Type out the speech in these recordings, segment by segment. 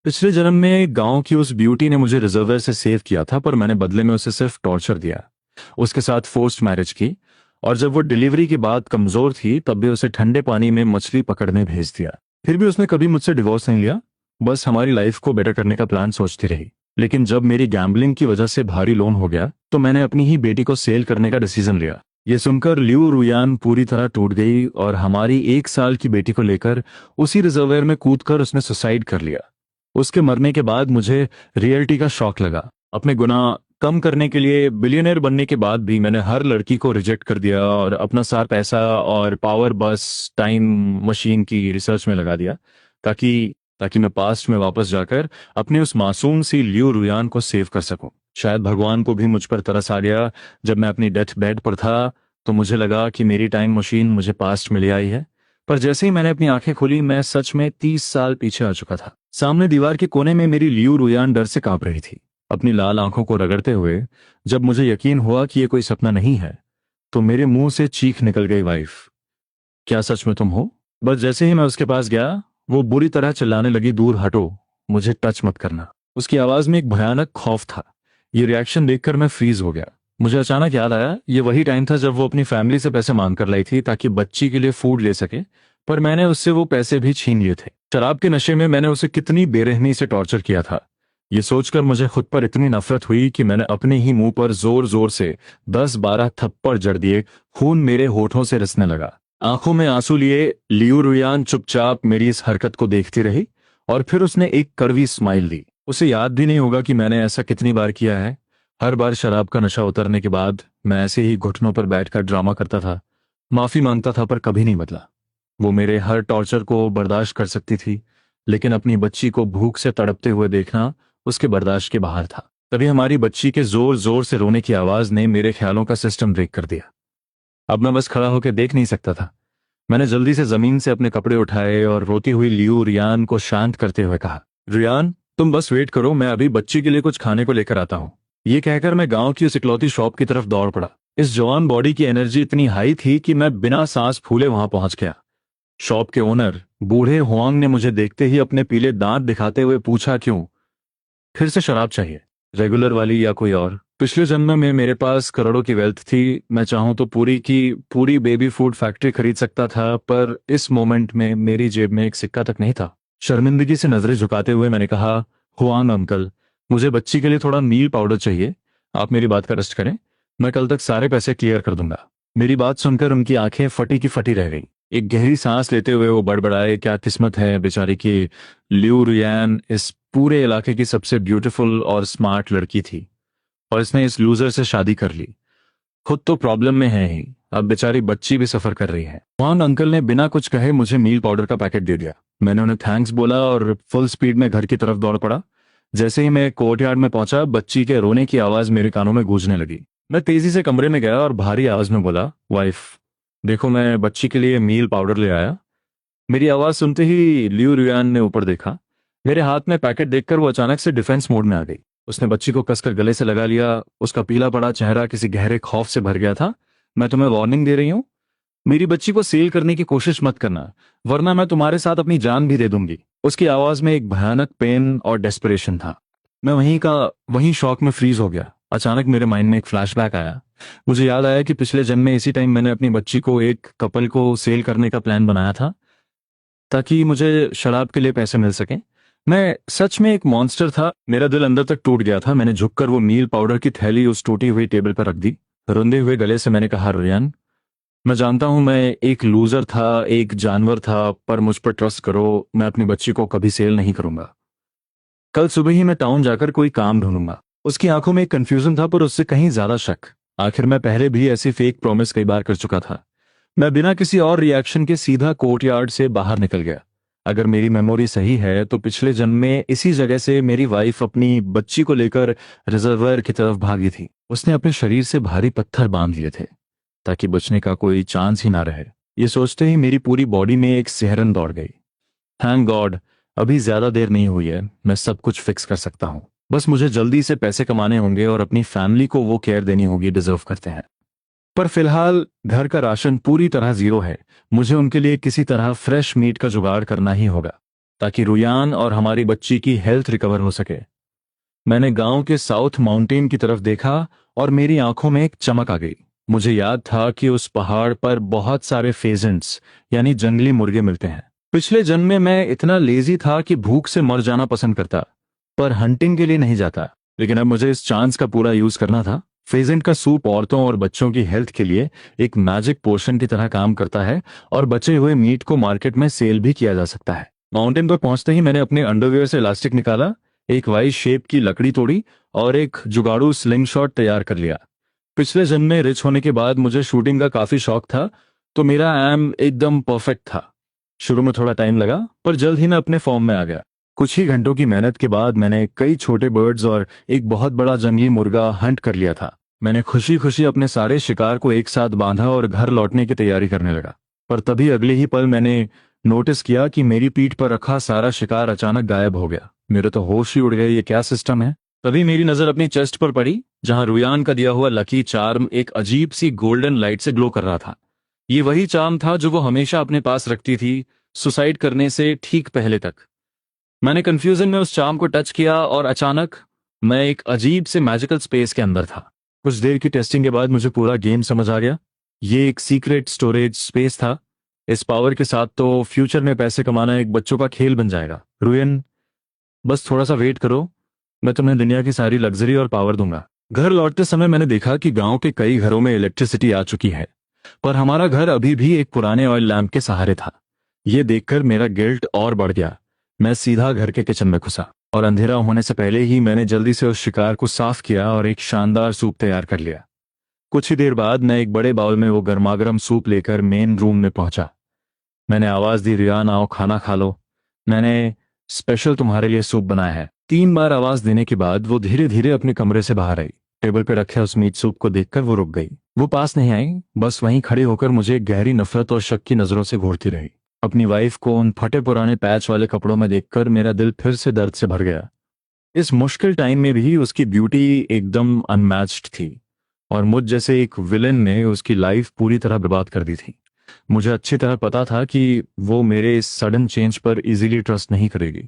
पिछले जन्म में गांव की उस ब्यूटी ने मुझे रिजर्वर से सेव किया था, पर मैंने बदले में उसे सिर्फ टॉर्चर दिया। उसके साथ फोर्स्ड मैरिज की, और जब वो डिलीवरी के बाद कमजोर थी तब भी उसे ठंडे पानी में मछली पकड़ने भेज दिया। फिर भी उसने कभी मुझसे डिवोर्स नहीं लिया, बस हमारी लाइफ को बेटर करने का प्लान सोचती रही। लेकिन जब मेरी गैम्बलिंग की वजह से भारी लोन हो गया तो मैंने अपनी ही बेटी को सेल करने का डिसीजन लिया। ये सुनकर लिऊ रुयान पूरी तरह टूट गई और हमारी 1 साल की बेटी को लेकर उसी रिजर्वेयर में कूदकर उसने सुसाइड कर लिया। उसके मरने के बाद मुझे रियलिटी का शॉक लगा। अपने गुनाह कम करने के लिए बिलियनर बनने के बाद भी मैंने हर लड़की को रिजेक्ट कर दिया और अपना सारा पैसा और पावर बस टाइम मशीन की रिसर्च में लगा दिया, ताकि ताकि मैं पास्ट में वापस जाकर अपने उस मासूम सी लियो रुयान को सेव कर सकूं। शायद भगवान को भी मुझ पर तरस आ गया। जब मैं अपनी डेथ बेड पर था तो मुझे लगा कि मेरी टाइम मशीन मुझे पास्ट में ले आई है। पर जैसे ही मैंने अपनी आंखें खोली मैं सच में 30 साल पीछे आ चुका था। सामने दीवार के कोने में मेरी लियू रुयान डर से कांप रही थी, अपनी लाल आंखों को रगड़ते हुए। जब मुझे यकीन हुआ कि ये कोई सपना नहीं है तो मेरे मुंह से चीख निकल गई, वाइफ, क्या सच में तुम हो? बस जैसे ही मैं उसके पास गया वो बुरी तरह चिल्लाने लगी, दूर हटो, मुझे टच मत करना। उसकी आवाज में एक भयानक खौफ था। ये रिएक्शन देखकर मैं फ्रीज हो गया। मुझे अचानक याद आया, ये वही टाइम था जब वो अपनी फैमिली से पैसे मांग कर लाई थी ताकि बच्ची के लिए फूड ले सके, पर मैंने उससे वो पैसे भी छीन लिए थे। शराब के नशे में मैंने उसे कितनी बेरहमी से टॉर्चर किया था, ये सोचकर मुझे खुद पर इतनी नफरत हुई कि मैंने अपने ही मुंह पर जोर जोर से 10-12 थप्पड़ जड़ दिए। खून मेरे होठों से रिसने लगा। आंखों में आंसू लिए लियू रुयान चुपचाप मेरी इस हरकत को देखती रही और फिर उसने एक कड़वी स्माइल दी। उसे याद भी नहीं होगा कि मैंने ऐसा कितनी बार किया है। हर बार शराब का नशा उतरने के बाद मैं ऐसे ही घुटनों पर बैठकर ड्रामा करता था, माफी मांगता था, पर कभी नहीं बदला। वो मेरे हर टॉर्चर को बर्दाश्त कर सकती थी, लेकिन अपनी बच्ची को भूख से तड़पते हुए देखना उसके बर्दाश्त के बाहर था। तभी हमारी बच्ची के जोर जोर से रोने की आवाज ने मेरे ख्यालों का सिस्टम ब्रेक कर दिया। अब मैं बस खड़ा होकर देख नहीं सकता था। मैंने जल्दी से जमीन से अपने कपड़े उठाए और रोती हुई लियू रियान को शांत करते हुए कहा, रियान, तुम बस वेट करो, मैं अभी बच्ची के लिए कुछ खाने को लेकर आता हूँ। ये कहकर मैं गांव की उस इकलौती शॉप की तरफ दौड़ पड़ा। इस जवान बॉडी की एनर्जी इतनी हाई थी कि मैं बिना सांस फूले वहां पहुंच गया। शॉप के ओनर बूढ़े हुआंग ने मुझे देखते ही अपने पीले दांत दिखाते हुए पूछा, क्यों, फिर से शराब चाहिए? रेगुलर वाली या कोई और? पिछले जन्म में मेरे पास करोड़ों की वेल्थ थी। मैं चाहूं तो पूरी की पूरी बेबी फूड फैक्ट्री खरीद सकता था, पर इस मोमेंट में मेरी जेब में एक सिक्का तक नहीं था। शर्मिंदगी से नजरें झुकाते हुए मैंने कहा, हुआंग अंकल, मुझे बच्ची के लिए थोड़ा मील पाउडर चाहिए। आप मेरी बात का रेस्ट करें, मैं कल तक सारे पैसे क्लियर कर दूंगा। मेरी बात सुनकर उनकी आंखें फटी की फटी रह गई। एक गहरी सांस लेते हुए वो बड़बड़ाए, क्या किस्मत है बेचारी की, लियू रियान इस पूरे इलाके की सबसे ब्यूटीफुल और स्मार्ट लड़की थी और इसने इस लूजर से शादी कर ली। खुद तो प्रॉब्लम में है ही, अब बेचारी बच्ची भी सफर कर रही है। वहां अंकल ने बिना कुछ कहे मुझे मील पाउडर का पैकेट दे दिया। मैंने उन्हें थैंक्स बोला और फुल स्पीड में घर की तरफ दौड़ पड़ा। जैसे ही मैं कोर्टयार्ड में पहुंचा बच्ची के रोने की आवाज मेरे कानों में गूंजने लगी। मैं तेजी से कमरे में गया और भारी आवाज में बोला, वाइफ, देखो मैं बच्ची के लिए मील पाउडर ले आया। मेरी आवाज सुनते ही लियू रियान ने ऊपर देखा। मेरे हाथ में पैकेट देखकर वो अचानक से डिफेंस मोड में आ गई। उसने बच्ची को कसकर गले से लगा लिया। उसका पीला पड़ा चेहरा किसी गहरे खौफ से भर गया था। मैं तुम्हें वार्निंग दे रही हूँ, मेरी बच्ची को सेल करने की कोशिश मत करना, वरना मैं तुम्हारे साथ अपनी जान भी दे दूंगी। उसकी आवाज में एक भयानक पेन और डेस्परेशन था। मैं वहीं शॉक में फ्रीज हो गया। अचानक मेरे माइंड में एक फ्लैशबैक आया। मुझे याद आया कि पिछले जन्म में इसी टाइम मैंने अपनी बच्ची को एक कपल को सेल करने का प्लान बनाया था ताकि मुझे शराब के लिए पैसे मिल सके। मैं सच में एक मॉन्स्टर था। मेरा दिल अंदर तक टूट गया था। मैंने झुककर वो मील पाउडर की थैली उस टूटी हुई टेबल पर रख दी। रुंधे हुए गले से मैंने कहा, रियान, मैं जानता हूं मैं एक लूजर था, एक जानवर था, पर मुझ पर ट्रस्ट करो, मैं अपनी बच्ची को कभी सेल नहीं करूंगा। कल सुबह ही मैं टाउन जाकर कोई काम ढूंढूंगा। उसकी आंखों में एक कंफ्यूजन था, पर उससे कहीं ज्यादा शक। आखिर मैं पहले भी ऐसी फेक प्रॉमिस कई बार कर चुका था। मैं बिना किसी और रिएक्शन के सीधा कोर्टयार्ड से बाहर निकल गया। अगर मेरी मेमोरी सही है तो पिछले जन्म में इसी जगह से मेरी वाइफ अपनी बच्ची को लेकर रिजर्वर की तरफ भागी थी। उसने अपने शरीर से भारी पत्थर बांध लिए थे ताकि बचने का कोई चांस ही ना रहे। ये सोचते ही मेरी पूरी बॉडी में एक सिहरन दौड़ गई। थैंक गॉड, अभी ज्यादा देर नहीं हुई है, मैं सब कुछ फिक्स कर सकता हूँ। बस मुझे जल्दी से पैसे कमाने होंगे और अपनी फैमिली को वो केयर देनी होगी डिजर्व करते हैं। पर फिलहाल घर का राशन पूरी तरह जीरो है। मुझे उनके लिए किसी तरह फ्रेश मीट का जुगाड़ करना ही होगा। ताकि रुयान और हमारी बच्ची की हेल्थ रिकवर हो सके। मैंने गांव के साउथ माउंटेन की तरफ देखा और मेरी आंखों में एक चमक आ गई। मुझे याद था कि उस पहाड़ पर बहुत सारे फेजेंट्स यानी जंगली मुर्गे मिलते हैं। पिछले जन्म में मैं इतना लेजी था कि भूख से मर जाना पसंद करता, पर हंटिंग के लिए नहीं जाता। लेकिन अब मुझे इस चांस का पूरा यूज करना था। फेजेंट का सूप औरतों और बच्चों की हेल्थ के लिए एक मैजिक पोशन की तरह काम करता है और बचे हुए मीट को मार्केट में सेल भी किया जा सकता है। माउंटेन पर पहुंचते ही मैंने अपने अंडरवियर से इलास्टिक निकाला, एक वाई शेप की लकड़ी तोड़ी और एक जुगाड़ू स्लिंग शॉट तैयार कर लिया। पिछले जन्म में रिच होने के बाद मुझे शूटिंग का काफी शौक था, तो मेरा एम एकदम परफेक्ट था। शुरू में थोड़ा टाइम लगा, पर जल्द ही मैं अपने फॉर्म में आ गया। कुछ ही घंटों की मेहनत के बाद मैंने कई छोटे बर्ड्स और एक बहुत बड़ा जंगली मुर्गा हंट कर लिया था। मैंने खुशी खुशी अपने सारे शिकार को एक साथ बांधा और घर लौटने की तैयारी करने लगा। पर तभी अगले ही पल मैंने नोटिस किया कि मेरी पीठ पर रखा सारा शिकार अचानक गायब हो गया। मेरे तो होश ही उड़ गए, ये क्या सिस्टम है। तभी मेरी नजर अपनी चेस्ट पर पड़ी, जहां रुयान का दिया हुआ लकी चार्म एक अजीब सी गोल्डन लाइट से ग्लो कर रहा था। ये वही चार्म था जो वो हमेशा अपने पास रखती थी, सुसाइड करने से ठीक पहले तक। मैंने कंफ्यूजन में उस चार्म को टच किया और अचानक मैं एक अजीब से मैजिकल स्पेस के अंदर था। कुछ देर की टेस्टिंग के बाद मुझे पूरा गेम समझ आ गया। ये एक सीक्रेट स्टोरेज स्पेस था। इस पावर के साथ तो फ्यूचर में पैसे कमाना एक बच्चों का खेल बन जाएगा। रुयन, बस थोड़ा सा वेट करो, मैं तुम्हें दुनिया की सारी लग्जरी और पावर दूंगा। घर लौटते समय मैंने देखा कि गांव के कई घरों में इलेक्ट्रिसिटी आ चुकी है, पर हमारा घर अभी भी एक पुराने ऑयल लैंप के सहारे था। यह देखकर मेरा गिल्ट और बढ़ गया। मैं सीधा घर के किचन में घुसा और अंधेरा होने से पहले ही मैंने जल्दी से उस शिकार को साफ किया और एक शानदार सूप तैयार कर लिया। कुछ ही देर बाद मैं एक बड़े बाउल में वो गर्मागर्म सूप लेकर मेन रूम में पहुंचा। मैंने आवाज दी, रियान आओ खाना खा लो, मैंने स्पेशल तुम्हारे लिए सूप बनाया है। 3 बार आवाज देने के बाद वो धीरे धीरे अपने कमरे से बाहर आई। टेबल पर रखे उस मीट सूप को देखकर वो रुक गई। वो पास नहीं आई, बस वहीं खड़े होकर मुझे गहरी नफरत और शक की नजरों से घूरती रही। अपनी वाइफ को उन फटे पुराने पैच वाले कपड़ों में देखकर मेरा दिल फिर से दर्द से भर गया। इस मुश्किल टाइम में भी उसकी ब्यूटी एकदम अनमैच्ड थी, और मुझ जैसे एक विलेन ने उसकी लाइफ पूरी तरह बर्बाद कर दी थी। मुझे अच्छी तरह पता था कि वो मेरे इस सडन चेंज पर इजीली ट्रस्ट नहीं करेगी।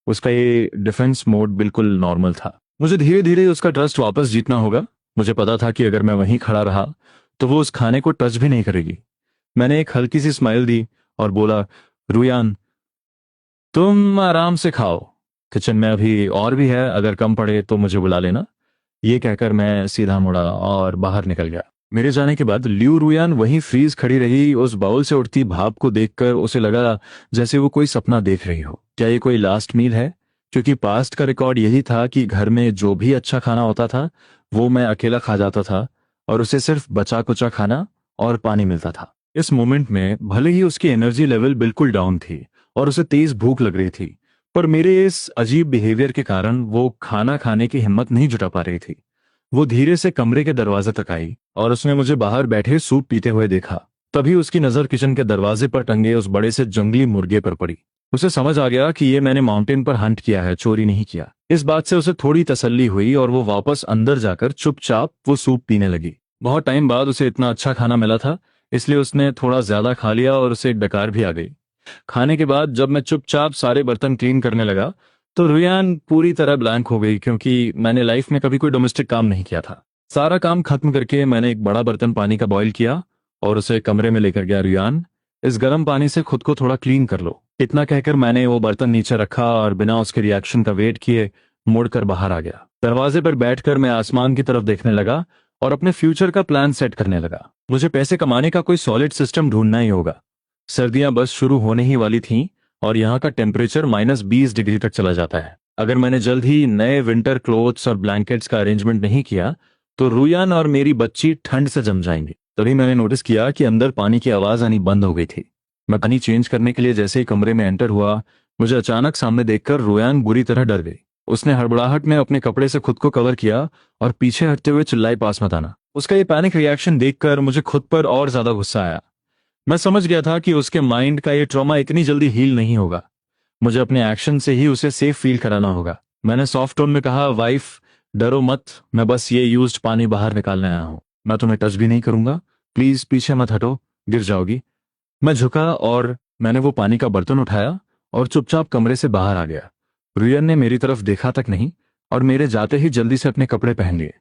उसका ये डिफेंस मोड बिल्कुल नॉर्मल था। मुझे धीरे धीरे उसका ट्रस्ट वापस जीतना होगा। मुझे पता था कि अगर मैं वहीं खड़ा रहा तो वो उस खाने को टच भी नहीं करेगी। मैंने एक हल्की सी स्माइल दी और बोला, रुयान तुम आराम से खाओ, किचन में अभी और भी है, अगर कम पड़े तो मुझे बुला लेना। ये कहकर मैं सीधा मुड़ा और बाहर निकल गया। मेरे जाने के बाद ल्यू रुयान वहीं फ्रीज खड़ी रही। उस बाउल से उठती भाप को देखकर उसे लगा जैसे वो कोई सपना देख रही हो। क्या ये कोई लास्ट मील है? क्योंकि पास्ट का रिकॉर्ड यही था कि घर में जो भी अच्छा खाना होता था वो मैं अकेला खा जाता था, और उसे सिर्फ बचा कुचा खाना और पानी मिलता था। इस मोमेंट में भले ही उसकी एनर्जी लेवल बिल्कुल डाउन थी और उसे तेज भूख लग रही थी, पर मेरे इस अजीब बिहेवियर के कारण वो खाना खाने की हिम्मत नहीं जुटा पा रही थी। वो धीरे से कमरे के दरवाजे तक आई और उसने मुझे बाहर बैठे सूप पीते हुए देखा। तभी उसकी नजर किचन के दरवाजे पर टंगे उस बड़े से जंगली मुर्गे पर पड़ी। उसे समझ आ गया कि ये मैंने माउंटेन पर हंट किया है, चोरी नहीं किया। इस बात से उसे थोड़ी तसल्ली हुई और वो वापस अंदर जाकर चुपचाप वो सूप पीने लगी। बहुत टाइम बाद उसे इतना अच्छा खाना मिला था, इसलिए उसने थोड़ा ज्यादा खा लिया और उसे डकार भी आ गई। खाने के बाद जब मैं चुपचाप सारे बर्तन क्लीन करने लगा तो रुयान पूरी तरह ब्लैंक हो गई, क्योंकि मैंने लाइफ में कभी कोई डोमेस्टिक काम नहीं किया था। सारा काम खत्म करके मैंने एक बड़ा बर्तन पानी का बॉईल किया और उसे कमरे में लेकर गया। रुयान, इस गर्म पानी से खुद को थोड़ा क्लीन कर लो। इतना कहकर मैंने वो बर्तन नीचे रखा और बिना उसके रिएक्शन का वेट किए मुड़कर बाहर आ गया। दरवाजे पर बैठकर मैं आसमान की तरफ देखने लगा और अपने फ्यूचर का प्लान सेट करने लगा। मुझे पैसे कमाने का कोई सॉलिड सिस्टम ढूंढना ही होगा। सर्दियां बस शुरू होने ही वाली थीं और यहाँ का टेम्परेचर -20 डिग्री तक चला जाता है। अगर मैंने जल्द ही नए विंटर क्लोथ्स और ब्लैंकेट्स का अरेंजमेंट नहीं किया तो रुयान और मेरी बच्ची ठंड से जम जाएंगी। तभी मैंने नोटिस किया कि अंदर पानी की आवाज आनी बंद हो गई थी। मैं पानी चेंज करने के लिए जैसे ही कमरे में एंटर हुआ, मुझे अचानक सामने देखकर रुयान बुरी तरह डर गई। उसने हड़बड़ाहट में अपने कपड़े से खुद को कवर किया और पीछे हटते हुए चिल्लाई, पास मत आना। उसका ये पैनिक रिएक्शन देखकर मुझे खुद पर और ज्यादा गुस्सा आया। मैं समझ गया था कि उसके माइंड का ये ट्रॉमा इतनी जल्दी हील नहीं होगा। मुझे अपने एक्शन से ही उसे सेफ फील कराना होगा। मैंने सॉफ्ट टोन में कहा, वाइफ डरो मत, मैं बस ये यूज्ड पानी बाहर निकालने आया हूं। मैं तुम्हें टच भी नहीं करूंगा, प्लीज पीछे मत हटो, गिर जाओगी। मैं झुका और मैंने वो पानी का बर्तन उठाया और चुपचाप कमरे से बाहर आ गया। रुयन ने मेरी तरफ देखा तक नहीं और मेरे जाते ही जल्दी से अपने कपड़े पहन लिए।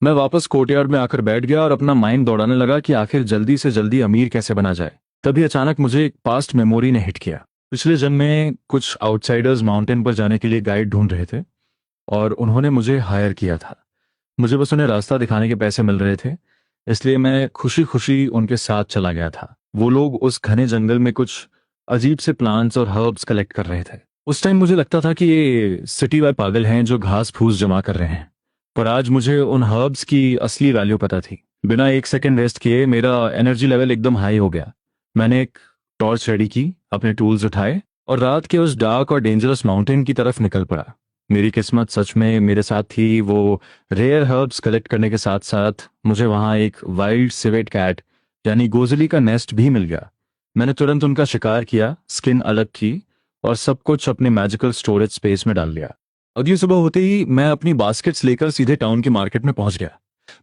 मैं वापस कोर्टयार्ड में आकर बैठ गया और अपना माइंड दौड़ाने लगा कि आखिर जल्दी से जल्दी अमीर कैसे बना जाए। तभी अचानक मुझे एक पास्ट मेमोरी ने हिट किया। पिछले जन्म में कुछ आउटसाइडर्स माउंटेन पर जाने के लिए गाइड ढूंढ रहे थे और उन्होंने मुझे हायर किया था। मुझे बस उन्हें रास्ता दिखाने के पैसे मिल रहे थे, इसलिए मैं खुशी खुशी उनके साथ चला गया था। वो लोग उस घने जंगल में कुछ अजीब से प्लांट्स और हर्ब्स कलेक्ट कर रहे थे। उस टाइम मुझे लगता था कि ये सिटी वाले पागल हैं जो घास फूस जमा कर रहे हैं, पर आज मुझे उन हर्ब्स की असली वैल्यू पता थी। बिना एक सेकंड वेस्ट किए मेरा एनर्जी लेवल एकदम हाई हो गया। मैंने एक टॉर्च रेडी की, अपने टूल्स उठाए और रात के उस डार्क और डेंजरस माउंटेन की तरफ निकल पड़ा। मेरी किस्मत सच में मेरे साथ थी। वो रेयर हर्ब्स कलेक्ट करने के साथ साथ मुझे वहां एक वाइल्ड सिवेट कैट यानी गोजली का नेस्ट भी मिल गया। मैंने तुरंत उनका शिकार किया, स्किन अलग की और सब कुछ अपने मैजिकल स्टोरेज स्पेस में डाल लिया। अगली सुबह होते ही मैं अपनी बास्केट्स लेकर सीधे टाउन की मार्केट में पहुंच गया।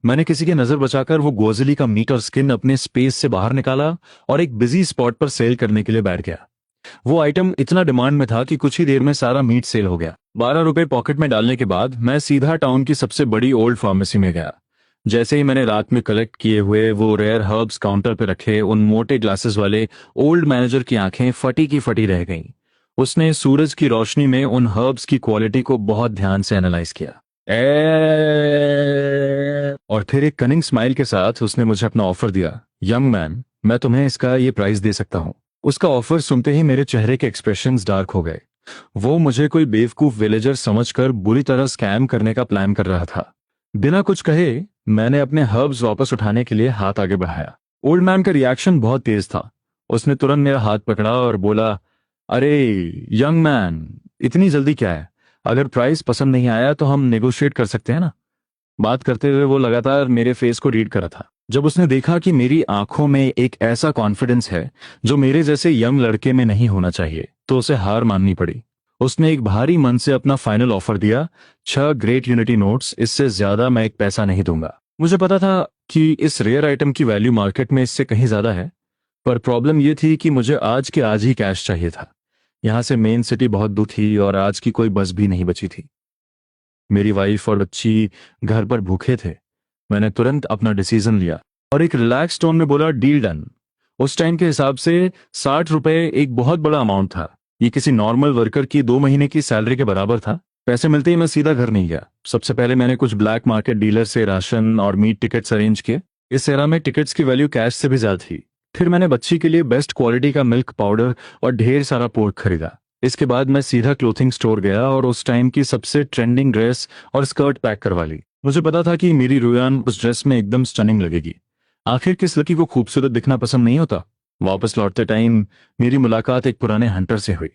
मैंने किसी की नजर बचाकर वो गोजली का मीट और स्किन अपने स्पेस से बाहर निकाला और एक बिजी स्पॉट पर सेल करने के लिए बैठ गया। वो आइटम इतना डिमांड में था कि कुछ ही देर में सारा मीट सेल हो गया। 12 रुपए पॉकेट में डालने के बाद मैं सीधा टाउन की सबसे बड़ी ओल्ड फार्मेसी में गया। जैसे ही मैंने रात में कलेक्ट किए हुए वो रेयर हर्ब्स काउंटर पे रखे, उन मोटे ग्लासेस वाले ओल्ड मैनेजर की आंखें फटी की फटी रह गईं। उसने सूरज की रोशनी में उन हर्ब्स की क्वालिटी को बहुत ध्यान से एनालाइज किया। और फिर एक कनिंग स्माइल के साथ उसने मुझे अपना ऑफर दिया। यंग मैन, मैं तुम्हें इसका ये प्राइस दे सकता हूँ। उसका ऑफर सुनते ही मेरे चेहरे के एक्सप्रेशंस डार्क हो गए। वो मुझे कोई बेवकूफ विलेजर समझकर बुरी तरह स्कैम करने का प्लान कर रहा था। बिना कुछ कहे मैंने अपने हर्ब्स वापस उठाने के लिए हाथ आगे बढ़ाया। ओल्ड मैन का रिएक्शन बहुत तेज था। उसने तुरंत मेरा हाथ पकड़ा और बोला, अरे यंग मैन, इतनी जल्दी क्या है? अगर प्राइस पसंद नहीं आया तो हम नेगोशिएट कर सकते हैं ना। बात करते हुए वो लगातार मेरे फेस को रीड कर रहा था। जब उसने देखा कि मेरी आंखों में एक ऐसा कॉन्फिडेंस है जो मेरे जैसे यंग लड़के में नहीं होना चाहिए, तो उसे हार माननी पड़ी। उसने एक भारी मन से अपना फाइनल ऑफर दिया, 6 ग्रेट यूनिटी नोट्स, इससे ज्यादा मैं एक पैसा नहीं दूंगा। मुझे पता था कि इस रेयर आइटम की वैल्यू मार्केट में इससे कहीं ज्यादा है, पर प्रॉब्लम यह थी कि मुझे आज के आज ही कैश चाहिए था। यहां से मेन सिटी बहुत दूर थी और आज की कोई बस भी नहीं बची थी। मेरी वाइफ और बच्ची घर पर भूखे थे। मैंने तुरंत अपना डिसीजन लिया और एक रिलैक्स टोन में बोला, डील डन। उस टाइम के हिसाब से 60 रुपए एक बहुत बड़ा अमाउंट था। ये किसी नॉर्मल वर्कर की 2 महीने की सैलरी के बराबर था। पैसे मिलते ही मैं सीधा घर नहीं गया। सबसे पहले मैंने कुछ ब्लैक मार्केट डीलर से राशन और मीट टिकट्स अरेंज किए। इस एरा में टिकट्स की वैल्यू कैश से भी ज्यादा थी। फिर मैंने बच्ची के लिए बेस्ट क्वालिटी का मिल्क पाउडर और ढेर सारा पोर्क खरीदा। इसके बाद मैं सीधा क्लोथिंग स्टोर गया और उस टाइम की सबसे ट्रेंडिंग ड्रेस और स्कर्ट पैक करवा ली। मुझे पता था कि मेरी रुयान उस ड्रेस में एकदम स्टनिंग लगेगी। आखिर किस लड़की को खूबसूरत दिखना पसंद नहीं होता। वापस लौटते टाइम मेरी मुलाकात एक पुराने हंटर से हुई।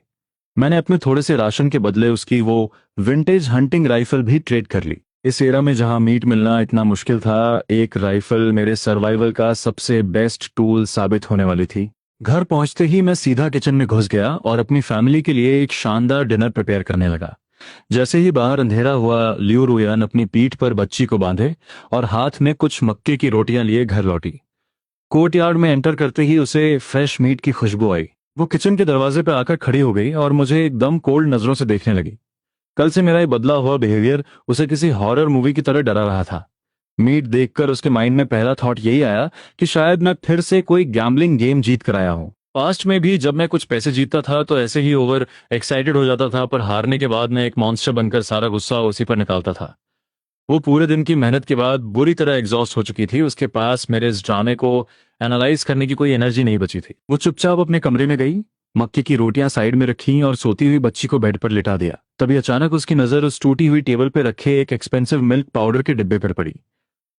मैंने अपने थोड़े से राशन के बदले उसकी वो विंटेज हंटिंग राइफल भी ट्रेड कर ली। इस एरा में जहां मीट मिलना इतना मुश्किल था, एक राइफल मेरे सर्वाइवल का सबसे बेस्ट टूल साबित होने वाली थी। घर पहुंचते ही मैं सीधा किचन में घुस गया और अपनी फैमिली के लिए एक शानदार डिनर प्रिपेयर करने लगा। जैसे ही बाहर अंधेरा हुआ, लियो रुयान अपनी पीठ पर बच्ची को बांधे और हाथ में कुछ मक्के की रोटियां लिए घर लौटी। कोर्टयार्ड में एंटर करते ही उसे फ्रेश मीट की खुशबू आई। वो किचन के दरवाजे पर आकर खड़ी हो गई और मुझे एकदम कोल्ड नजरों से देखने लगी। कल से मेरा ये बदला हुआ बिहेवियर उसे किसी हॉरर मूवी की तरह डरा रहा था। मीट देखकर उसके माइंड में पहला थॉट यही आया कि शायद मैं फिर से कोई गैम्बलिंग गेम जीत कर आया हूं। पास्ट में भी जब मैं कुछ पैसे जीतता था तो ऐसे ही ओवर एक्साइटेड हो जाता था, पर हारने के बाद मैं एक मॉन्स्टर बनकर सारा गुस्सा उसी पर निकालता था। वो पूरे दिन की मेहनत के बाद बुरी तरह एग्जॉस्ट हो चुकी थी। उसके पास मेरे इस ड्रामे को एनालाइज करने की कोई एनर्जी नहीं बची थी। वो चुपचाप अपने कमरे में गई, मक्के की रोटियां साइड में रखी और सोती हुई बच्ची को बेड पर लिटा दिया। तभी अचानक उसकी नजर उस टूटी हुई टेबल पर रखे एक एक्सपेंसिव मिल्क पाउडर के डिब्बे पर पड़ी।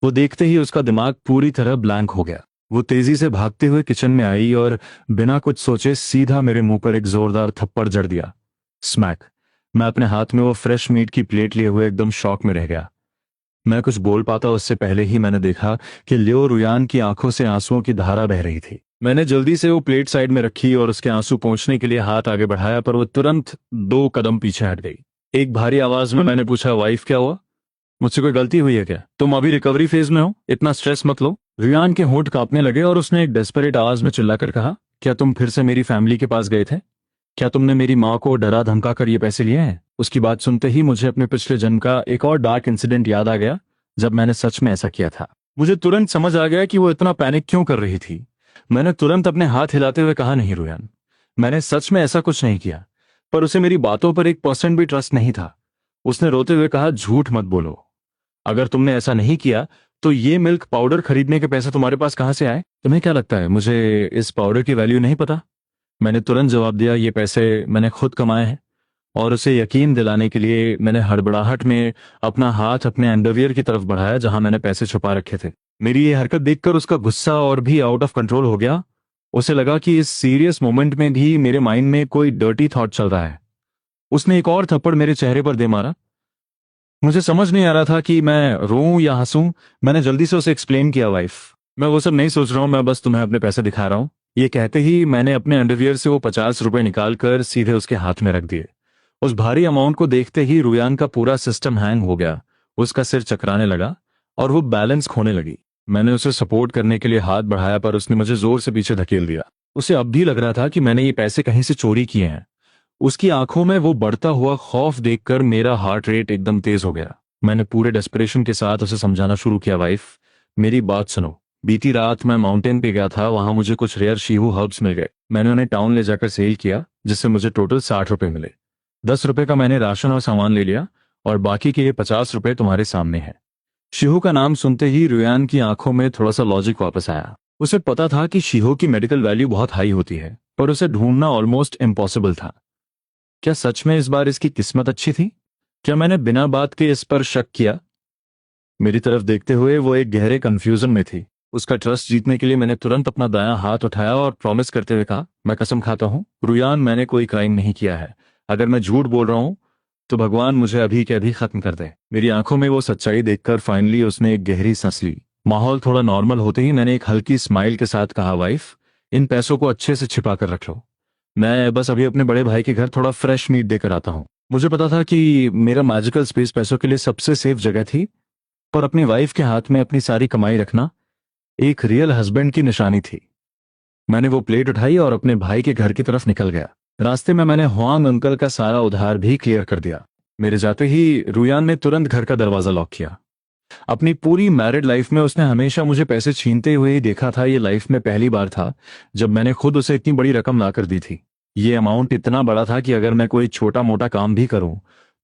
वो देखते ही उसका दिमाग पूरी तरह ब्लैंक हो गया। वो तेजी से भागते हुए किचन में आई और बिना कुछ सोचे सीधा मेरे मुंह पर एक जोरदार थप्पड़ जड़ दिया। स्मैक। मैं अपने हाथ में वो फ्रेश मीट की प्लेट लिए हुए एकदम शॉक में रह गया। मैं कुछ बोल पाता उससे पहले ही मैंने देखा कि लियो रुयान की आंखों से आंसुओं की धारा बह रही थी। मैंने जल्दी से वो प्लेट साइड में रखी और उसके आंसू पोंछने के लिए हाथ आगे बढ़ाया, पर वो तुरंत 2 कदम पीछे हट गई। एक भारी आवाज में मैंने पूछा, वाइफ क्या हुआ? मुझसे कोई गलती हुई है क्या? तुम अभी रिकवरी फेज में हो, इतना स्ट्रेस मत लो। रुयान के होंठ कांपने लगे और उसने एक डेस्परेट आवाज में चिल्लाकर कहा, क्या तुम फिर से मेरी फैमिली के पास गए थे? क्या तुमने मेरी माँ को डरा धमका कर ये पैसे लिए हैं? उसकी बात सुनते ही मुझे अपने पिछले जन्म का एक और डार्क इंसिडेंट याद आ गया, जब मैंने सच में ऐसा किया था। मुझे तुरंत समझ आ गया कि वो इतना पैनिक क्यों कर रही थी। मैंने तुरंत अपने हाथ हिलाते हुए कहा, नहीं रुयान, मैंने सच में ऐसा कुछ नहीं किया। पर उसे मेरी बातों पर 1% भी ट्रस्ट नहीं था। उसने रोते हुए कहा, झूठ मत बोलो। अगर तुमने ऐसा नहीं किया तो ये मिल्क पाउडर खरीदने के पैसे तुम्हारे पास कहाँ से आए? तुम्हें क्या लगता है मुझे इस पाउडर की वैल्यू नहीं पता? मैंने तुरंत जवाब दिया, ये पैसे मैंने खुद कमाए हैं। और उसे यकीन दिलाने के लिए मैंने हड़बड़ाहट में अपना हाथ अपने अंडरवियर की तरफ बढ़ाया जहां मैंने पैसे छुपा रखे थे। मेरी ये हरकत देखकर उसका गुस्सा और भी आउट ऑफ कंट्रोल हो गया। उसे लगा कि इस सीरियस मोमेंट में भी मेरे माइंड में कोई डर्टी थॉट चल रहा है। उसने एक और थप्पड़ मेरे चेहरे पर दे मारा। मुझे समझ नहीं आ रहा था कि मैं रोऊं या हंसूं। मैंने जल्दी से उसे एक्सप्लेन किया, वाइफ, मैं वो सब नहीं सोच रहा हूं, मैं बस तुम्हें अपने पैसे दिखा रहा हूं। ये कहते ही मैंने अपने अंडरवियर से वो 50 रुपए निकाल कर सीधे उसके हाथ में रख दिए। उस भारी अमाउंट को देखते ही रुयान का पूरा सिस्टम हैंग हो गया। उसका सिर चकराने लगा और वो बैलेंस खोने लगी। मैंने उसे सपोर्ट करने के लिए हाथ बढ़ाया पर उसने मुझे जोर से पीछे धकेल दिया। उसे अब भी लग रहा था कि मैंने ये पैसे कहीं से चोरी किए हैं। उसकी आंखों में वो बढ़ता हुआ खौफ देखकर मेरा हार्ट रेट एकदम तेज हो गया। मैंने पूरे डेस्परेशन के साथ उसे समझाना शुरू किया, वाइफ, मेरी बात सुनो। बीती रात मैं माउंटेन पे गया था, वहां मुझे कुछ रेयर शीहू हर्ब्स मिल गए। मैंने उन्हें टाउन ले जाकर सेल किया, जिससे मुझे टोटल 60 रुपए मिले। 10 रुपए का मैंने राशन और सामान ले लिया और बाकी के ये 50 रुपए तुम्हारे सामने हैं। शीहू का नाम सुनते ही रुयान की आंखों में थोड़ा सा लॉजिक वापस आया। उसे पता था कि शीहू की मेडिकल वैल्यू बहुत हाई होती है, पर उसे ढूंढना ऑलमोस्ट इम्पॉसिबल था। क्या सच में इस बार इसकी किस्मत अच्छी थी? क्या मैंने बिना बात के इस पर शक किया? मेरी तरफ देखते हुए वो एक गहरे कंफ्यूजन में थी। उसका ट्रस्ट जीतने के लिए मैंने तुरंत अपना दायां हाथ उठाया और प्रॉमिस करते हुए कहा, मैं कसम खाता हूं रुयान, मैंने कोई क्राइम नहीं किया है। अगर मैं झूठ बोल रहा हूं तो भगवान मुझे अभी के अभी खत्म कर दे। मेरी आंखों में वो सच्चाई देखकर फाइनली उसने एक गहरी सांस ली। माहौल थोड़ा नॉर्मल होते ही मैंने एक हल्की स्माइल के साथ कहा, वाइफ, इन पैसों को अच्छे से छिपा कर रख लो। मैं बस अभी अपने बड़े भाई के घर थोड़ा फ्रेश मीट देकर आता हूँ। मुझे पता था कि मेरा मैजिकल स्पेस पैसों के लिए सबसे सेफ जगह थी, पर अपनी वाइफ के हाथ में अपनी सारी कमाई रखना एक रियल हस्बैंड की निशानी थी। मैंने वो प्लेट उठाई और अपने भाई के घर की तरफ निकल गया। रास्ते में मैंने हुआंग अंकल का सारा उधार भी क्लियर कर दिया। मेरे जाते ही रुयान ने तुरंत घर का दरवाजा लॉक किया। अपनी पूरी मैरिड लाइफ में उसने हमेशा मुझे पैसे छीनते हुए ही देखा था। ये लाइफ में पहली बार था जब मैंने खुद उसे इतनी बड़ी रकम ला कर दी थी। ये अमाउंट इतना बड़ा था कि अगर मैं कोई छोटा मोटा काम भी करूं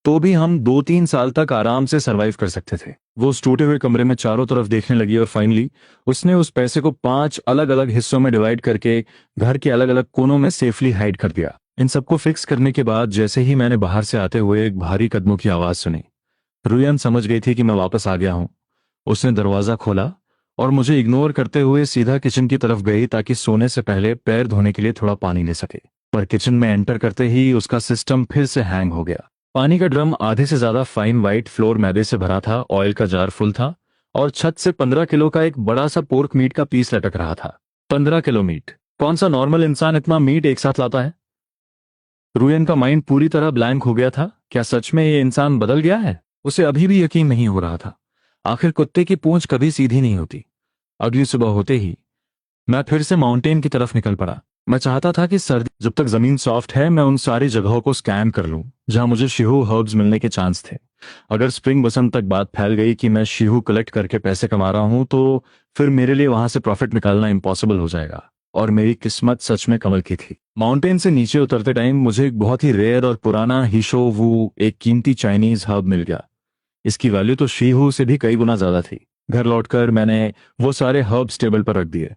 तो भी हम 2-3 साल तक आराम से सरवाइव कर सकते थे। वो उस टूटे हुए कमरे में चारों तरफ देखने लगी और फाइनली उसने उस पैसे को 5 अलग अलग हिस्सों में डिवाइड करके घर के अलग अलग कोनों में सेफली हाइड कर दिया। इन सबको फिक्स करने के बाद जैसे ही मैंने बाहर से आते हुए एक भारी कदमों की आवाज सुनी, रुयन समझ गई थी कि मैं वापस आ गया हूं। उसने दरवाजा खोला और मुझे इग्नोर करते हुए सीधा किचन की तरफ गई ताकि सोने से पहले पैर धोने के लिए थोड़ा पानी ले सके। पर किचन में एंटर करते ही उसका सिस्टम फिर से हैंग हो गया। पानी का ड्रम आधे से ज्यादा फाइन वाइट फ्लोर मैदे से भरा था, ऑयल का जार फुल था और छत से 15 किलो का एक बड़ा सा पोर्क मीट का पीस लटक रहा था। 15 किलो मीट! कौन सा नॉर्मल इंसान इतना मीट एक साथ लाता है? रुयन का माइंड पूरी तरह ब्लैंक हो गया था। क्या सच में ये इंसान बदल गया है? उसे अभी भी यकीन नहीं हो रहा था। आखिर कुत्ते की पूंछ कभी सीधी नहीं होती। अगली सुबह होते ही मैं फिर से माउंटेन की तरफ निकल पड़ा। मैं चाहता था कि सर्दी जब तक जमीन सॉफ्ट है मैं उन सारी जगहों को स्कैन कर लूं जहां मुझे शीहू हर्ब्स मिलने के चांस थे। अगर स्प्रिंग बसंत तक बात फैल गई कि मैं शीहू कलेक्ट करके पैसे कमा रहा हूं तो फिर मेरे लिए वहां से प्रॉफिट निकालना इम्पॉसिबल हो जाएगा। और मेरी किस्मत सच में कमल की थी। माउंटेन से नीचे उतरते टाइम मुझे एक बहुत ही रेयर और पुराना हीशो वू, एक कीमती चाइनीज हर्ब मिल गया। इसकी वैल्यू तो शीहू से भी कई गुना ज्यादा थी। घर लौटकर मैंने वो सारे हर्ब्स टेबल पर रख दिए।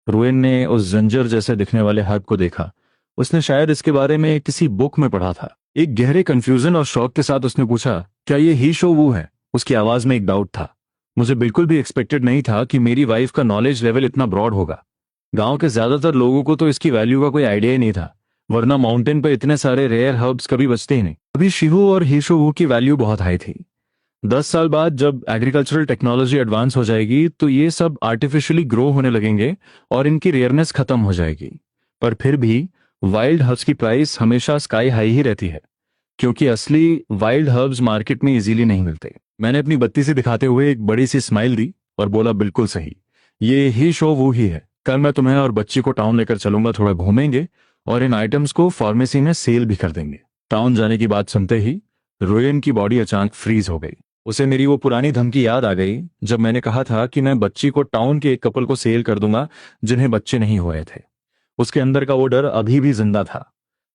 रुएन ने उस जंजर जैसे दिखने वाले हर्ब को देखा। उसने शायद इसके बारे में किसी बुक में पढ़ा था। एक गहरे कंफ्यूजन और शौक के साथ उसने पूछा, क्या ये ही शो वो है? उसकी आवाज में एक डाउट था। मुझे बिल्कुल भी एक्सपेक्टेड नहीं था कि मेरी वाइफ का नॉलेज लेवल इतना ब्रॉड होगा। गांव के ज्यादातर लोगों को तो इसकी वैल्यू का कोई आइडिया ही नहीं था, वरना माउंटेन पर इतने सारे रेयर हर्ब्स कभी बचते ही नहीं। अभी शिहू और हीशोवू की वैल्यू बहुत हाई थी। 10 साल बाद जब एग्रीकल्चरल टेक्नोलॉजी एडवांस हो जाएगी तो ये सब आर्टिफिशियली ग्रो होने लगेंगे और इनकी रेयरनेस खत्म हो जाएगी। पर फिर भी वाइल्ड हर्ब्स की प्राइस हमेशा स्काई हाई ही रहती है, क्योंकि असली वाइल्ड हर्ब्स मार्केट में इजीली नहीं मिलते। मैंने अपनी बत्ती से दिखाते हुए एक बड़ी सी स्माइल दी और बोला, बिल्कुल सही, ये ही शो वो ही है। कल मैं तुम्हें और बच्ची को टाउन लेकर चलूंगा, थोड़ा घूमेंगे और इन आइटम्स को फार्मेसी में सेल भी कर देंगे। टाउन जाने की बात सुनते ही रोयन की बॉडी अचानक फ्रीज हो गई। उसे मेरी वो पुरानी धमकी याद आ गई जब मैंने कहा था कि मैं बच्ची को टाउन के एक कपल को सेल कर दूंगा जिन्हें बच्चे नहीं हुए थे। उसके अंदर का वो डर अभी भी जिंदा था।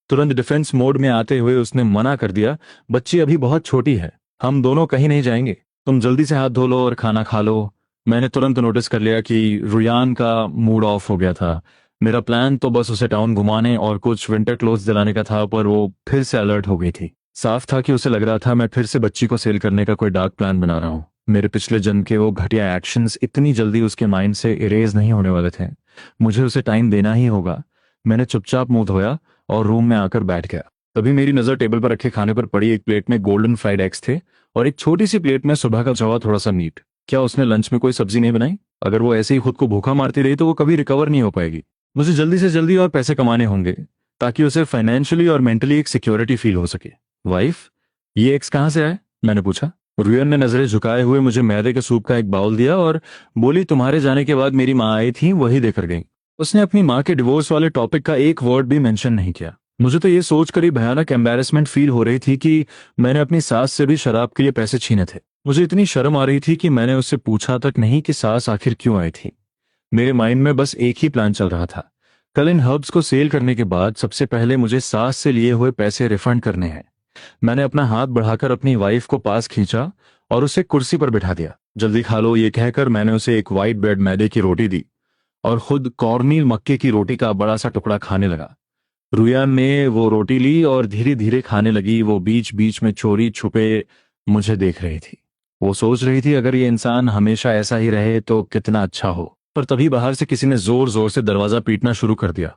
तुरंत डिफेंस मोड में आते हुए उसने मना कर दिया, बच्ची अभी बहुत छोटी है, हम दोनों कहीं नहीं जाएंगे, तुम जल्दी से हाथ धो लो और खाना खा लो। मैंने तुरंत नोटिस कर लिया कि रुयान का मूड ऑफ हो गया था। मेरा प्लान तो बस उसे टाउन घुमाने और कुछ विंटर क्लोथ्स दिलाने का था, पर वो फिर से अलर्ट हो गई थी। साफ था कि उसे लग रहा था मैं फिर से बच्ची को सेल करने का कोई डार्क प्लान बना रहा हूँ। मेरे पिछले जन्म के वो घटिया एक्शंस इतनी जल्दी उसके माइंड से इरेज नहीं होने वाले थे। मुझे उसे टाइम देना ही होगा। मैंने चुपचाप मुंह धोया और रूम में आकर बैठ गया। तभी मेरी नजर टेबल पर रखे खाने पर पड़ी। एक प्लेट में गोल्डन फ्राइड एग्स थे और एक छोटी सी प्लेट में सुबह का जवा थोड़ा सा मीट। क्या उसने लंच में कोई सब्जी नहीं बनाई? अगर वो ऐसे ही खुद को भूखा मारती रही तो वो कभी रिकवर नहीं हो पाएगी। मुझे जल्दी से जल्दी और पैसे कमाने होंगे ताकि उसे फाइनेंशियली और मेंटली एक सिक्योरिटी फील हो सके। वाइफ, ये एग्स कहाँ से आए? मैंने पूछा। रुयन ने नजरें झुकाए हुए मुझे मैदे के सूप का एक बाउल दिया और बोली, तुम्हारे जाने के बाद मेरी माँ आई थी, वही देकर गई। उसने अपनी माँ के डिवोर्स वाले टॉपिक का एक वर्ड भी मेंशन नहीं किया। मुझे तो ये सोचकर ही भयानक एम्बैरेसमेंट फील हो रही थी कि मैंने अपनी सास से भी शराब के लिए पैसे छीने थे। मुझे इतनी शर्म आ रही थी कि मैंने उससे पूछा तक नहीं कि सास आखिर क्यों आई थी। मेरे माइंड में बस एक ही प्लान चल रहा था। कल इन हर्ब्स को सेल करने के बाद सबसे पहले मुझे सास से लिए हुए पैसे रिफंड करने हैं। मैंने अपना हाथ बढ़ाकर अपनी वाइफ को पास खींचा और उसे कुर्सी पर बिठा दिया। जल्दी खा लो, ये कहकर मैंने उसे एक व्हाइट ब्रेड मैदे की रोटी दी और खुद कॉर्नमील मक्के की रोटी का बड़ा सा टुकड़ा खाने लगा। रुयान ने वो रोटी ली और धीरे धीरे खाने लगी। वो बीच बीच में चोरी छुपे मुझे देख रही थी। वो सोच रही थी अगर ये इंसान हमेशा ऐसा ही रहे तो कितना अच्छा हो। पर तभी बाहर से किसी ने जोर जोर से दरवाजा पीटना शुरू कर दिया।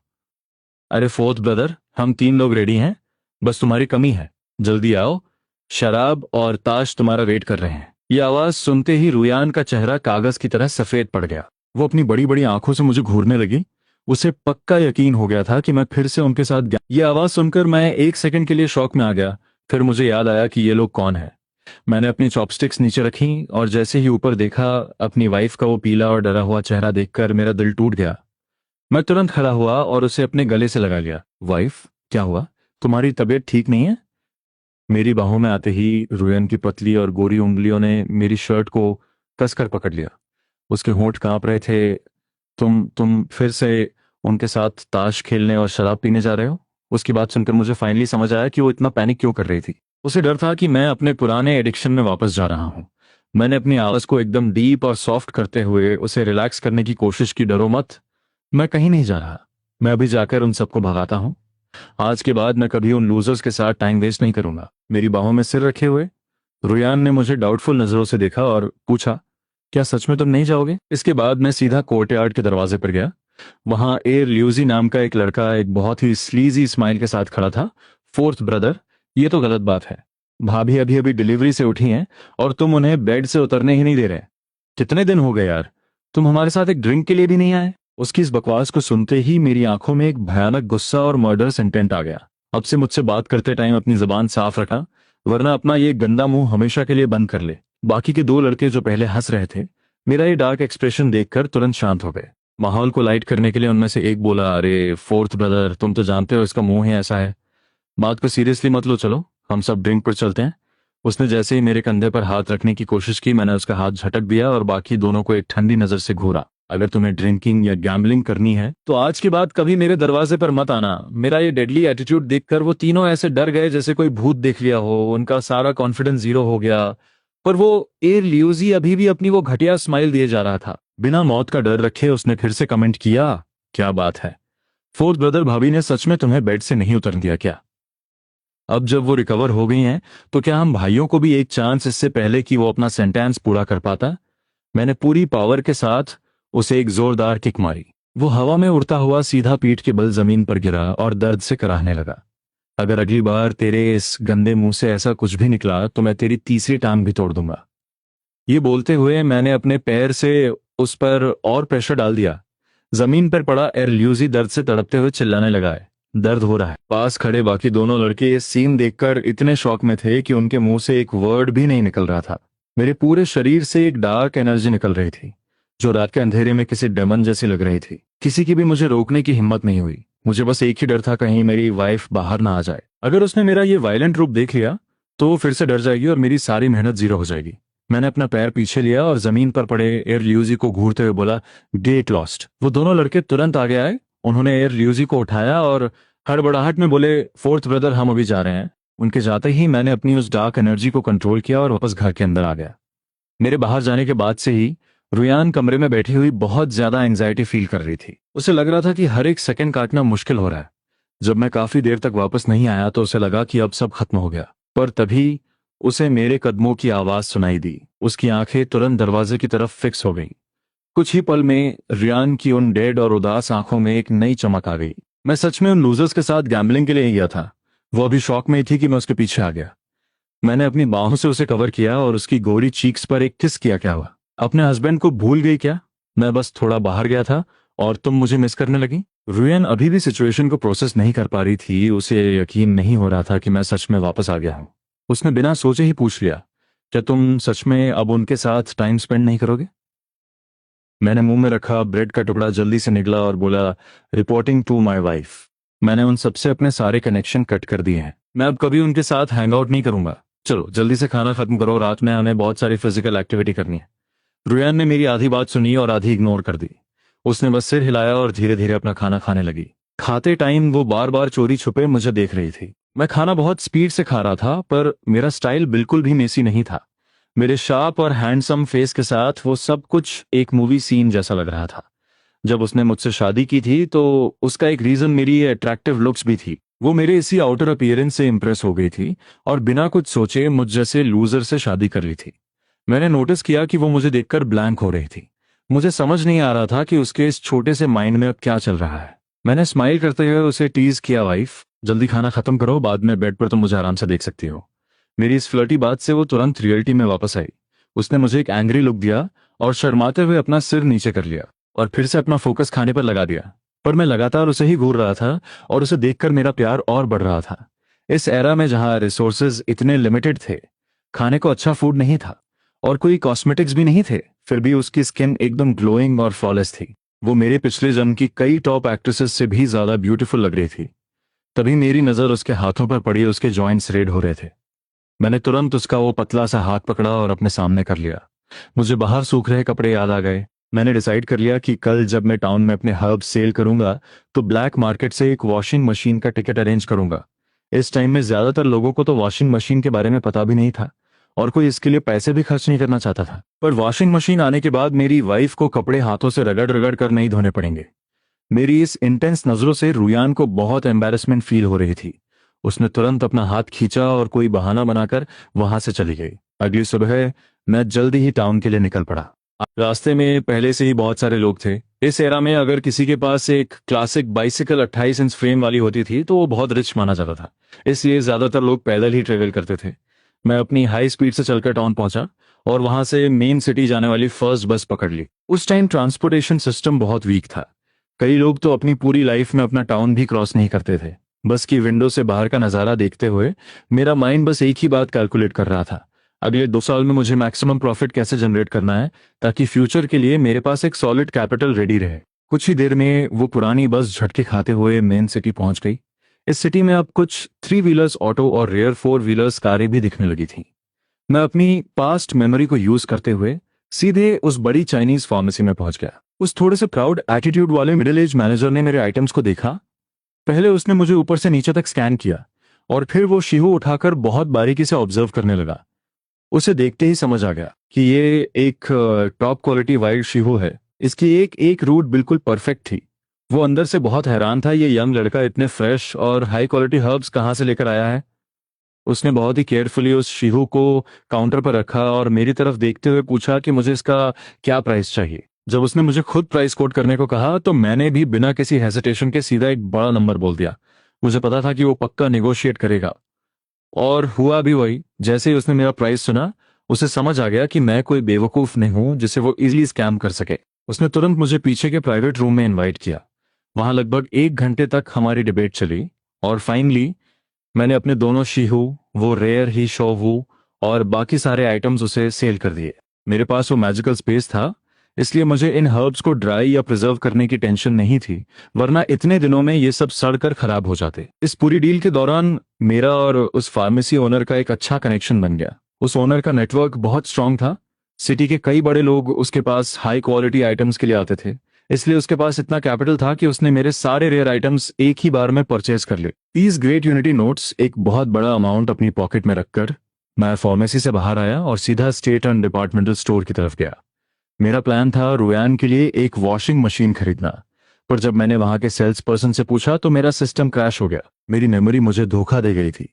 अरे फोर्थ ब्रदर, हम 3 लोग रेडी हैं, बस तुम्हारी कमी है, जल्दी आओ, शराब और ताश तुम्हारा वेट कर रहे हैं। ये आवाज सुनते ही रुयान का चेहरा कागज की तरह सफेद पड़ गया। वो अपनी बड़ी बड़ी आंखों से मुझे घूरने लगी। उसे पक्का यकीन हो गया था कि मैं फिर से उनके साथ गया। ये आवाज सुनकर मैं एक सेकंड के लिए शॉक में आ गया। फिर मुझे याद आया कि ये लोग कौन है। मैंने अपनी चॉपस्टिक्स नीचे रखी और जैसे ही ऊपर देखा, अपनी वाइफ का वो पीला और डरा हुआ चेहरा देखकर मेरा दिल टूट गया। मैं तुरंत खड़ा हुआ और उसे अपने गले से लगा लिया। वाइफ, क्या हुआ? तुम्हारी तबीयत ठीक नहीं है? मेरी बाहों में आते ही रुयन की पतली और गोरी उंगलियों ने मेरी शर्ट को कसकर पकड़ लिया। उसके होंठ कांप रहे थे। तुम फिर से उनके साथ ताश खेलने और शराब पीने जा रहे हो? उसकी बात सुनकर मुझे फाइनली समझ आया कि वो इतना पैनिक क्यों कर रही थी। उसे डर था कि मैं अपने पुराने एडिक्शन में वापस जा रहा हूँ। मैंने अपनी आवाज को एकदम डीप और सॉफ्ट करते हुए उसे रिलैक्स करने की कोशिश की। डरो मत, मैं कहीं नहीं जा रहा। मैं अभी जाकर उन सबको भगाता हूँ। आज के बाद मैं कभी उन लूजर्स के साथ टाइम वेस्ट नहीं करूंगा। मेरी बाहों में सिर रखे हुए रुयान ने मुझे डाउटफुल नजरों से देखा और पूछा, क्या सच में तुम नहीं जाओगे? इसके बाद मैं सीधा कोर्टयार्ड के दरवाजे पर गया। वहां एयर ल्यूजी नाम का एक लड़का एक बहुत ही स्लीजी स्माइल के साथ खड़ा था। फोर्थ ब्रदर, ये तो गलत बात है। भाभी अभी अभी डिलीवरी से उठी हैं और तुम उन्हें बेड से उतरने ही नहीं दे रहे। कितने दिन हो गए यार, तुम हमारे साथ एक ड्रिंक के लिए भी नहीं आए? उसकी इस बकवास को सुनते ही मेरी आंखों में एक भयानक गुस्सा और मर्डरस इंटेंट आ गया। अब से मुझसे बात करते टाइम अपनी जुबान साफ रखा, वरना अपना ये गंदा मुंह हमेशा के लिए बंद कर ले। बाकी के 2 लड़के जो पहले हंस रहे थे, मेरा ये डार्क एक्सप्रेशन देखकर तुरंत शांत हो गए। माहौल को लाइट करने के लिए उनमें से एक बोला, अरे फोर्थ ब्रदर, तुम तो जानते हो इसका मुंह ही ऐसा है। बात को सीरियसली मत लो, चलो हम सब ड्रिंक पर चलते हैं। उसने जैसे ही मेरे कंधे पर हाथ रखने की कोशिश की, मैंने उसका हाथ झटक दिया और बाकी दोनों को एक ठंडी नजर से घूरा। अगर तुम्हें ड्रिंकिंग या गैम्बलिंग करनी है तो आज के बाद कभी मेरे दरवाजे पर मत आना। मेरा ये डेडली एटीट्यूड देखकर वो तीनों ऐसे डर गए जैसे कोई भूत देख लिया हो। उनका सारा कॉन्फिडेंस जीरो हो गया। पर वो एयर ल्यूजी अभी भी अपनी वो घटिया स्माइल दिए जा रहा था। बिना मौत का डर रखे उसने फिर से कमेंट किया, क्या बात है फोर्थ ब्रदर, भाभी ने सच में तुम्हें बेड से नहीं उतरने दिया क्या? अब जब वो रिकवर हो गई हैं तो क्या हम भाइयों को भी एक चांस, इससे पहले कि वो अपना सेंटेंस पूरा कर पाता? मैंने पूरी पावर के साथ उसे एक जोरदार किक मारी। वो हवा में उड़ता हुआ सीधा पीठ के बल जमीन पर गिरा और दर्द से कराहने लगा। अगर अगली बार तेरे इस गंदे मुंह से ऐसा कुछ भी निकला तो मैं तेरी तीसरी टांग भी तोड़ दूंगा। ये बोलते हुए मैंने अपने पैर से उस पर और प्रेशर डाल दिया। जमीन पर पड़ा एरल्यूजी दर्द से तड़पते हुए चिल्लाने लगा है, दर्द हो रहा है। पास खड़े बाकी दोनों लड़के इस सीन देखकर इतने शॉक में थे कि उनके मुंह से एक वर्ड भी नहीं निकल रहा था। मेरे पूरे शरीर से एक डार्क एनर्जी निकल रही थी जो रात के अंधेरे में किसी डेमन जैसी लग रही थी। किसी की भी मुझे रोकने की हिम्मत नहीं हुई। मुझे बस एक ही डर था, कहीं मेरी वाइफ बाहर ना आ जाए। अगर उसने मेरा ये वायलेंट रूप देख लिया तो वो फिर से डर जाएगी और मेरी सारी मेहनत जीरो हो जाएगी। मैंने अपना पैर पीछे लिया और जमीन पर पड़े एयर ल्यूजी को घूरते हुए बोला, गेट लॉस्ट। वो दोनों लड़के तुरंत आगे आए। उन्होंने एयर ल्यूजी को उठाया और हड़बड़ाहट में बोले, फोर्थ ब्रदर, हम अभी जा रहे हैं। उनके जाते ही मैंने अपनी उस डार्क एनर्जी को कंट्रोल किया और वापस घर के अंदर आ गया। मेरे बाहर जाने के बाद से ही रुयान कमरे में बैठी हुई बहुत ज्यादा एंजाइटी फील कर रही थी। उसे लग रहा था कि हर एक सेकंड काटना मुश्किल हो रहा है। जब मैं काफी देर तक वापस नहीं आया तो उसे लगा कि अब सब खत्म हो गया, पर तभी उसे मेरे कदमों की आवाज सुनाई दी। उसकी आंखें तुरंत दरवाजे की तरफ फिक्स हो गईं। कुछ ही पल में रियान की उन डेड और उदास आंखों में एक नई चमक आ गई। मैं सच में उन लूजर्स के साथ गैम्बलिंग के लिए ही गया था। वो अभी शॉक में ही थी कि मैं उसके पीछे आ गया। मैंने अपनी बाहों से उसे कवर किया और उसकी गोरी चीक्स पर एक किस किया। क्या हुआ? अपने हस्बैंड को भूल गई क्या? मैं बस थोड़ा बाहर गया था और तुम मुझे मिस करने लगी। रुयन अभी भी सिचुएशन को प्रोसेस नहीं कर पा रही थी। उसे यकीन नहीं हो रहा था कि मैं सच में वापस आ गया हूं। उसने बिना सोचे ही पूछ लिया, क्या तुम सच में अब उनके साथ टाइम स्पेंड नहीं करोगे? मैंने मुंह में रखा ब्रेड का टुकड़ा जल्दी से निकला और बोला, रिपोर्टिंग टू माई वाइफ। मैंने उन सबसे अपने सारे कनेक्शन कट कर दिए हैं। मैं अब कभी उनके साथ हैंग आउट नहीं करूंगा। चलो जल्दी से खाना खत्म करो, रात में हमें बहुत सारी फिजिकल एक्टिविटी करनी है। रुयान ने मेरी आधी बात सुनी और आधी इग्नोर कर दी। उसने बस सिर हिलाया और धीरे धीरे अपना खाना खाने लगी। खाते टाइम वो बार बार चोरी छुपे मुझे देख रही थी। मैं खाना बहुत स्पीड से खा रहा था, पर मेरा स्टाइल बिल्कुल भी मेसी नहीं था। मेरे शार्प और हैंडसम फेस के साथ वो सब कुछ एक मूवी सीन जैसा लग रहा था। जब उसने मुझसे शादी की थी तो उसका एक रीजन मेरी अट्रैक्टिव लुक्स भी थी। वो मेरे इसी आउटर अपीयरेंस से इंप्रेस हो गई थी और बिना कुछ सोचे मुझ जैसे लूजर से शादी कर ली थी। मैंने नोटिस किया कि वो मुझे देखकर ब्लैंक हो रही थी। मुझे समझ नहीं आ रहा था कि उसके इस छोटे से माइंड में अब क्या चल रहा है। मैंने स्माइल करते हुए उसे टीज किया, वाइफ जल्दी खाना खत्म करो, बाद में बेड पर तुम मुझे आराम से देख सकती हो। मेरी इस फ्लर्टी बात से वो तुरंत रियलिटी में वापस आई। उसने मुझे एक एंग्री लुक दिया और शर्माते हुए अपना सिर नीचे कर लिया और फिर से अपना फोकस खाने पर लगा दिया। पर मैं लगातार उसे ही घूर रहा था और उसे देखकर मेरा प्यार और बढ़ रहा था। इस एरा में जहां रिसोर्सेज इतने लिमिटेड थे, खाने को अच्छा फूड नहीं था और कोई कॉस्मेटिक्स भी नहीं थे, फिर भी उसकी स्किन एकदम ग्लोइंग और फ्लॉलेस थी। वो मेरे पिछले जन्म की कई टॉप एक्ट्रेसेस से भी ज्यादा ब्यूटीफुल लग रही थी। तभी मेरी नजर उसके हाथों पर पड़ी। उसके जॉइंट्स रेड हो रहे थे। मैंने तुरंत उसका वो पतला सा हाथ पकड़ा और अपने सामने कर लिया। मुझे बाहर सूख रहे कपड़े याद आ गए। मैंने डिसाइड कर लिया कि कल जब मैं टाउन में अपने हर्ब सेल करूंगा तो ब्लैक मार्केट से एक वॉशिंग मशीन का टिकट अरेंज करूंगा। इस टाइम में ज्यादातर लोगों को तो वॉशिंग मशीन के बारे में पता भी नहीं था और कोई इसके लिए पैसे भी खर्च नहीं करना चाहता था। पर वॉशिंग मशीन आने के बाद मेरी वाइफ को कपड़े हाथों से रगड़ रगड़ कर नहीं धोने पड़ेंगे। मेरी इस इंटेंस नजरों से रुयान को बहुत एम्बैरेसमेंट फील हो रही थी। उसने तुरंत अपना हाथ खींचा और कोई बहाना बनाकर वहां से चली गई। अगली सुबह मैं जल्दी ही टाउन के लिए निकल पड़ा। रास्ते में पहले से ही बहुत सारे लोग थे। इस एरा में अगर किसी के पास एक क्लासिक बाइसिकल 28 इंच फ्रेम वाली होती थी तो वो बहुत रिच माना जाता था, इसलिए ज्यादातर लोग पैदल ही ट्रेवल करते थे। मैं अपनी हाई स्पीड से चलकर टाउन पहुंचा और वहां से मेन सिटी जाने वाली फर्स्ट बस पकड़ ली। उस टाइम ट्रांसपोर्टेशन सिस्टम बहुत वीक था। कई लोग तो अपनी पूरी लाइफ में अपना टाउन भी क्रॉस नहीं करते थे। बस की विंडो से बाहर का नजारा देखते हुए मेरा माइंड बस एक ही बात कैलकुलेट कर रहा था, अगले 2 साल में मुझे मैक्सिमम प्रॉफिट कैसे जनरेट करना है ताकि फ्यूचर के लिए मेरे पास एक सॉलिड कैपिटल रेडी रहे। कुछ ही देर में वो पुरानी बस झटके खाते हुए मेन सिटी पहुंच गई। इस सिटी में अब कुछ 3 व्हीलर्स ऑटो और रेयर 4 व्हीलर्स कारें भी दिखने लगी थी। मैं अपनी पास्ट मेमोरी को यूज करते हुए सीधे उस बड़ी चाइनीज फार्मेसी में पहुंच गया। उस थोड़े से प्राउड एटीट्यूड वाले मिडिल एज मैनेजर ने मेरे आइटम्स को देखा। पहले उसने मुझे ऊपर से नीचे तक स्कैन किया और फिर वो शीहू उठाकर बहुत बारीकी से ऑब्जर्व करने लगा। उसे देखते ही समझ आ गया कि ये एक टॉप क्वालिटी वाइल्ड शीहू है। इसकी एक एक रूट बिल्कुल परफेक्ट थी। वो अंदर से बहुत हैरान था, ये यंग लड़का इतने फ्रेश और हाई क्वालिटी हर्ब्स कहाँ से लेकर आया है। उसने बहुत ही केयरफुली उस शीहू को काउंटर पर रखा और मेरी तरफ देखते हुए पूछा कि मुझे इसका क्या प्राइस चाहिए। जब उसने मुझे खुद प्राइस कोट करने को कहा तो मैंने भी बिना किसी हेजिटेशन के सीधा एक बड़ा नंबर बोल दिया। मुझे पता था कि वो पक्का नेगोशिएट करेगा और हुआ भी वही। जैसे ही उसने मेरा प्राइस सुना, उसे समझ आ गया कि मैं कोई बेवकूफ नहीं हूं जिसे वो इजीली स्कैम कर सके। उसने तुरंत मुझे पीछे के प्राइवेट रूम में इनवाइट किया। वहां लगभग 1 घंटे तक हमारी डिबेट चली और फाइनली मैंने अपने दोनों शीहू, वो रेयर ही शोवू और बाकी सारे आइटम्स उसे सेल कर दिए। मेरे पास वो मैजिकल स्पेस था, इसलिए मुझे इन हर्ब्स को ड्राई या प्रिजर्व करने की टेंशन नहीं थी, वरना इतने दिनों में ये सब सड़कर खराब हो जाते। इस पूरी डील के दौरान मेरा और उस फार्मेसी ओनर का एक अच्छा कनेक्शन बन गया। उस ओनर का नेटवर्क बहुत स्ट्रांग था। सिटी के कई बड़े लोग उसके पास हाई क्वालिटी आइटम्स के लिए आते थे, इसलिए उसके पास इतना कैपिटल था कि उसने मेरे सारे रेयर आइटम्स एक ही बार में परचेज कर लिए। 30 ग्रेट यूनिटी नोट्स, एक बहुत बड़ा अमाउंट अपनी पॉकेट में रखकर मैं फार्मेसी से बाहर आया और सीधा स्टेट एंड डिपार्टमेंटल स्टोर की तरफ गया। मेरा प्लान था रुयान के लिए एक वॉशिंग मशीन खरीदना, पर जब मैंने वहां के सेल्स पर्सन से पूछा तो मेरा सिस्टम क्रैश हो गया। मेरी मेमोरी मुझे धोखा दे गई थी।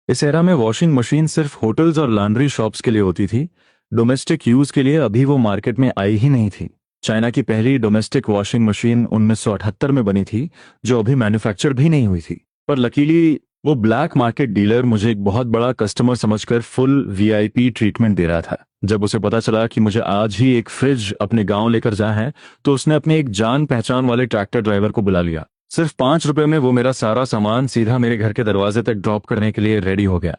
इस एरा में वॉशिंग मशीन सिर्फ होटल्स और लॉन्ड्री शॉप्स के लिए होती थी। डोमेस्टिक यूज के लिए अभी वो मार्केट में आई ही नहीं थी। चाइना की पहली डोमेस्टिक वॉशिंग मशीन 1978 में बनी थी, जो अभी मैन्युफैक्चर भी नहीं हुई थी। पर लकीली वो ब्लैक मार्केट डीलर मुझे एक बहुत बड़ा कस्टमर समझकर फुल वीआईपी ट्रीटमेंट दे रहा था। जब उसे पता चला कि मुझे आज ही एक फ्रिज अपने गांव लेकर जाना है, तो उसने अपने एक जान पहचान वाले ट्रैक्टर ड्राइवर को बुला लिया। सिर्फ 5 रुपए में वो मेरा सारा सामान सीधा मेरे घर के दरवाजे तक ड्रॉप करने के लिए रेडी हो गया।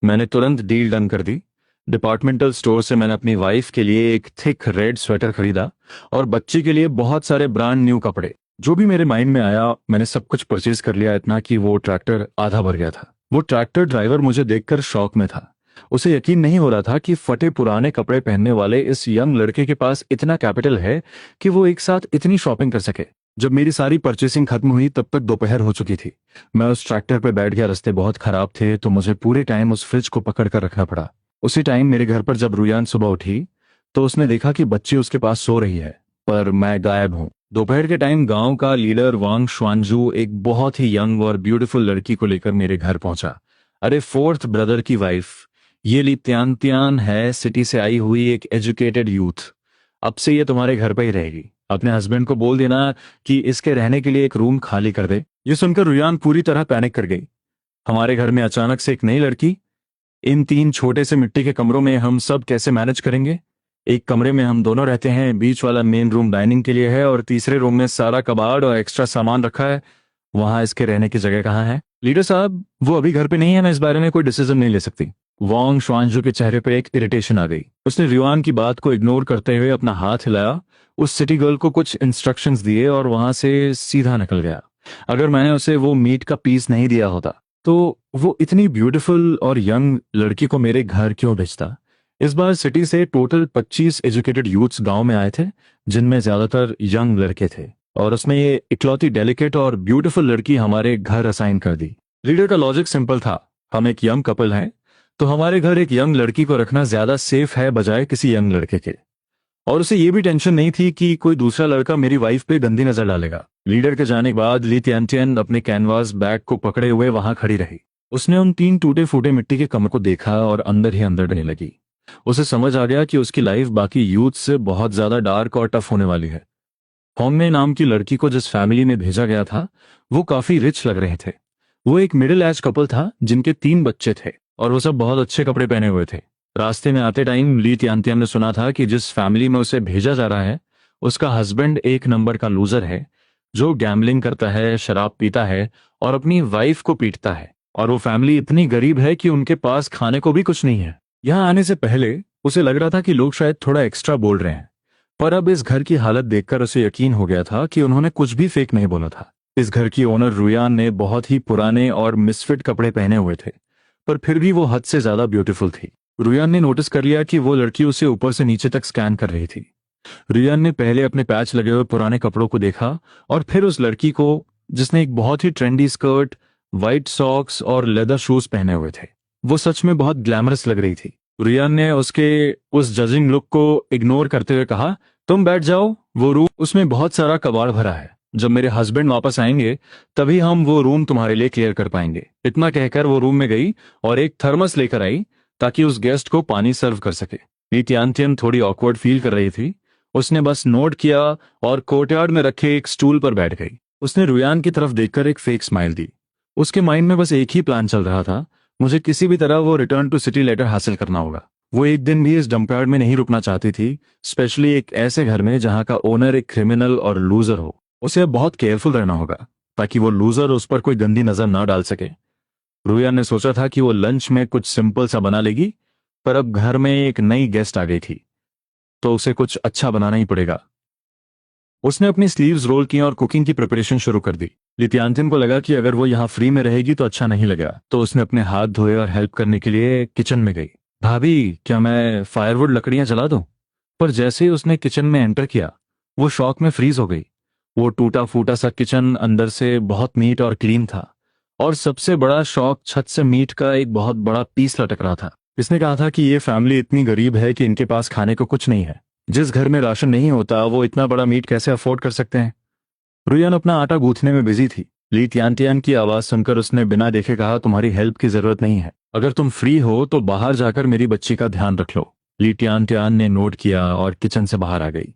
मैंने तुरंत डील डन कर दी। डिपार्टमेंटल स्टोर से मैंने अपनी वाइफ के लिए एक थिक रेड स्वेटर खरीदा और बच्ची के लिए बहुत सारे ब्रांड न्यू कपड़े। जो भी मेरे माइंड में आया मैंने सब कुछ परचेज कर लिया, इतना कि वो ट्रैक्टर आधा भर गया था। वो ट्रैक्टर ड्राइवर मुझे देखकर शॉक में था। उसे यकीन नहीं हो रहा था कि फटे पुराने कपड़े पहनने वाले इस यंग लड़के के पास इतना कैपिटल है कि वो एक साथ इतनी शॉपिंग कर सके। जब मेरी सारी परचेसिंग खत्म हुई तब तक दोपहर हो चुकी थी। मैं उस ट्रैक्टर पर बैठ गया। रास्ते बहुत खराब थे तो मुझे पूरे टाइम उस फ्रिज को पकड़ कर रखना पड़ा। उसी टाइम मेरे घर पर जब रुयान सुबह उठी तो उसने देखा कि बच्ची उसके पास सो रही है, पर मैं गायब हूं। दोपहर के टाइम गांव का लीडर वांग शुआनजू एक बहुत ही यंग और ब्यूटीफुल लड़की को लेकर मेरे घर पहुंचा। अरे, फोर्थ ब्रदर की वाइफ, ये ली त्यान त्यान है, सिटी से आई हुई एक एजुकेटेड यूथ। अब से ये तुम्हारे घर पर ही रहेगी। अपने हस्बैंड को बोल देना कि इसके रहने के लिए एक रूम खाली कर दे। ये सुनकर रुयान पूरी तरह पैनिक कर गई। हमारे घर में अचानक से एक नई लड़की? इन 3 छोटे से मिट्टी के कमरों में हम सब कैसे मैनेज करेंगे? एक कमरे में हम दोनों रहते हैं, बीच वाला मेन रूम डाइनिंग के लिए है और तीसरे रूम में सारा कबाड़ और एक्स्ट्रा सामान रखा है। वहां इसके रहने की जगह कहाँ है? लीडर साहब, वो अभी घर पे नहीं है, मैं इस बारे में कोई डिसीजन नहीं ले सकती। वांग शुआनजू के चेहरे पर एक इरिटेशन आ गई। उसने रुयान की बात को इग्नोर करते हुए अपना हाथ हिलाया, उस सिटी गर्ल को कुछ इंस्ट्रक्शंस दिए और वहां से सीधा निकल गया। अगर मैंने उसे वो मीट का पीस नहीं दिया होता तो वो इतनी ब्यूटीफुल और यंग लड़की को मेरे घर क्यों भेजता? इस बार सिटी से टोटल 25 एजुकेटेड यूथ्स गांव में आए थे, जिनमें ज्यादातर यंग लड़के थे, और उसमें ये इकलौती डेलिकेट और ब्यूटीफुल लड़की हमारे घर असाइन कर दी। लीडर का लॉजिक सिंपल था, हम एक यंग कपल हैं तो हमारे घर एक यंग लड़की को रखना ज्यादा सेफ है बजाय किसी यंग लड़के के। और उसे ये भी टेंशन नहीं थी कि कोई दूसरा लड़का मेरी वाइफ पे गंदी नजर डालेगा। लीडर के जाने के बाद ली त्यान अपने कैनवास बैग को पकड़े हुए वहां खड़ी रही। उसने उन 3 टूटे फूटे मिट्टी के कमरे को देखा और अंदर ही अंदर डरने लगी। उसे समझ आ गया कि उसकी लाइफ बाकी यूथ से बहुत ज्यादा डार्क और टफ होने वाली है। होंगमे नाम की लड़की को जिस फैमिली में भेजा गया था वो काफी रिच लग रहे थे। वो एक मिडिल एज कपल था जिनके 3 बच्चे थे और वो सब बहुत अच्छे कपड़े पहने हुए थे। रास्ते में आते टाइम ली त्यान ने सुना था कि जिस फैमिली में उसे भेजा जा रहा है उसका हस्बैंड एक नंबर का लूजर है, जो गैम्बलिंग करता है, शराब पीता है और अपनी वाइफ को पीटता है। और वो फैमिली इतनी गरीब है कि उनके पास खाने को भी कुछ नहीं है। यहाँ आने से पहले उसे लग रहा था कि लोग शायद थोड़ा एक्स्ट्रा बोल रहे हैं, पर अब इस घर की हालत देखकर उसे यकीन हो गया था कि उन्होंने कुछ भी फेक नहीं बोला था। इस घर की ओनर रुयान ने बहुत ही पुराने और मिसफिट कपड़े पहने हुए थे, पर फिर भी वो हद से ज्यादा ब्यूटीफुल थी। रुयान ने नोटिस कर लिया कि वो लड़की उसे ऊपर से नीचे तक स्कैन कर रही थी। रुयान ने पहले अपने पैच लगे हुए पुराने कपड़ों को देखा और फिर उस लड़की को जिसने एक बहुत ही ट्रेंडी स्कर्ट, व्हाइट सॉक्स और लेदर शूज पहने हुए थे। वो सच में बहुत ग्लैमरस लग रही थी। रुयान ने उसके उस जजिंग लुक को इग्नोर करते हुए कहा, तुम बैठ जाओ, वो रूम उसमें बहुत सारा कबाड़ भरा है। जब मेरे हस्बैंड वापस आएंगे तभी हम वो रूम तुम्हारे लिए क्लियर कर पाएंगे। इतना कहकर वो रूम में गई और एक थर्मस लेकर आई ताकि उस गेस्ट को पानी सर्व कर सके। ली त्यान थोड़ी ऑकवर्ड फील कर रही थी। उसने बस नोट किया और कोर्टयार्ड में रखे एक स्टूल पर बैठ गई। उसने रुयान की तरफ देखकर एक फेक स्माइल दी। उसके माइंड में बस एक ही प्लान चल रहा था, मुझे किसी भी तरह वो रिटर्न टू सिटी लेटर हासिल करना होगा। वो एक दिन भी इस डंपयार्ड में नहीं रुकना चाहती थी, स्पेशली एक ऐसे घर में जहां का ओनर एक क्रिमिनल और लूजर हो। उसे अब बहुत केयरफुल रहना होगा ताकि वो लूजर उस पर कोई गंदी नजर ना डाल सके। रुयान ने सोचा था कि वो लंच में कुछ सिंपल सा बना लेगी, पर अब घर में एक नई गेस्ट आ गई थी। तो उसे कुछ अच्छा बनाना ही पड़ेगा। उसने अपनी स्लीव्स रोल की और कुकिंग की प्रिपरेशन शुरू कर दी। लित्यांतिन को लगा कि अगर वो यहाँ फ्री में रहेगी तो अच्छा नहीं लगेगा, तो उसने अपने हाथ धोए और हेल्प करने के लिए किचन में गई। भाभी, क्या मैं फायरवुड लकड़ियां जला दूं? पर जैसे ही उसने किचन में एंटर किया, वो शॉक में फ्रीज हो गई। वो टूटा फूटा सा किचन अंदर से बहुत नीट और क्लीन था, और सबसे बड़ा शौक, छत से मीट का एक बहुत बड़ा पीस लटक रहा था। इसने कहा था कि ये फैमिली इतनी गरीब है कि इनके पास खाने को कुछ नहीं है। जिस घर में राशन नहीं होता वो इतना बड़ा मीट कैसे अफोर्ड कर सकते हैं? रुयान अपना आटा गूंथने में बिजी थी। ली तियान की आवाज सुनकर उसने बिना देखे कहा, तुम्हारी हेल्प की जरूरत नहीं है। अगर तुम फ्री हो तो बाहर जाकर मेरी बच्ची का ध्यान रख लो। ली तियान ने नोट किया और किचन से बाहर आ गई।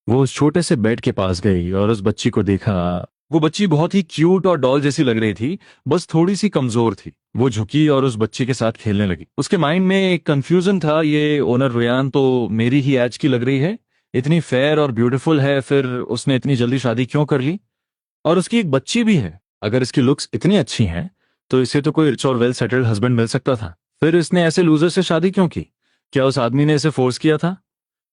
वो उस छोटे से बेड के पास गई और उस बच्ची को देखा। वो बच्ची बहुत ही क्यूट और डॉल जैसी लग रही थी, बस थोड़ी सी कमजोर थी। वो झुकी और उस बच्ची के साथ खेलने लगी। उसके माइंड में एक कंफ्यूजन था, ये ओनर रुयान तो मेरी ही एज की लग रही है, इतनी फेयर और ब्यूटीफुल है, फिर उसने इतनी जल्दी शादी क्यों कर ली? और उसकी एक बच्ची भी है। अगर इसकी लुक्स इतनी अच्छी हैं तो इसे तो कोई रिच और वेल सेटल्ड हस्बैंड मिल सकता था। फिर इसने ऐसे लूजर से शादी क्यों की? क्या उस आदमी ने इसे फोर्स किया था,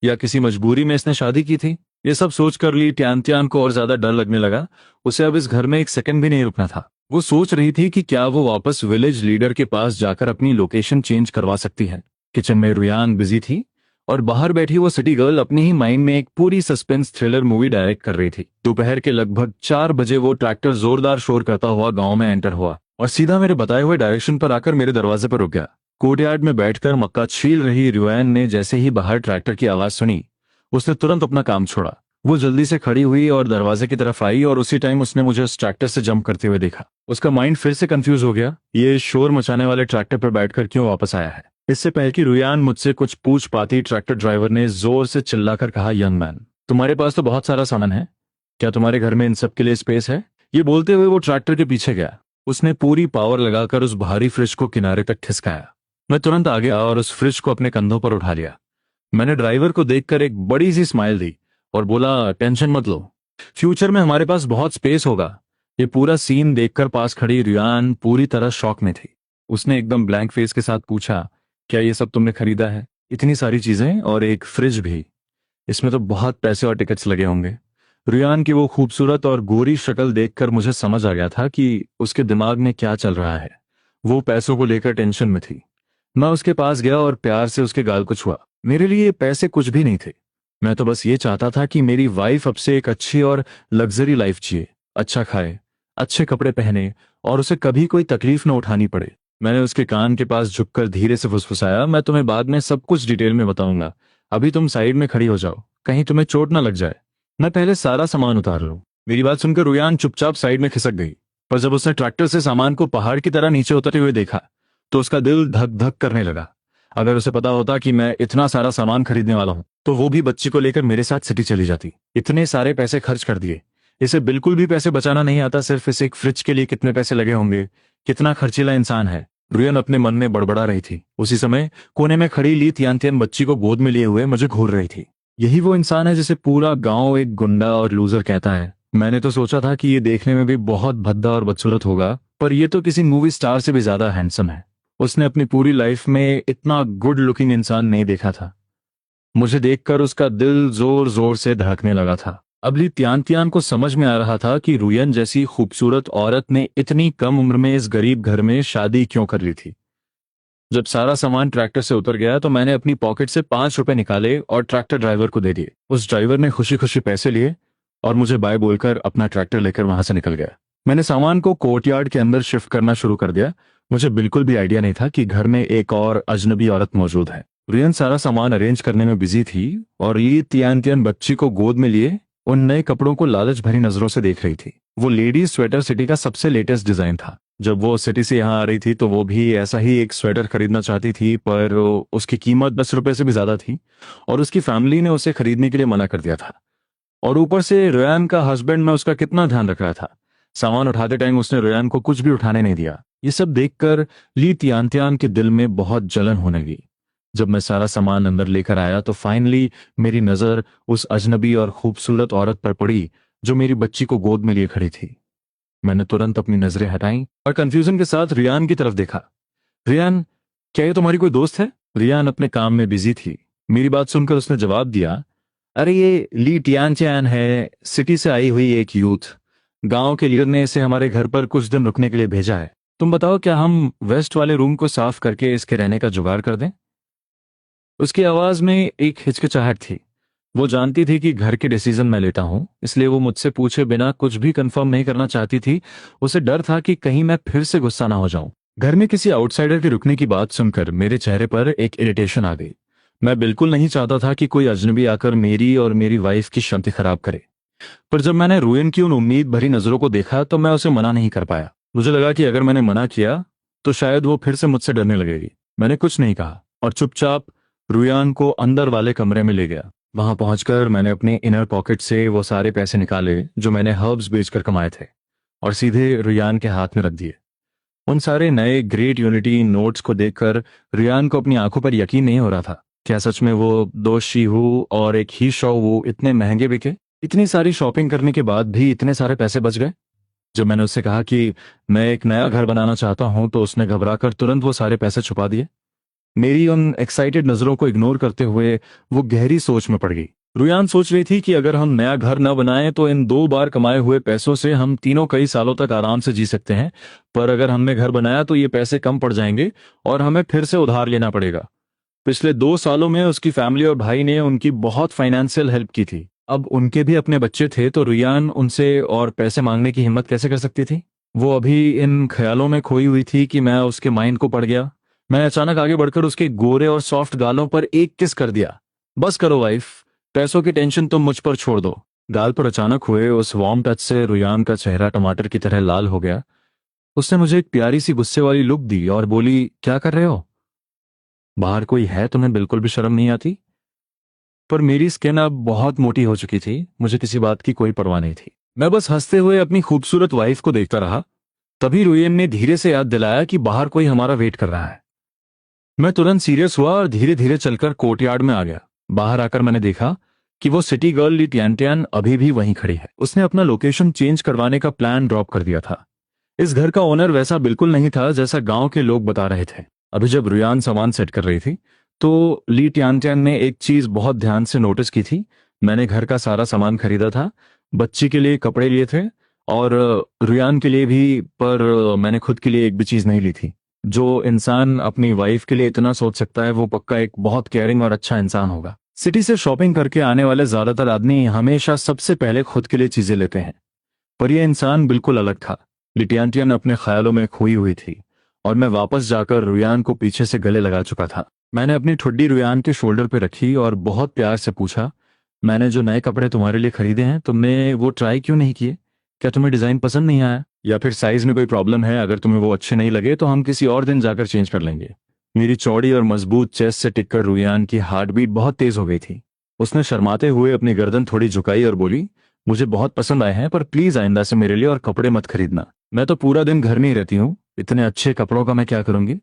या किसी मजबूरी में इसने शादी की थी? ये सब सोचकर ली त्यान को और ज्यादा डर लगने लगा। उसे अब इस घर में एक सेकंड भी नहीं रुकना था। वो सोच रही थी कि क्या वो वापस विलेज लीडर के पास जाकर अपनी लोकेशन चेंज करवा सकती है। किचन में रुयान बिजी थी और बाहर बैठी वो सिटी गर्ल अपनी ही माइंड में एक पूरी सस्पेंस थ्रिलर मूवी डायरेक्ट कर रही थी। दोपहर के लगभग 4 बजे वो ट्रैक्टर जोरदार शोर करता हुआ गांव में एंटर हुआ और सीधा मेरे बताए हुए डायरेक्शन पर आकर मेरे दरवाजे पर रुक गया। कोर्टयार्ड में बैठकर मक्का छील रही रुयान ने जैसे ही बाहर ट्रैक्टर की आवाज सुनी, उसने तुरंत अपना काम छोड़ा। वो जल्दी से खड़ी हुई और दरवाजे की तरफ आई, और उसी टाइम उसने मुझे उस ट्रैक्टर से जंप करते हुए देखा। उसका माइंड फिर से कंफ्यूज हो गया, ये शोर मचाने वाले ट्रैक्टर पर बैठकर क्यों वापस आया है? इससे पहले कि रुयान मुझसे कुछ पूछ पाती, ट्रैक्टर ड्राइवर ने जोर से चिल्लाकर कहा, यंग मैन, तुम्हारे पास तो बहुत सारा सामान है, क्या तुम्हारे घर में इन सब के लिए स्पेस है? ये बोलते हुए वो ट्रैक्टर के पीछे गया। उसने पूरी पावर लगाकर उस भारी फ्रिज को किनारे तक खिसकाया। मैं तुरंत आ गया और उस फ्रिज को अपने कंधों पर उठा लिया। मैंने ड्राइवर को देखकर एक बड़ी सी स्माइल दी और बोला, टेंशन मत लो, फ्यूचर में हमारे पास बहुत स्पेस होगा। ये पूरा सीन देखकर पास खड़ी रियान पूरी तरह शॉक में थी। उसने एकदम ब्लैंक फेस के साथ पूछा, क्या ये सब तुमने खरीदा है? इतनी सारी चीजें और एक फ्रिज भी, इसमें तो बहुत पैसे और टिकट्स लगे होंगे। रियान की वो खूबसूरत और गोरी शक्ल देखकर मुझे समझ आ गया था कि उसके दिमाग में क्या चल रहा है। वो पैसों को लेकर टेंशन में थी। मैं उसके पास गया और प्यार से उसके गाल को छुआ। मेरे लिए ये पैसे कुछ भी नहीं थे। मैं तो बस ये चाहता था कि मेरी वाइफ अब से एक अच्छी और लग्जरी लाइफ जिए, अच्छा खाए, अच्छे कपड़े पहने, और उसे कभी कोई तकलीफ न उठानी पड़े। मैंने उसके कान के पास झुककर धीरे से फुसफुसाया, मैं तुम्हें बाद में सब कुछ डिटेल में बताऊंगा, अभी तुम साइड में खड़ी हो जाओ, कहीं तुम्हें चोट ना लग जाए। मैं पहले सारा सामान उतार लूं। मेरी बात सुनकर रुयान चुपचाप साइड में खिसक गई, पर जब उसने ट्रैक्टर से सामान को पहाड़ की तरह नीचे उतरते हुए देखा तो उसका दिल धक धक करने लगा। अगर उसे पता होता कि मैं इतना सारा सामान खरीदने वाला हूं तो वो भी बच्ची को लेकर मेरे साथ सिटी चली जाती। इतने सारे पैसे खर्च कर दिए, इसे बिल्कुल भी पैसे बचाना नहीं आता। सिर्फ इस एक फ्रिज के लिए कितने पैसे लगे होंगे, कितना खर्चीला इंसान है। रुयन अपने मन में बड़बड़ा रही थी। उसी समय कोने में खड़ी ली तियान बच्ची को गोद में लिए हुए मुझे घूर रही थी। यही वो इंसान है जिसे पूरा गांव एक गुंडा और लूजर कहता है। मैंने तो सोचा था कि ये देखने में भी बहुत भद्दा और बदसूरत होगा, पर ये तो किसी मूवी स्टार से भी ज्यादा हैंडसम है। उसने अपनी पूरी लाइफ में इतना गुड लुकिंग इंसान नहीं देखा था। मुझे देखकर उसका दिल जोर जोर से धड़कने लगा था। अबली त्यान को समझ में आ रहा था कि रुयन जैसी खूबसूरत औरत ने इतनी कम उम्र में इस गरीब घर में शादी क्यों कर ली थी। जब सारा सामान ट्रैक्टर से उतर गया तो मैंने अपनी पॉकेट से 5 रुपए निकाले और ट्रैक्टर ड्राइवर को दे दिए। उस ड्राइवर ने खुशी खुशी पैसे लिए और मुझे बाय बोलकर अपना ट्रैक्टर लेकर वहां से निकल गया। मैंने सामान को कोर्टयार्ड के अंदर शिफ्ट करना शुरू कर दिया। मुझे बिल्कुल भी आइडिया नहीं था कि घर में एक और अजनबी औरत मौजूद है। रियन सारा सामान अरेंज करने में बिजी थी और ये तियान बच्ची को गोद में लिए उन नए कपड़ों को लालच भरी नजरों से देख रही थी। वो लेडीज स्वेटर सिटी का सबसे लेटेस्ट डिजाइन था। जब वो सिटी से यहाँ आ रही थी तो वो भी ऐसा ही एक स्वेटर खरीदना चाहती थी, पर उसकी कीमत 10 रुपए से भी ज्यादा थी और उसकी फैमिली ने उसे खरीदने के लिए मना कर दिया था। और ऊपर से रेयान का हस्बैंड, मैं उसका कितना ध्यान रख रहा था। सामान उठाते टाइम उसने रेयान को कुछ भी उठाने नहीं दिया। ये सब देखकर ली तियान के दिल में बहुत जलन होने लगी। जब मैं सारा सामान अंदर लेकर आया तो फाइनली मेरी नजर उस अजनबी और खूबसूरत औरत पर पड़ी जो मेरी बच्ची को गोद में लिए खड़ी थी। मैंने तुरंत अपनी नजरें हटाई और कंफ्यूजन के साथ रियान की तरफ देखा। रियान, क्या ये तुम्हारी कोई दोस्त है? रियान अपने काम में बिजी थी मेरी बात सुनकर उसने जवाब दिया, अरे ये ली टियानचैन है, सिटी से आई हुई एक यूथ। गांव के लीडर ने इसे हमारे घर पर कुछ दिन रुकने के लिए भेजा है। तुम बताओ, क्या हम वेस्ट वाले रूम को साफ करके इसके रहने का जुगाड़ कर दें? उसकी आवाज में एक हिचकिचाहट थी। वो जानती थी कि घर के डिसीजन मैं लेता हूं, इसलिए वो मुझसे पूछे बिना कुछ भी कंफर्म नहीं करना चाहती थी। उसे डर था कि कहीं मैं फिर से गुस्सा ना हो जाऊं। घर में किसी आउटसाइडर के रुकने की बात सुनकर मेरे चेहरे पर एक इरिटेशन आ गई। मैं बिल्कुल नहीं चाहता था कि कोई अजनबी आकर मेरी और मेरी वाइफ की शांति खराब करे। पर जब मैंने रुयन की उन उम्मीद भरी नजरों को देखा तो मैं उसे मना नहीं कर पाया। मुझे लगा कि अगर मैंने मना किया तो शायद वो फिर से मुझसे डरने लगेगी। मैंने कुछ नहीं कहा और चुपचाप रुयान को अंदर वाले कमरे में ले गया। वहां पहुंचकर मैंने अपने इनर पॉकेट से वो सारे पैसे निकाले जो मैंने हर्ब्स बेचकर कमाए थे और सीधे रुयान के हाथ में रख दिए। उन सारे नए ग्रेट यूनिटी नोट्स को देखकर रुयान को अपनी आंखों पर यकीन नहीं हो रहा था। क्या सच में वो दो शीहू और एक ही शॉ वो इतने महंगे बिके? इतनी सारी शॉपिंग करने के बाद भी इतने सारे पैसे बच गए? जब मैंने उससे कहा कि मैं एक नया घर बनाना चाहता हूं तो उसने घबराकर तुरंत वो सारे पैसे छुपा दिए। मेरी उन एक्साइटेड नजरों को इग्नोर करते हुए वो गहरी सोच में पड़ गई। रुयान सोच रही थी कि अगर हम नया घर न बनाएं तो इन 2 बार कमाए हुए पैसों से हम तीनों कई सालों तक आराम से जी सकते हैं, पर अगर हमने घर बनाया तो ये पैसे कम पड़ जाएंगे और हमें फिर से उधार लेना पड़ेगा। पिछले 2 सालों में उसकी फैमिली और भाई ने उनकी बहुत फाइनेंशियल हेल्प की थी। अब उनके भी अपने बच्चे थे तो रुयान उनसे और पैसे मांगने की हिम्मत कैसे कर सकती थी? वो अभी इन ख्यालों में खोई हुई थी कि मैं उसके माइंड को पढ़ गया। मैं अचानक आगे बढ़कर उसके गोरे और सॉफ्ट गालों पर एक किस कर दिया। बस करो वाइफ, पैसों की टेंशन तुम मुझ पर छोड़ दो। गाल पर अचानक हुए उस वार्म टच से रुयान का चेहरा टमाटर की तरह लाल हो गया। उसने मुझे एक प्यारी सी गुस्से वाली लुक दी और बोली, क्या कर रहे हो? बाहर कोई है? तुम्हें बिल्कुल भी शर्म नहीं आती? पर मेरी स्किन अब बहुत मोटी हो चुकी थी, मुझे किसी बात की कोई परवाह नहीं थी। मैं बस हंसते हुए अपनी खूबसूरत वाइफ को देखता रहा। तभी रुयन ने धीरे से याद दिलाया कि बाहर कोई हमारा वेट कर रहा है। मैं तुरंत सीरियस हुआ और धीरे धीरे चलकर कोर्टयार्ड में आ गया। बाहर आकर मैंने देखा कि वो सिटी गर्ल ली टियानटियान अभी भी वहीं खड़ी है। उसने अपना लोकेशन चेंज करवाने का प्लान ड्रॉप कर दिया था। इस घर का ओनर वैसा बिल्कुल नहीं था जैसा गांव के लोग बता रहे थे। अभी जब रुयान सामान सेट कर रही थी तो ली टियानटियान ने एक चीज बहुत ध्यान से नोटिस की थी। मैंने घर का सारा सामान खरीदा था, बच्ची के लिए कपड़े लिए थे और रुयान के लिए भी, पर मैंने खुद के लिए एक भी चीज नहीं ली थी। जो इंसान अपनी वाइफ के लिए इतना सोच सकता है वो पक्का एक बहुत केयरिंग और अच्छा इंसान होगा। सिटी से शॉपिंग करके आने वाले ज्यादातर आदमी हमेशा सबसे पहले खुद के लिए चीजें लेते हैं, पर यह इंसान बिल्कुल अलग था। लिटियांटियन अपने ख्यालों में खोई हुई थी और मैं वापस जाकर रुयान को पीछे से गले लगा चुका था। मैंने अपनी ठुड्डी रुयान के शोल्डर पे रखी और बहुत प्यार से पूछा, मैंने जो नए कपड़े तुम्हारे लिए खरीदे हैं तुमने वो ट्राई क्यों नहीं किए? क्या तुम्हें डिजाइन पसंद नहीं आया या फिर साइज में कोई प्रॉब्लम है? अगर तुम्हें वो अच्छे नहीं लगे तो हम किसी और दिन जाकर चेंज कर लेंगे। मेरी चौड़ी और मजबूत चेस्ट से टिककर रुयान की हार्ट बीट बहुत तेज हो गई थी। उसने शर्माते हुए अपनी गर्दन थोड़ी झुकाई और बोली, मुझे बहुत पसंद आए हैं पर प्लीज आइंदा से मेरे लिए और कपड़े मत खरीदना। मैं तो पूरा दिन घर में ही रहती हूँ, इतने अच्छे कपड़ों का मैं क्या करूंगी?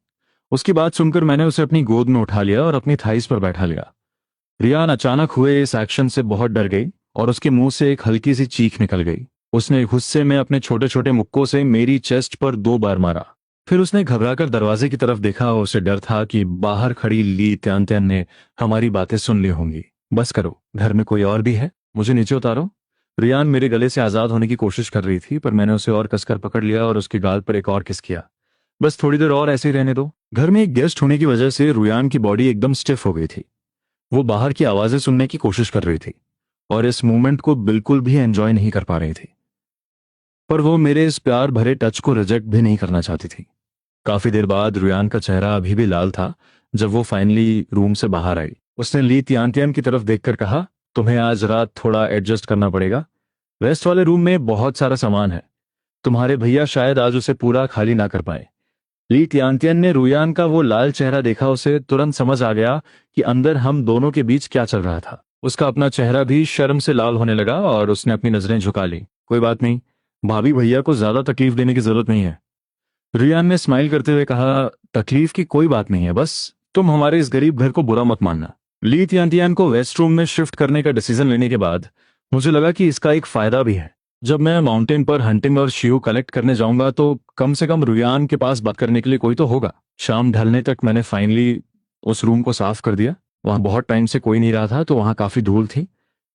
उसकी बात सुनकर मैंने उसे अपनी गोद में उठा लिया और अपनी थाइस पर बैठा लिया। रियान अचानक हुए इस एक्शन से बहुत डर गई और उसके मुंह से एक हल्की सी चीख निकल गई। उसने गुस्से में अपने छोटे छोटे मुक्कों से मेरी चेस्ट पर 2 बार मारा। फिर उसने घबराकर दरवाजे की तरफ देखा और उसे डर था कि बाहर खड़ी ली त्यान ने हमारी बातें सुन ली होंगी। बस करो, घर में कोई और भी है, मुझे नीचे उतारो। रियान मेरे गले से आजाद होने की कोशिश कर रही थी पर मैंने उसे और कसकर पकड़ लिया और उसके गाल पर एक और किस किया। बस थोड़ी देर और ऐसे ही रहने दो। घर में एक गेस्ट होने की वजह से रुयान की बॉडी एकदम स्टिफ हो गई थी। वो बाहर की आवाजें सुनने की कोशिश कर रही थी और इस मूवमेंट को बिल्कुल भी एंजॉय नहीं कर पा रही थी, पर वो मेरे इस प्यार भरे टच को रिजेक्ट भी नहीं करना चाहती थी। काफी देर बाद रुयान का चेहरा अभी भी लाल था। जब वो फाइनली रूम से बाहर आई उसने ली तियान की तरफ देखकर कहा, तुम्हें आज रात थोड़ा एडजस्ट करना पड़ेगा। वेस्ट वाले रूम में बहुत सारा सामान है, तुम्हारे भैया शायद आज उसे पूरा खाली ना कर पाए। ली तियान ने रुयान का वो लाल चेहरा देखा, उसे तुरंत समझ आ गया कि अंदर हम दोनों के बीच क्या चल रहा था। उसका अपना चेहरा भी शर्म से लाल होने लगा और उसने अपनी नजरें झुका ली। कोई बात नहीं, भाभी भैया को ज्यादा तकलीफ देने की जरूरत नहीं है। रियान ने स्माइल करते हुए कहा, तकलीफ की कोई बात नहीं है, बस तुम हमारे इस गरीब घर को बुरा मत मानना। ली तियान को वेस्ट रूम में शिफ्ट करने का डिसीजन लेने के बाद मुझे लगा कि इसका एक फायदा भी है। जब मैं माउंटेन पर हंटिंग और शिव कलेक्ट करने जाऊंगा तो कम से कम रुयान के पास बात करने के लिए कोई तो होगा। शाम ढलने तक मैंने फाइनली उस रूम को साफ कर दिया। वहां बहुत टाइम से कोई नहीं रहा था तो वहां काफी धूल थी।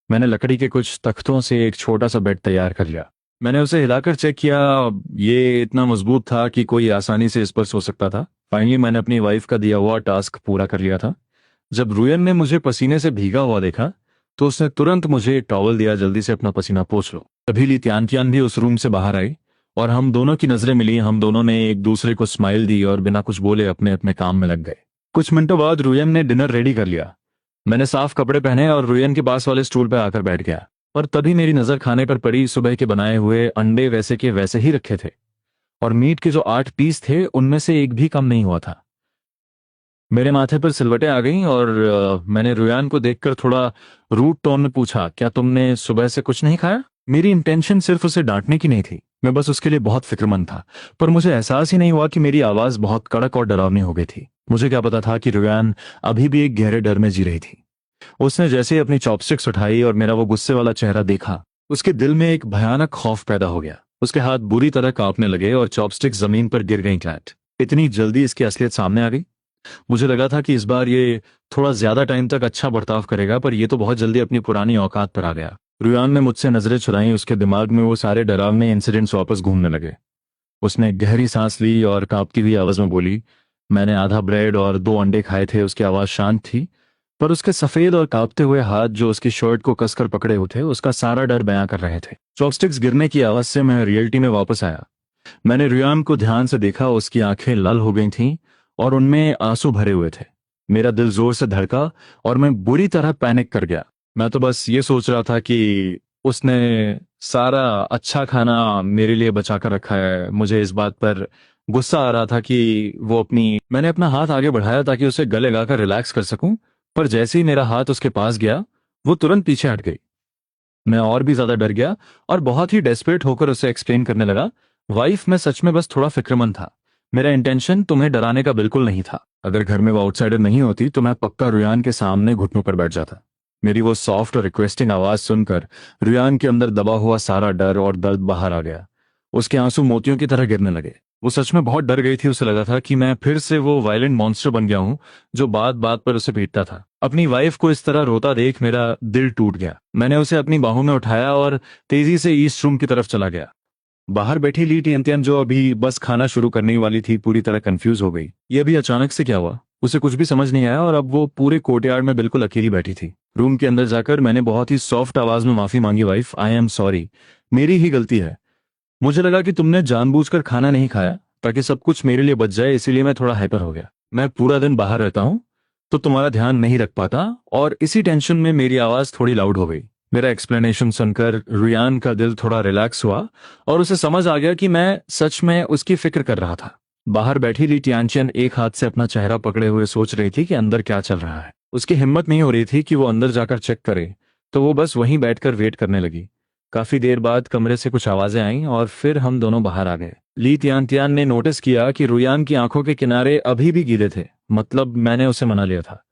मैंने लकड़ी के कुछ तख्तों से एक छोटा सा बेड तैयार कर लिया। मैंने उसे हिलाकर चेक किया। ये इतना मजबूत था कि कोई आसानी से इस पर सो सकता था। फाइनली मैंने अपनी वाइफ का दिया हुआ टास्क पूरा कर लिया था। जब रुयन ने मुझे पसीने से भीगा हुआ देखा तो उसने तुरंत मुझे टॉवल दिया, जल्दी से अपना पसीना पोंछ लो। तभी ली तियान तियान भी उस रूम से बाहर आई और हम दोनों की नजरें मिली। हम दोनों ने एक दूसरे को स्माइल दी और बिना कुछ बोले अपने अपने काम में लग गए। कुछ मिनटों बाद रुयन ने डिनर रेडी कर लिया। मैंने साफ कपड़े पहने और रुयन के पास वाले स्टूल पर आकर बैठ गया। और तभी मेरी नजर खाने पर पड़ी। सुबह के बनाए हुए अंडे वैसे के वैसे ही रखे थे और मीट के जो 8 पीस थे उनमें से एक भी कम नहीं हुआ था। मेरे माथे पर सिलवटें आ गईं और मैंने रुयान को देखकर थोड़ा रूड टोन में पूछा, क्या तुमने सुबह से कुछ नहीं खाया? मेरी इंटेंशन सिर्फ उसे डांटने की नहीं थी, मैं बस उसके लिए बहुत फिक्रमंद था। पर मुझे एहसास ही नहीं हुआ कि मेरी आवाज बहुत कड़क और डरावनी हो गई थी। मुझे क्या पता था कि रुयान अभी भी एक गहरे डर में जी रही थी। उसने जैसे ही अपनी चॉपस्टिक्स उठाई और मेरा वो गुस्से वाला चेहरा देखा, उसके दिल में एक भयानक खौफ पैदा हो गया। उसके हाथ बुरी तरह कांपने लगे और चॉपस्टिक्स जमीन पर गिर गई। क्लैट इतनी जल्दी इसकी असलियत सामने आ गई। मुझे लगा था कि इस बार ये थोड़ा ज्यादा टाइम तक अच्छा बर्ताव करेगा, पर ये तो बहुत जल्दी अपनी पुरानी औकात पर आ गया। रुयान ने मुझसे नजरें चुराई। उसके दिमाग में वो सारे डरावने इंसिडेंट्स वापस घूमने लगे। उसने गहरी सांस ली और कांपती हुई आवाज में बोली, मैंने आधा ब्रेड और 2 अंडे खाए थे। उसकी आवाज शांत थी, पर उसके सफेद और कांपते हुए हाथ जो उसकी शर्ट को कसकर पकड़े हुए थे उसका सारा डर बयां कर रहे थे। चॉपस्टिक्स गिरने की आवाज से मैं रियलिटी में वापस आया। मैंने रुयान को ध्यान से देखा। उसकी आंखें लाल हो गई थीं और उनमें आंसू भरे हुए थे। मेरा दिल जोर से धड़का और मैं बुरी तरह पैनिक कर गया। मैं तो बस ये सोच रहा था कि उसने सारा अच्छा खाना मेरे लिए बचा कर रखा है। मुझे इस बात पर गुस्सा आ रहा था कि वो मैंने अपना हाथ आगे बढ़ाया ताकि उसे गले लगाकर रिलैक्स कर सकूं, पर जैसे ही मेरा हाथ उसके पास गया वो तुरंत पीछे हट गई। मैं और भी ज्यादा डर गया और बहुत ही डेस्परेट होकर उसे एक्सप्लेन करने लगा, वाइफ मैं सच में बस थोड़ा फिक्रमंद था। मेरा इंटेंशन तुम्हें डराने का बिल्कुल नहीं था। अगर घर में वो आउटसाइडर नहीं होती तो मैं पक्का रुयान के सामने घुटनों पर बैठ जाता। मेरी वो सॉफ्ट और रिक्वेस्टिंग आवाज सुनकर रुयान के अंदर दबा हुआ सारा डर और दर्द बाहर आ गया। उसके आंसू मोतियों की तरह गिरने लगे। वो सच में बहुत डर गई थी। उसे लगा था कि मैं फिर से वो वायलेंट मॉन्स्टर बन गया हूं जो बात बात पर उसे पीटता था। अपनी वाइफ को इस तरह रोता देख मेरा दिल टूट गया। मैंने उसे अपनी बाहों में उठाया और तेजी से ईस्ट रूम की तरफ चला गया। बाहर बैठी ली टियंतियन जो अभी बस खाना शुरू करने वाली थी पूरी तरह कंफ्यूज हो गई। ये अभी अचानक से क्या हुआ, उसे कुछ भी समझ नहीं आया और अब वो पूरे कोर्टयार्ड में बिल्कुल अकेली बैठी थी। रूम के अंदर जाकर मैंने बहुत ही सॉफ्ट आवाज में माफी मांगी, वाइफ आई एम सॉरी, मेरी ही गलती है। मुझे लगा कि तुमने जानबूझकर खाना नहीं खाया ताकि सब कुछ मेरे लिए बच जाए, इसीलिए मैं थोड़ा हाइपर हो गया। मैं पूरा दिन बाहर रहता हूँ तो तुम्हारा ध्यान नहीं रख पाता और इसी टेंशन में मेरी आवाज थोड़ी लाउड हो गई। मेरा एक्सप्लेनेशन सुनकर रुयान का दिल थोड़ा रिलैक्स हुआ और उसे समझ आ गया कि मैं सच में उसकी फिक्र कर रहा था। बाहर बैठी ली टियानचियन एक हाथ से अपना चेहरा पकड़े हुए सोच रही थी कि अंदर क्या चल रहा है। उसकी हिम्मत नहीं हो रही थी कि वो अंदर जाकर चेक करे, तो वो बस वहीं बैठकर वेट करने लगी। काफी देर बाद कमरे से कुछ आवाजें आईं और फिर हम दोनों बाहर आ गए। ली तियान ने नोटिस किया कि रुयान की आंखों के किनारे अभी भी गीले थे, मतलब मैंने उसे मना लिया था।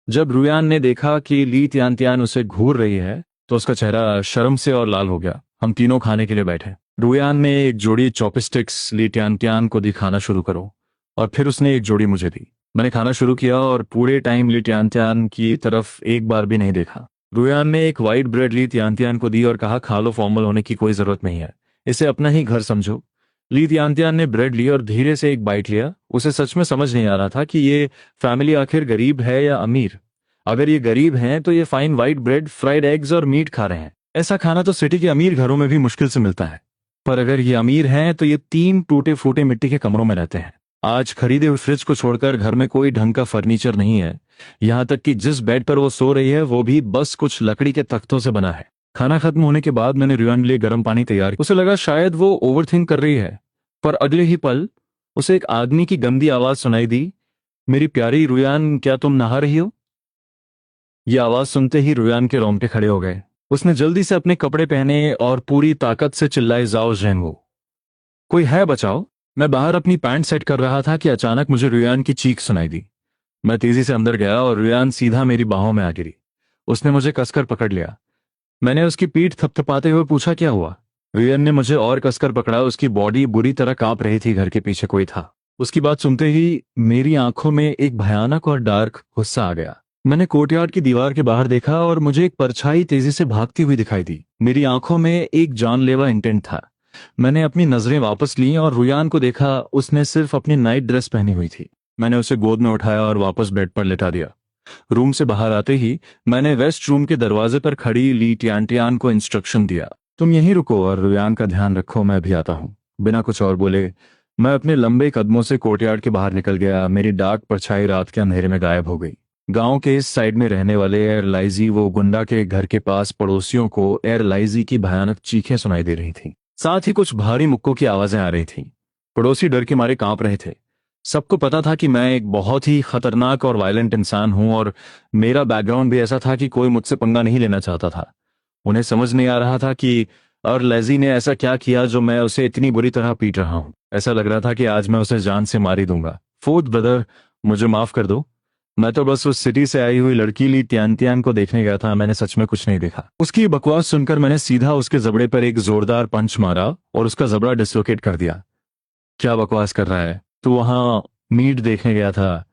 जब रुयान ने देखा कि ली तियान उसे घूर रही है तो उसका चेहरा शर्म से और लाल हो गया। हम तीनों खाने के लिए बैठे। रुयान ने एक जोड़ी चॉपस्टिक्स ली तियान को दी, खाना शुरू करो, और फिर उसने एक जोड़ी मुझे दी। मैंने खाना शुरू किया और पूरे टाइम ली तियान की तरफ एक बार भी नहीं देखा। रुयान ने एक वाइट ब्रेड ली तियान को दी और कहा, खा लो, फॉर्मल होने की कोई जरूरत नहीं है, इसे अपना ही घर समझो। ली तियान ने ब्रेड ली और धीरे से एक बाइट लिया। उसे सच में समझ नहीं आ रहा था कि ये फैमिली आखिर गरीब है या अमीर। अगर ये गरीब हैं तो ये fine white bread, fried eggs और मीट खा रहे हैं। ऐसा खाना तो सिटी के अमीर घरों में भी मुश्किल से मिलता है। पर अगर ये अमीर हैं तो ये 3 टूटे फूटे मिट्टी के कमरों में रहते हैं। आज खरीदे हुए फ्रिज को छोड़कर घर में कोई ढंग का फर्नीचर नहीं है। यहाँ तक कि जिस बेड पर वो सो रही है वो भी बस कुछ लकड़ी के तख्तों से बना है। खाना खत्म होने के बाद मैंने रुयान लिए गर्म पानी तैयार किया। उसे लगा शायद वो ओवरथिंक कर रही है, पर अगले ही पल उसे एक आदमी की गंदी आवाज सुनाई दी, मेरी प्यारी रुयान, क्या तुम नहा रही हो? यह आवाज सुनते ही रुयान के रोंगटे खड़े हो गए। उसने जल्दी से अपने कपड़े पहने और पूरी ताकत से चिल्लाई, जाओ जेंगो, कोई है बचाओ। मैं बाहर अपनी पैंट सेट कर रहा था कि अचानक मुझे रुयान की चीख सुनाई दी। मैं तेजी से अंदर गया और रुयान सीधा मेरी बाहों में आ गिरी। उसने मुझे कसकर पकड़ लिया। मैंने उसकी पीठ थपथपाते हुए पूछा, क्या हुआ? रुयान ने मुझे और कसकर पकड़ा। उसकी बॉडी बुरी तरह कांप रही थी। घर के पीछे कोई था। उसकी बात सुनते ही मेरी आंखों में एक भयानक और डार्क गुस्सा आ गया। मैंने कोर्टयार्ड की दीवार के बाहर देखा और मुझे एक परछाई तेजी से भागती हुई दिखाई दी। मेरी आंखों में एक जानलेवा इंटेंट था। मैंने अपनी नजरें वापस लीं और रुयान को देखा। उसने सिर्फ अपनी नाइट ड्रेस पहनी हुई थी। मैंने उसे गोद में उठाया और वापस बेड पर लेटा दिया। रूम से बाहर आते ही मैंने वेस्ट रूम के दरवाजे पर खड़ी ली टियान को इंस्ट्रक्शन दिया, तुम यहीं रुको और रुयान का ध्यान रखो, मैं भी आता हूँ। बिना कुछ और बोले मैं अपने लंबे कदमों से कोर्टयार्ड के बाहर निकल गया। मेरी डार्क परछाई रात के अंधेरे में गायब हो गई। गांव के इस साइड में रहने वाले एयरलाइजी वो गुंडा के घर के पास पड़ोसियों को एयरलाइजी की भयानक चीखें सुनाई दे रही थी। साथ ही कुछ भारी मुक्कों की आवाजें आ रही थीं। पड़ोसी डर के मारे कांप रहे थे। सबको पता था कि मैं एक बहुत ही खतरनाक और वायलेंट इंसान हूं और मेरा बैकग्राउंड भी ऐसा था कि कोई मुझसे पंगा नहीं लेना चाहता था। उन्हें समझ नहीं आ रहा था कि एयरलाइजी ने ऐसा क्या किया जो मैं उसे इतनी बुरी तरह पीट रहा हूं। ऐसा लग रहा था कि आज मैं उसे जान से मार ही दूंगा। फोर्थ ब्रदर, मुझे माफ कर दो। मैं तो बस उस सिटी से आई हुई लड़की ली तियान को देखने गया था। मैंने सच में कुछ नहीं देखा। उसकी बकवास सुनकर मैंने सीधा उसके जबड़े पर एक जोरदार पंच मारा और उसका जबड़ा डिसलोकेट कर दिया। क्या बकवास कर रहा है? तू वहां मीट देखने गया था।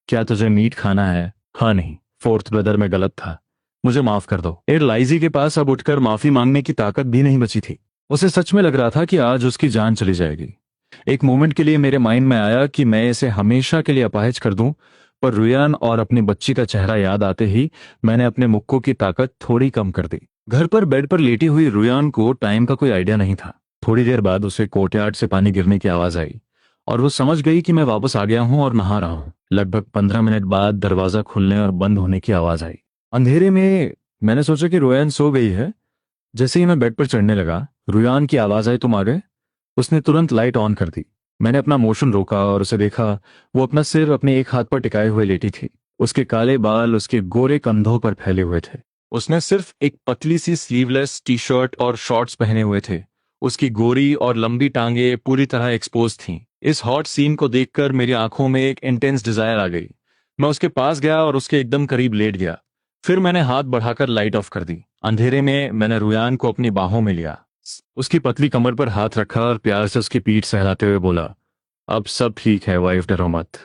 क्या तुझे मीट खाना है? हाँ नहीं, फोर्थ ब्रदर में गलत था। मुझे माफ कर दो। एयरलाइजी के पास अब उठकर माफी मांगने की ताकत भी नहीं बची थी। उसे सच में लग रहा था कि आज उसकी जान चली जाएगी। एक मोमेंट के लिए मेरे माइंड में आया कि मैं इसे हमेशा के लिए अपाहिज कर दूं, पर रुयान और अपनी बच्ची का चेहरा याद आते ही मैंने अपने मुक्कों की ताकत थोड़ी कम कर दी। घर पर बेड पर लेटी हुई रुयान को टाइम का कोई आइडिया नहीं था। थोड़ी देर बाद उसे कोर्टयार्ड से पानी गिरने की आवाज आई और वो समझ गई कि मैं वापस आ गया हूं और नहा रहा हूं। लगभग 15 मिनट बाद दरवाजा खुलने और बंद होने की आवाज आई। अंधेरे में मैंने सोचा कि रुयान सो गई है। जैसे ही मैं बेड पर चढ़ने लगा, रुयान की आवाज आई, तुम आ गए। उसने तुरंत लाइट ऑन कर दी। मैंने अपना मोशन रोका और उसे देखा। वो अपना सिर अपने एक हाथ पर टिकाए हुए लेटी थी। उसके काले बाल उसके गोरे कंधों पर फैले हुए थे। उसने सिर्फ एक पतली सी स्लीवलेस टी शर्ट और शॉर्ट्स पहने हुए थे। उसकी गोरी और लंबी टांगे पूरी तरह एक्सपोज थीं। इस हॉट सीन को देखकर मेरी आंखों में एक इंटेंस डिजायर आ गई। मैं उसके पास गया और उसके एकदम करीब लेट गया। फिर मैंने हाथ बढ़ाकर लाइट ऑफ कर दी। अंधेरे में मैंने रुयान को अपनी बाहों में लिया। उसकी पतली कमर पर हाथ रखा और प्यार से उसकी पीठ सहलाते हुए बोला, अब सब ठीक है वाइफ, डरो मत।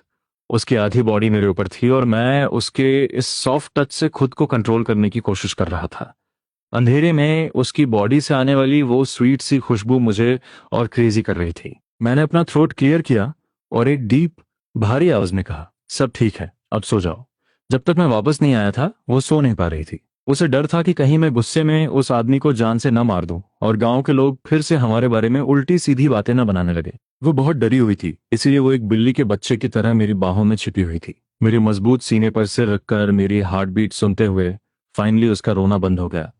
उसकी आधी बॉडी मेरे ऊपर थी और मैं उसके इस सॉफ्ट टच से खुद को कंट्रोल करने की कोशिश कर रहा था। अंधेरे में उसकी बॉडी से आने वाली वो स्वीट सी खुशबू मुझे और क्रेजी कर रही थी। मैंने अपना थ्रोट क्लियर किया और एक डीप भारी आवाज में कहा, सब ठीक है, अब सो जाओ। जब तक मैं वापस नहीं आया था वो सो नहीं पा रही थी। उसे डर था कि कहीं मैं गुस्से में उस आदमी को जान से न मार दूं और गांव के लोग फिर से हमारे बारे में उल्टी सीधी बातें न बनाने लगे। वो बहुत डरी हुई थी, इसीलिए वो एक बिल्ली के बच्चे की तरह मेरी बाहों में छिपी हुई थी। मेरे मजबूत सीने पर सिर रखकर मेरी हार्ट बीट सुनते हुए फाइनली उसका रोना बंद हो गया।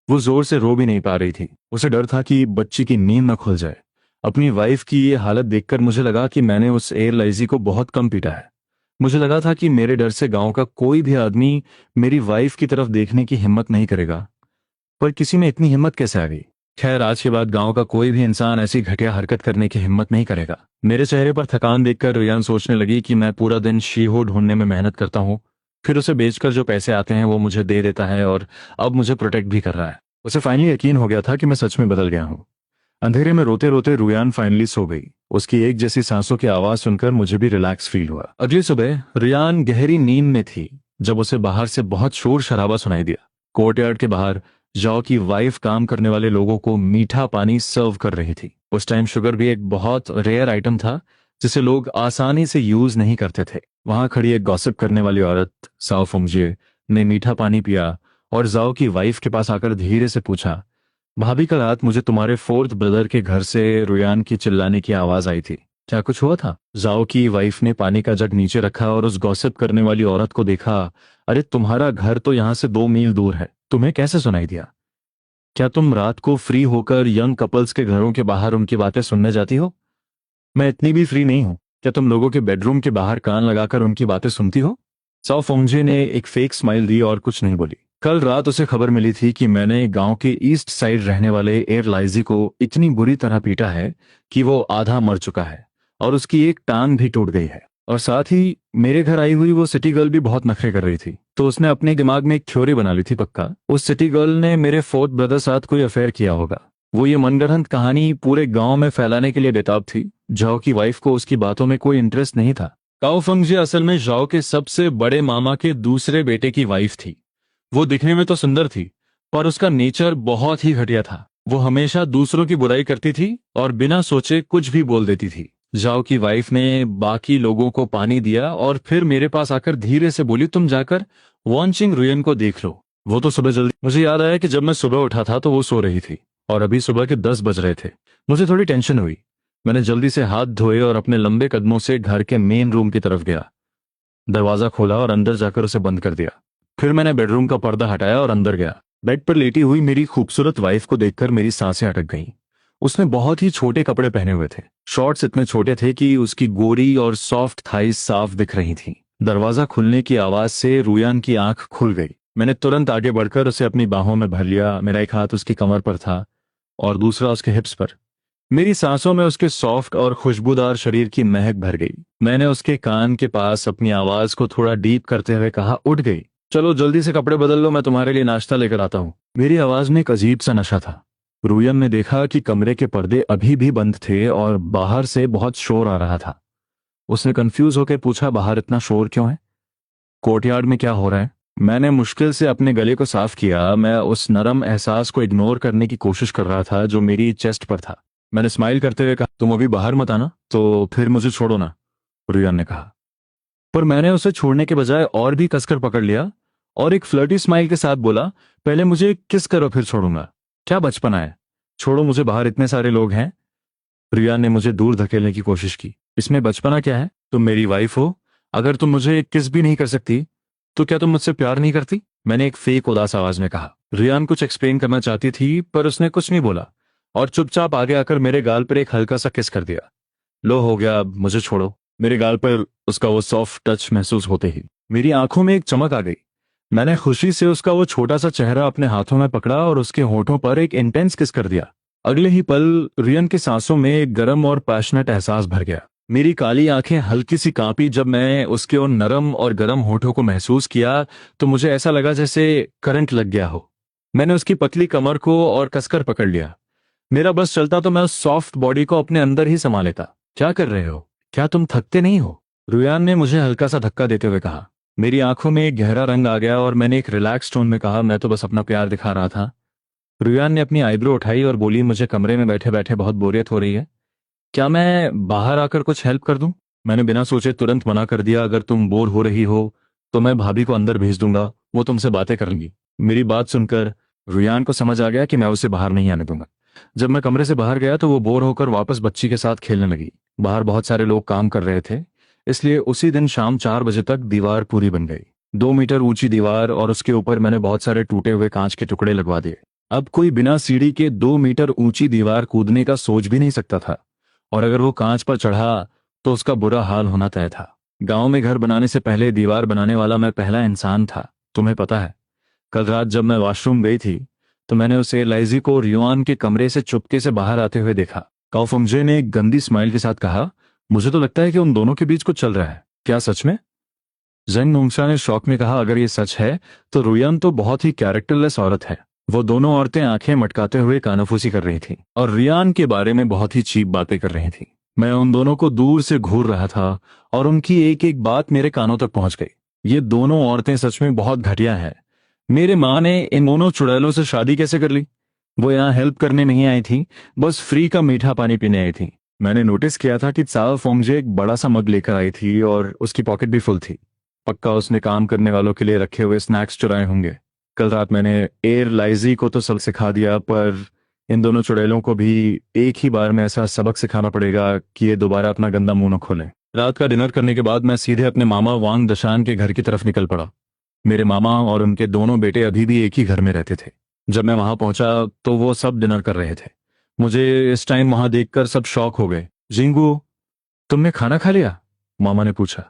वो जोर से रो भी नहीं पा रही थी। उसे डर था कि बच्ची की नींद न खुल जाए। अपनी वाइफ की ये हालत देखकर मुझे लगा कि मैंने उस एयरलाइजी को बहुत कम पीटा है। मुझे लगा था कि मेरे डर से गांव का कोई भी आदमी मेरी वाइफ की तरफ देखने की हिम्मत नहीं करेगा। पर किसी में इतनी हिम्मत कैसे आ गई? खैर, आज के बाद गांव का कोई भी इंसान ऐसी घटिया हरकत करने की हिम्मत नहीं करेगा। मेरे चेहरे पर थकान देखकर रियान सोचने लगी कि मैं पूरा दिन शीहो ढूंढने में मेहनत करता हूँ, फिर उसे बेचकर जो पैसे आते हैं वो मुझे दे देता है और अब मुझे प्रोटेक्ट भी कर रहा है। उसे फाइनली यकीन हो गया था कि मैं सच में बदल गया हूँ। अंधेरे में रोते रोते रुयान फाइनली सो गई। उसकी एक जैसी सांसों की आवाज सुनकर मुझे भी रिलैक्स फील हुआ। अगली सुबह रियान गहरी नींद में थी जब उसे बाहर से बहुत शोर शराबा सुनाई दिया। कोर्टयार्ड के बाहर जॉ की वाइफ काम करने वाले लोगों को मीठा पानी सर्व कर रही थी। उस टाइम शुगर भी एक बहुत रेयर आइटम था जिसे लोग आसानी से यूज नहीं करते थे। वहां खड़ी एक गॉसिप करने वाली औरत साओ फुंगजे ने मीठा पानी पिया और जाओ की वाइफ के पास आकर धीरे से पूछा, भाभी कल रात मुझे तुम्हारे फोर्थ ब्रदर के घर से रुयान की चिल्लाने की आवाज आई थी, क्या कुछ हुआ था? जाओ की वाइफ ने पानी का जग नीचे रखा और उस गॉसिप करने वाली औरत को देखा। अरे तुम्हारा घर तो यहाँ से 2 मील दूर है, तुम्हें कैसे सुनाई दिया? क्या तुम रात को फ्री होकर यंग कपल्स के घरों के बाहर उनकी बातें सुनने जाती हो? मैं इतनी भी फ्री नहीं हूं। क्या तुम लोगों के बेडरूम के बाहर कान लगाकर उनकी बातें सुनती हो? साओ फोंगजे ने एक फेक स्माइल दी और कुछ नहीं बोली। कल रात उसे खबर मिली थी कि मैंने गांव के ईस्ट साइड रहने वाले एयरलाइजी को इतनी बुरी तरह पीटा है कि वो आधा मर चुका है और उसकी एक टांग भी टूट गई है। और साथ ही मेरे घर आई हुई वो सिटी गर्ल भी बहुत नखरे कर रही थी। तो उसने अपने दिमाग में एक थ्योरी बना ली थी, पक्का उस सिटी गर्ल ने मेरे फोर्थ ब्रदर साथ कोई अफेयर किया होगा। वो ये मनगढ़ंत कहानी पूरे गांव में फैलाने के लिए बेताब थी। जाओ की वाइफ को उसकी बातों में कोई इंटरेस्ट नहीं था। काओ फंगजे असल में जाओ के सबसे बड़े मामा के दूसरे बेटे की वाइफ थी। वो दिखने में तो सुंदर थी, पर उसका नेचर बहुत ही घटिया था। वो हमेशा दूसरों की बुराई करती थी और बिना सोचे कुछ भी बोल देती थी। जाओ की वाइफ ने बाकी लोगों को पानी दिया और फिर मेरे पास आकर धीरे से बोली, तुम जाकर वॉन्चिंग रुयन को देख लो। वो तो सुबह जल्दी। मुझे याद आया कि जब मैं सुबह उठा था तो वो सो रही थी और अभी सुबह के 10 बज रहे थे। मुझे थोड़ी टेंशन हुई। मैंने जल्दी से हाथ धोए और अपने लंबे कदमों से घर के मेन रूम की तरफ गया। दरवाजा खोला और अंदर जाकर उसे बंद कर दिया। फिर मैंने बेडरूम का पर्दा हटाया और अंदर गया। बेड पर लेटी हुई मेरी खूबसूरत वाइफ को देखकर मेरी सांसें अटक गईं। उसने बहुत ही छोटे कपड़े पहने हुए थे। शॉर्ट्स इतने छोटे थे कि उसकी गोरी और सॉफ्ट थाइज साफ दिख रही थीं। दरवाजा खुलने की आवाज से रुयान की आंख खुल गई। मैंने तुरंत आगे बढ़कर उसे अपनी बाहों में भर लिया। मेरा एक हाथ उसकी कमर पर था और दूसरा उसके हिप्स पर। मेरी सांसों में उसके सॉफ्ट और खुशबूदार शरीर की महक भर गई। मैंने उसके कान के पास अपनी आवाज को थोड़ा डीप करते हुए कहा, उठ गई? चलो जल्दी से कपड़े बदल लो, मैं तुम्हारे लिए नाश्ता लेकर आता हूँ। मेरी आवाज में एक अजीब सा नशा था। रुयन ने देखा कि कमरे के पर्दे अभी भी बंद थे और बाहर से बहुत शोर आ रहा था। उसने कंफ्यूज होकर पूछा, बाहर इतना शोर क्यों है? कोर्टयार्ड में क्या हो रहा है? मैंने मुश्किल से अपने गले को साफ किया। मैं उस नरम एहसास को इग्नोर करने की कोशिश कर रहा था जो मेरी चेस्ट पर था। मैंने स्माइल करते हुए कहा, तुम अभी बाहर मत आना, तो फिर मुझे छोड़ो ना, रुयान ने कहा। पर मैंने उसे छोड़ने के बजाय और भी कसकर पकड़ लिया और एक फ्लर्टी स्माइल के साथ बोला, पहले मुझे किस करो फिर छोड़ूंगा। क्या बचपना है? छोड़ो मुझे, बाहर इतने सारे लोग हैं। रुयान ने मुझे दूर धकेलने की कोशिश की। इसमें बचपना क्या है? तुम मेरी वाइफ हो। अगर तुम मुझे किस भी नहीं कर सकती तो क्या तुम मुझसे प्यार नहीं करती? मैंने एक फेक उदास आवाज में कहा। रियान कुछ एक्सप्लेन करना चाहती थी पर उसने कुछ नहीं बोला और चुपचाप आगे आकर मेरे गाल पर एक हल्का सा किस कर दिया। लो हो गया, अब मुझे छोड़ो। मेरे गाल पर उसका वो सॉफ्ट टच महसूस होते ही मेरी आंखों में एक चमक आ गई। मैंने खुशी से उसका वो छोटा सा चेहरा अपने हाथों में पकड़ा और उसके होठों पर एक इंटेंस किस कर दिया। अगले ही पल रियन की सांसों में एक गर्म और पैशनेट एहसास भर गया। मेरी काली आंखें हल्की सी कांपी जब मैं उसके उन नरम और गर्म होठों को महसूस किया तो मुझे ऐसा लगा जैसे करंट लग गया हो। मैंने उसकी पतली कमर को और कसकर पकड़ लिया। मेरा बस चलता तो मैं उस सॉफ्ट बॉडी को अपने अंदर ही समा लेता। क्या कर रहे हो? क्या तुम थकते नहीं हो? रुयान ने मुझे हल्का सा धक्का देते हुए कहा। मेरी आंखों में एक गहरा रंग आ गया और मैंने एक रिलैक्स टोन में कहा, मैं तो बस अपना प्यार दिखा रहा था। रुयान ने अपनी आईब्रो उठाई और बोली, मुझे कमरे में बैठे बैठे बहुत बोरियत हो रही है। क्या मैं बाहर आकर कुछ हेल्प कर दूं? मैंने बिना सोचे तुरंत मना कर दिया, अगर तुम बोर हो रही हो तो मैं भाभी को अंदर भेज दूंगा, वो तुमसे बातें करेंगी। मेरी बात सुनकर रुयान को समझ आ गया कि मैं उसे बाहर नहीं आने दूंगा। जब मैं कमरे से बाहर गया तो वो बोर होकर वापस बच्ची के साथ खेलने लगी। बाहर बहुत सारे लोग काम कर रहे थे, इसलिए उसी दिन शाम 4 बजे तक दीवार पूरी बन गई। 2 मीटर ऊंची दीवार और उसके ऊपर मैंने बहुत सारे टूटे हुए कांच के टुकड़े लगवा दिए। अब कोई बिना सीढ़ी के 2 मीटर ऊंची दीवार कूदने का सोच भी नहीं सकता था, और अगर वो कांच पर चढ़ा तो उसका बुरा हाल होना तय था। गांव में घर बनाने से पहले दीवार बनाने वाला मैं पहला इंसान था। तुम्हें पता है, कल रात जब मैं वॉशरूम गई थी तो मैंने उसे लाइजी को रियोन के कमरे से चुपके से बाहर आते हुए देखा। काओफंगजे ने एक गंदी स्माइल के साथ कहा, मुझे तो लगता है कि उन दोनों के बीच कुछ चल रहा है। क्या सच में? जेंग नोंगशा ने शौक में कहा, अगर ये सच है तो रुयन तो बहुत ही कैरेक्टरलेस औरत है। वो दोनों औरतें आंखें मटकाते हुए कानाफूसी कर रही थी और रियान के बारे में बहुत ही चीप बातें कर रही थी। मैं उन दोनों को दूर से घूर रहा था और उनकी एक एक बात मेरे कानों तक पहुंच गई। ये दोनों औरतें सच में बहुत घटिया हैं। मेरे माँ ने इन दोनों चुड़ैलों से शादी कैसे कर ली? वो यहाँ हेल्प करने नहीं आई थी, बस फ्री का मीठा पानी पीने आई थी। मैंने नोटिस किया था कि चाओ फोंगजे एक बड़ा सा मग लेकर आई थी और उसकी पॉकेट भी फुल थी। पक्का उसने काम करने वालों के लिए रखे हुए स्नैक्स चुराए होंगे। कल रात मैंने एयर लाइजी को तो सब सिखा दिया, पर इन दोनों चुड़ैलों को भी एक ही बार में ऐसा सबक सिखाना पड़ेगा कि ये दोबारा अपना गंदा मुंह न खोलें। रात का डिनर करने के बाद मैं सीधे अपने मामा वांग दशान के घर की तरफ निकल पड़ा। मेरे मामा और उनके दोनों बेटे अभी भी एक ही घर में रहते थे। जब मैं वहां पहुंचा तो वो सब डिनर कर रहे थे। मुझे इस टाइम वहां देखकर सब शॉक हो गए। जिंगू, तुमने खाना खा लिया? मामा ने पूछा।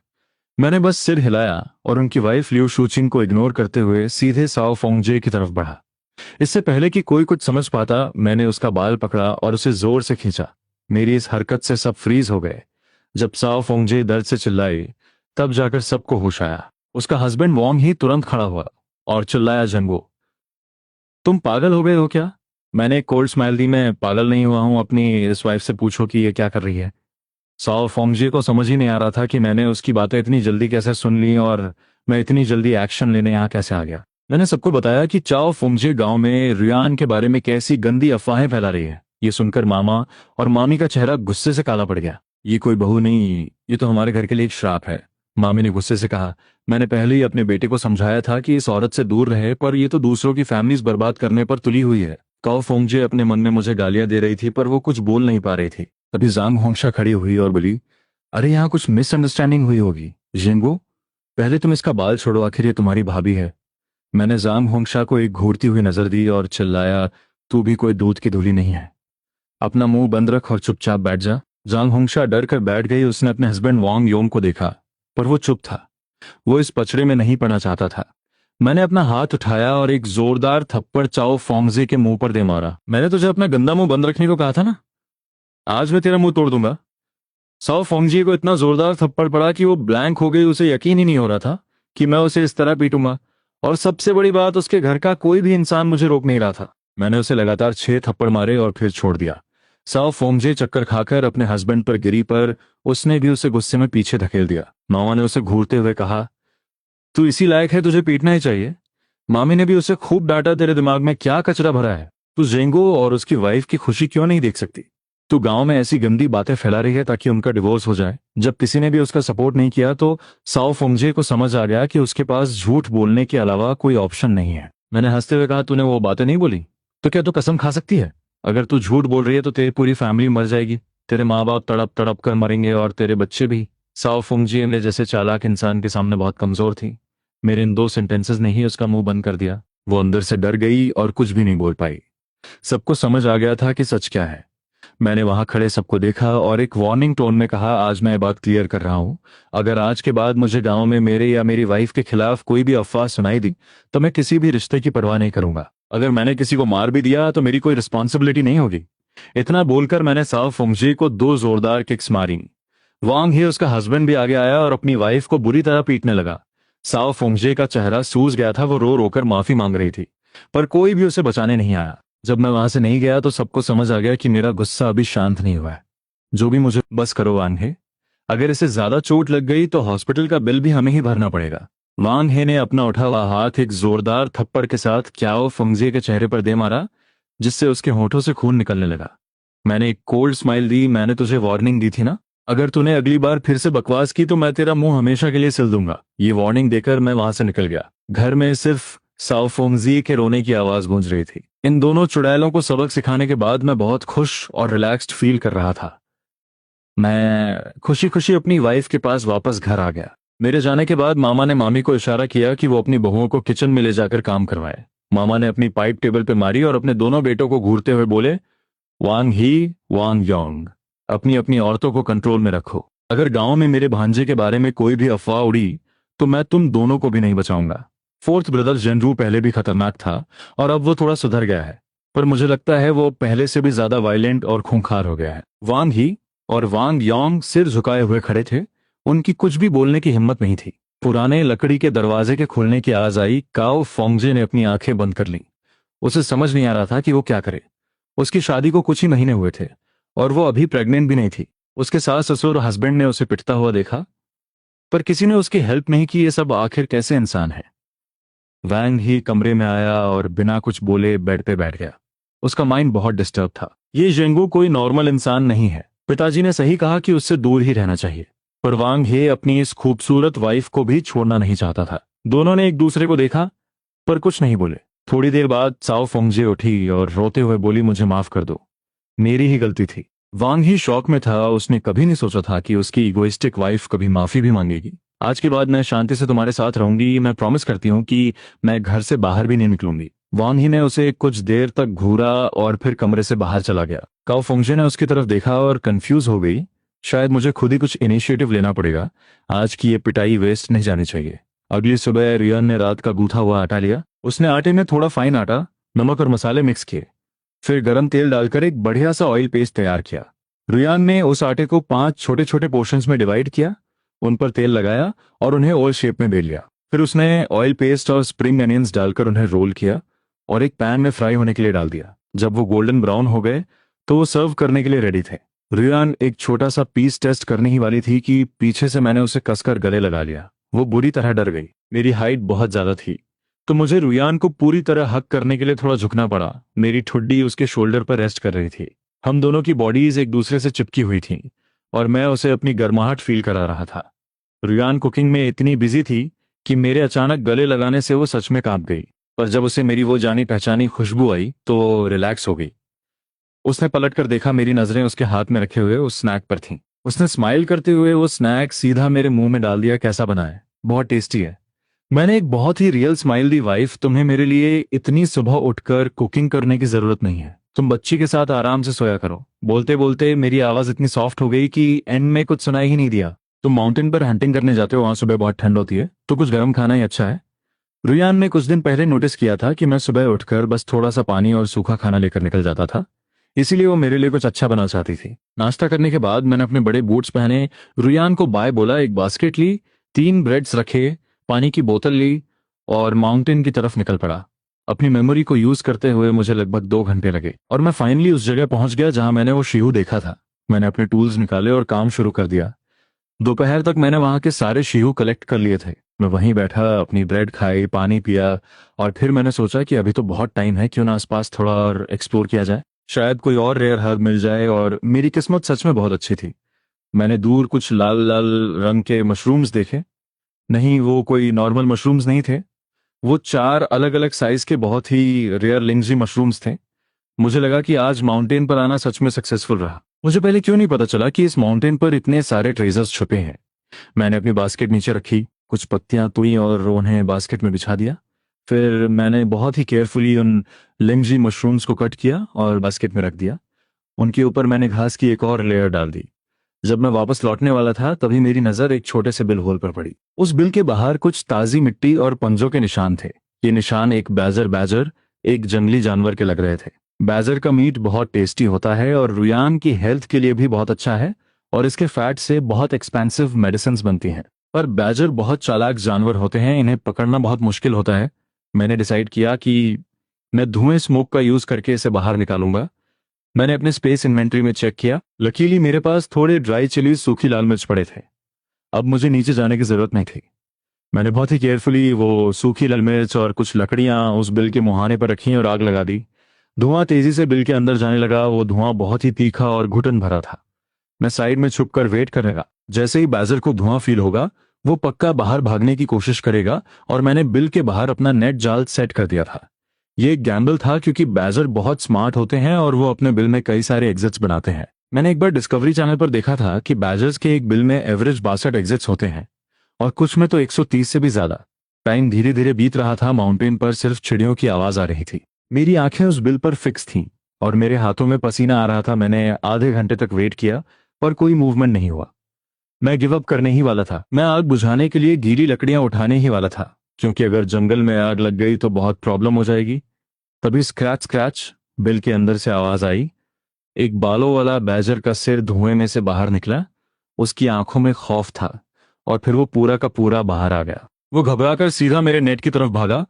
मैंने बस सिर हिलाया और उनकी वाइफ लिऊ शूचिंग को इग्नोर करते हुए सीधे साओ फोंगजे की तरफ बढ़ा। इससे पहले कि कोई कुछ समझ पाता, मैंने उसका बाल पकड़ा और उसे जोर से खींचा। मेरी इस हरकत से सब फ्रीज हो गए। जब साओ फोंगजे दर्द से चिल्लाई तब जाकर सबको होश आया। उसका हस्बैंड वोंग ही तुरंत खड़ा हुआ और चिल्लाया, जंगो, तुम पागल हो गए हो क्या? मैंने एक कोल्ड स्माइल दी, मैं पागल नहीं हुआ हूं, अपनी इस वाइफ से पूछो कि ये क्या कर रही है। साओ फोंगजे को समझ ही नहीं आ रहा था कि मैंने उसकी बातें इतनी जल्दी कैसे सुन ली और मैं इतनी जल्दी एक्शन लेने यहाँ कैसे आ गया। मैंने सबको बताया कि चाओ फोंगजे गांव में रियान के बारे में कैसी गंदी अफवाहें फैला रही है। ये सुनकर मामा और मामी का चेहरा गुस्से से काला पड़ गया। ये कोई बहू नहीं, ये तो हमारे घर के लिए एक श्राप है। मामी ने गुस्से से कहा, मैंने पहले ही अपने बेटे को समझाया था कि इस औरत से दूर रहे, पर ये तो दूसरों की फैमिलीज बर्बाद करने पर तुली हुई है। काओ फोंगजे अपने मन में मुझे गालियां दे रही थी, पर वो कुछ बोल नहीं पा रही थी। तभी जांग होंगशा खड़ी हुई और बोली, अरे यहाँ कुछ मिसअंडरस्टैंडिंग हुई होगी। जिंगो, पहले तुम इसका बाल छोड़ो, आखिर ये तुम्हारी भाभी है। मैंने जांग होंगशा को एक घूरती हुई नजर दी और चिल्लाया, तू भी कोई दूध की धूली नहीं है। अपना मुंह बंद रख और चुपचाप बैठ जा। जांग होंगशा डर कर बैठ गई। उसने अपने हस्बैंड वांग योंग को देखा, पर वो चुप था। वो इस पचड़े में नहीं पड़ना चाहता था। मैंने अपना हाथ उठाया और एक जोरदार थप्पड़ चाओ फोंगजे के मुंह पर दे मारा। मैंने तुझे अपना गंदा मुंह बंद रखने को कहा था ना, आज मैं तेरा मुंह तोड़ दूंगा। साओ फोंगजी को इतना जोरदार थप्पड़ पड़ा कि वो ब्लैंक हो गई। उसे यकीन ही नहीं हो रहा था कि मैं उसे इस तरह पीटूंगा, और सबसे बड़ी बात, उसके घर का कोई भी इंसान मुझे रोक नहीं रहा था। मैंने उसे लगातार 6 थप्पड़ मारे और फिर छोड़ दिया। साओ फोंगजे चक्कर खाकर अपने हस्बैंड पर गिरी, पर उसने भी उसे गुस्से में पीछे धकेल दिया। मामा ने उसे घूरते हुए कहा, तू इसी लायक है, तुझे पीटना ही चाहिए। मामी ने भी उसे खूब डांटा, तेरे दिमाग में क्या कचरा भरा है? तू जेंगो और उसकी वाइफ की खुशी क्यों नहीं देख सकती? तू गांव में ऐसी गंदी बातें फैला रही है ताकि उनका डिवोर्स हो जाए। जब किसी ने भी उसका सपोर्ट नहीं किया तो साओ फोंगजे को समझ आ गया कि उसके पास झूठ बोलने के अलावा कोई ऑप्शन नहीं है। मैंने हंसते हुए कहा, तूने वो बातें नहीं बोली तो क्या तू कसम खा सकती है? अगर तू झूठ बोल रही है तो तेरी पूरी फैमिली मर जाएगी। तेरे माँ बाप तड़प तड़प कर मरेंगे और तेरे बच्चे भी। साओ फोंगजे ने जैसे चालाक इंसान के सामने बहुत कमजोर थी। मेरे इन 2 सेंटेंसेस ने ही उसका मुंह बंद कर दिया। वो अंदर से डर गई और कुछ भी नहीं बोल पाई। सबको समझ आ गया था कि सच क्या है। मैंने वहां खड़े सबको देखा और एक वार्निंग टोन में कहा, आज मैं बात क्लियर कर रहा हूं। अगर आज के बाद मुझे गांव में मेरे या मेरी वाइफ के खिलाफ कोई भी अफवाह सुनाई दी तो मैं किसी भी रिश्ते की परवाह नहीं करूंगा। अगर मैंने किसी को मार भी दिया तो मेरी कोई रिस्पॉन्सिबिलिटी नहीं होगी। इतना बोलकर मैंने साओ फोंगजे को 2 जोरदार किक्स मारी। वांग ही, उसका हस्बैंड, भी आगे आया और अपनी वाइफ को बुरी तरह पीटने लगा। साओ फोंगजे का चेहरा सूज गया था। वो रो रोकर माफी मांग रही थी, पर कोई भी उसे बचाने नहीं आया। जब मैं वहां से नहीं गया तो सबको समझ आ गया कि मेरा गुस्सा अभी शांत नहीं हुआ है। जो भी मुझे बस करो वांग हे, अगर इसे ज्यादा चोट लग गई तो हॉस्पिटल का बिल भी हमें ही भरना पड़ेगा। वांग हे ने अपना उठा हुआ हाथ एक जोरदार थप्पड़ के साथ क्याओ फोंगजे के चेहरे पर दे मारा, जिससे उसके होठों से खून निकलने लगा। मैंने एक कोल्ड स्माइल दी। मैंने तुझे वार्निंग दी थी ना, अगर तूने अगली बार फिर से बकवास की तो मैं तेरा मुंह हमेशा के लिए सिल दूंगा। ये वार्निंग देकर मैं वहां से निकल गया। घर में सिर्फ साओ फोंगजी के रोने की आवाज गूंज रही थी। इन दोनों चुड़ैलों को सबक सिखाने के बाद मैं बहुत खुश और रिलैक्स्ड फील कर रहा था। मैं खुशी खुशी अपनी वाइफ के पास वापस घर आ गया। मेरे जाने के बाद मामा ने मामी को इशारा किया कि वो अपनी बहुओं को किचन में ले जाकर काम करवाए। मामा ने अपनी पाइप टेबल पे मारी और अपने दोनों बेटों को घूरते हुए बोले, वांग ही, वांग योंग, अपनी अपनी औरतों को कंट्रोल में रखो। अगर गांव में मेरे भांजे के बारे में कोई भी अफवाह उड़ी तो मैं तुम दोनों को भी नहीं बचाऊंगा। फोर्थ ब्रदर जेनरू पहले भी खतरनाक था और अब वो थोड़ा सुधर गया है, पर मुझे लगता है वो पहले से भी ज्यादा वायलेंट और खूंखार हो गया है। वांग ही और वांग योंग सिर झुकाए हुए खड़े थे। उनकी कुछ भी बोलने की हिम्मत नहीं थी। पुराने लकड़ी के दरवाजे के खुलने की आवाज आई। काओ फोंगजे ने अपनी आंखें बंद कर लीं। उसे समझ नहीं आ रहा था कि वो क्या करे। उसकी शादी को कुछ ही महीने हुए थे और वो अभी प्रेग्नेंट भी नहीं थी। उसके सास ससुर और हस्बैंड ने उसे पिटता हुआ देखा, पर किसी ने उसकी हेल्प नहीं की। ये सब आखिर कैसे इंसान है? वैंग ही कमरे में आया और बिना कुछ बोले बेड पे बैठ गया। उसका माइंड बहुत डिस्टर्ब था। ये जेंगू कोई नॉर्मल इंसान नहीं है। पिताजी ने सही कहा कि उससे दूर ही रहना चाहिए, पर वांग हे अपनी इस खूबसूरत वाइफ को भी छोड़ना नहीं चाहता था। दोनों ने एक दूसरे को देखा, पर कुछ नहीं बोले। थोड़ी देर बाद साओ फोंगजे उठी और रोते हुए बोली, मुझे माफ कर दो, मेरी ही गलती थी। वांग ही शौक में था। उसने कभी नहीं सोचा था कि उसकी इगोइस्टिक वाइफ कभी माफी भी मांगेगी। आज के बाद मैं शांति से तुम्हारे साथ रहूंगी। मैं प्रॉमिस करती हूँ कि मैं घर से बाहर भी नहीं निकलूंगी। वांग ही ने उसे कुछ देर तक घूरा और फिर कमरे से बाहर चला गया। काओ फोंगजे ने उसकी तरफ देखा और कंफ्यूज हो गई। शायद मुझे खुद ही कुछ इनिशिएटिव लेना पड़ेगा। आज की ये पिटाई वेस्ट नहीं जानी चाहिए। अगली सुबह रियन ने रात का गूथा हुआ आटा लिया। उसने आटे में थोड़ा फाइन आटा, नमक और मसाले मिक्स किए, फिर गरम तेल डालकर एक बढ़िया सा ऑयल पेस्ट तैयार किया। रियान ने उस आटे को 5 छोटे छोटे पोर्शंस में डिवाइड किया, उन पर तेल लगाया और उन्हें ओवल शेप में बेल लिया। फिर उसने ऑयल पेस्ट और स्प्रिंग अनियंस डालकर उन्हें रोल किया और एक पैन में फ्राई होने के लिए डाल दिया। जब वो गोल्डन ब्राउन हो गए तो वो सर्व करने के लिए रेडी थे। रुयान एक छोटा सा पीस टेस्ट करने ही वाली थी कि पीछे से मैंने उसे कसकर गले लगा लिया। वो बुरी तरह डर गई। मेरी हाइट बहुत ज्यादा थी, तो मुझे रुयान को पूरी तरह हक करने के लिए थोड़ा झुकना पड़ा। मेरी ठुड्डी उसके शोल्डर पर रेस्ट कर रही थी। हम दोनों की बॉडीज एक दूसरे से चिपकी हुई थीं और मैं उसे अपनी गर्माहट फील करा रहा था। रुयान कुकिंग में इतनी बिजी थी कि मेरे अचानक गले लगाने से वो सच में कांप गई। पर जब उसे मेरी वो जानी पहचानी खुशबू आई तो वो रिलैक्स हो गई। उसने पलट कर देखा, मेरी नजरें उसके हाथ में रखे हुए उस स्नैक पर थीं। उसने स्माइल करते हुए वो स्नैक सीधा मेरे मुंह में डाल दिया। कैसा बना है? बहुत टेस्टी है। मैंने एक बहुत ही रियल स्माइल दी। वाइफ, तुम्हें मेरे लिए इतनी सुबह उठकर कुकिंग करने की जरूरत नहीं है। तुम बच्ची के साथ आराम से सोया करो। बोलते बोलते मेरी आवाज इतनी सॉफ्ट हो गई कि एंड में कुछ सुनाई ही नहीं दिया। तुम माउंटेन पर हंटिंग करने जाते हो, वहां सुबह बहुत ठंड होती है, तो कुछ गर्म खाना ही अच्छा है। रुयान ने कुछ दिन पहले नोटिस किया था कि मैं सुबह उठकर बस थोड़ा सा पानी और सूखा खाना लेकर निकल जाता था, इसीलिए वो मेरे लिए कुछ अच्छा बना चाहती थी। नाश्ता करने के बाद मैंने अपने बड़े बूट्स पहने, रुयान को बाय बोला, एक बास्केट ली, 3 ब्रेड्स रखे, पानी की बोतल ली और माउंटेन की तरफ निकल पड़ा। अपनी मेमोरी को यूज करते हुए मुझे लगभग 2 घंटे लगे और मैं फाइनली उस जगह पहुंच गया जहां मैंने वो शिहू देखा था। मैंने अपने टूल्स निकाले और काम शुरू कर दिया। दोपहर तक मैंने वहां के सारे शिहू कलेक्ट कर लिए थे। मैं वहीं बैठा, अपनी ब्रेड खाई, पानी पिया और फिर मैंने सोचा कि अभी तो बहुत टाइम है, क्यों ना आसपास थोड़ा और एक्सप्लोर किया जाए। शायद कोई और रेयर हर्ब मिल जाए। और मेरी किस्मत सच में बहुत अच्छी थी। मैंने दूर कुछ लाल लाल रंग के मशरूम्स देखे। नहीं, वो कोई नॉर्मल मशरूम्स नहीं थे। वो 4 अलग अलग साइज के बहुत ही रेयर लिंग्जी मशरूम्स थे। मुझे लगा कि आज माउंटेन पर आना सच में सक्सेसफुल रहा। मुझे पहले क्यों नहीं पता चला कि इस माउंटेन पर इतने सारे ट्रेजर्स छुपे हैं। मैंने अपनी बास्केट नीचे रखी, कुछ पत्तियां तोड़ी और उन्हें बास्केट में बिछा दिया। फिर मैंने बहुत ही केयरफुली उन लिंग्जी मशरूम्स को कट किया और बास्केट में रख दिया। उनके ऊपर मैंने घास की एक और लेयर डाल दी। जब मैं वापस लौटने वाला था तभी मेरी नजर एक छोटे से बिल होल पर पड़ी। उस बिल के बाहर कुछ ताजी मिट्टी और पंजों के निशान थे। ये निशान एक बैजर बैजर एक जंगली जानवर के लग रहे थे। बैजर का मीट बहुत टेस्टी होता है और रुयान की हेल्थ के लिए भी बहुत अच्छा है और इसके फैट से बहुत एक्सपेंसिव मेडिसिन्स बनती हैं। पर बैजर बहुत चालाक जानवर होते हैं, इन्हें पकड़ना बहुत मुश्किल होता है। मैंने डिसाइड किया कि मैं धुएं स्मोक का यूज करके इसे बाहर निकालूंगा। मैंने अपने स्पेस इन्वेंट्री में चेक किया। लकीली मेरे पास थोड़े ड्राई चिलीज, सूखी लाल मिर्च पड़े थे। अब मुझे नीचे जाने की जरूरत नहीं थी। मैंने बहुत ही केयरफुली वो सूखी लाल मिर्च और कुछ लकड़ियां उस बिल के मुहाने पर रखी और आग लगा दी। धुआं तेजी से बिल के अंदर जाने लगा। वो धुआं बहुत ही तीखा और घुटन भरा था। मैं साइड में छुपकर वेट करने लगा। जैसे ही बैजर को धुआं फील होगा वो पक्का बाहर भागने की कोशिश करेगा और मैंने बिल के बाहर अपना नेट जाल सेट कर दिया था। ये एक गैम्बल था क्योंकि बैजर बहुत स्मार्ट होते हैं और वो अपने बिल में कई सारे एग्जिट्स बनाते हैं। मैंने एक बार डिस्कवरी चैनल पर देखा था कि बैजर्स के एक बिल में एवरेज 62 एग्जिट्स होते हैं और कुछ में तो 130 से भी ज्यादा। टाइम धीरे धीरे बीत रहा था। माउंटेन पर सिर्फ चिड़ियों की आवाज आ रही थी। मेरी आंखें उस बिल पर फिक्स थीं और मेरे हाथों में पसीना आ रहा था। मैंने आधे घंटे तक वेट किया पर कोई मूवमेंट नहीं हुआ। मैं गिव अप करने ही वाला था। मैं आग बुझाने के लिए गीली लकड़ियां उठाने ही वाला था, क्योंकि अगर जंगल में आग लग गई तो बहुत प्रॉब्लम हो जाएगी। तभी स्क्रैच स्क्रैच बिल के अंदर से आवाज आई। एक बालों वाला बैजर का सिर धुएं में से बाहर निकला। उसकी आंखों में खौफ था और फिर वो पूरा का पूरा बाहर आ गया। वो घबराकर सीधा मेरे नेट की तरफ भागा।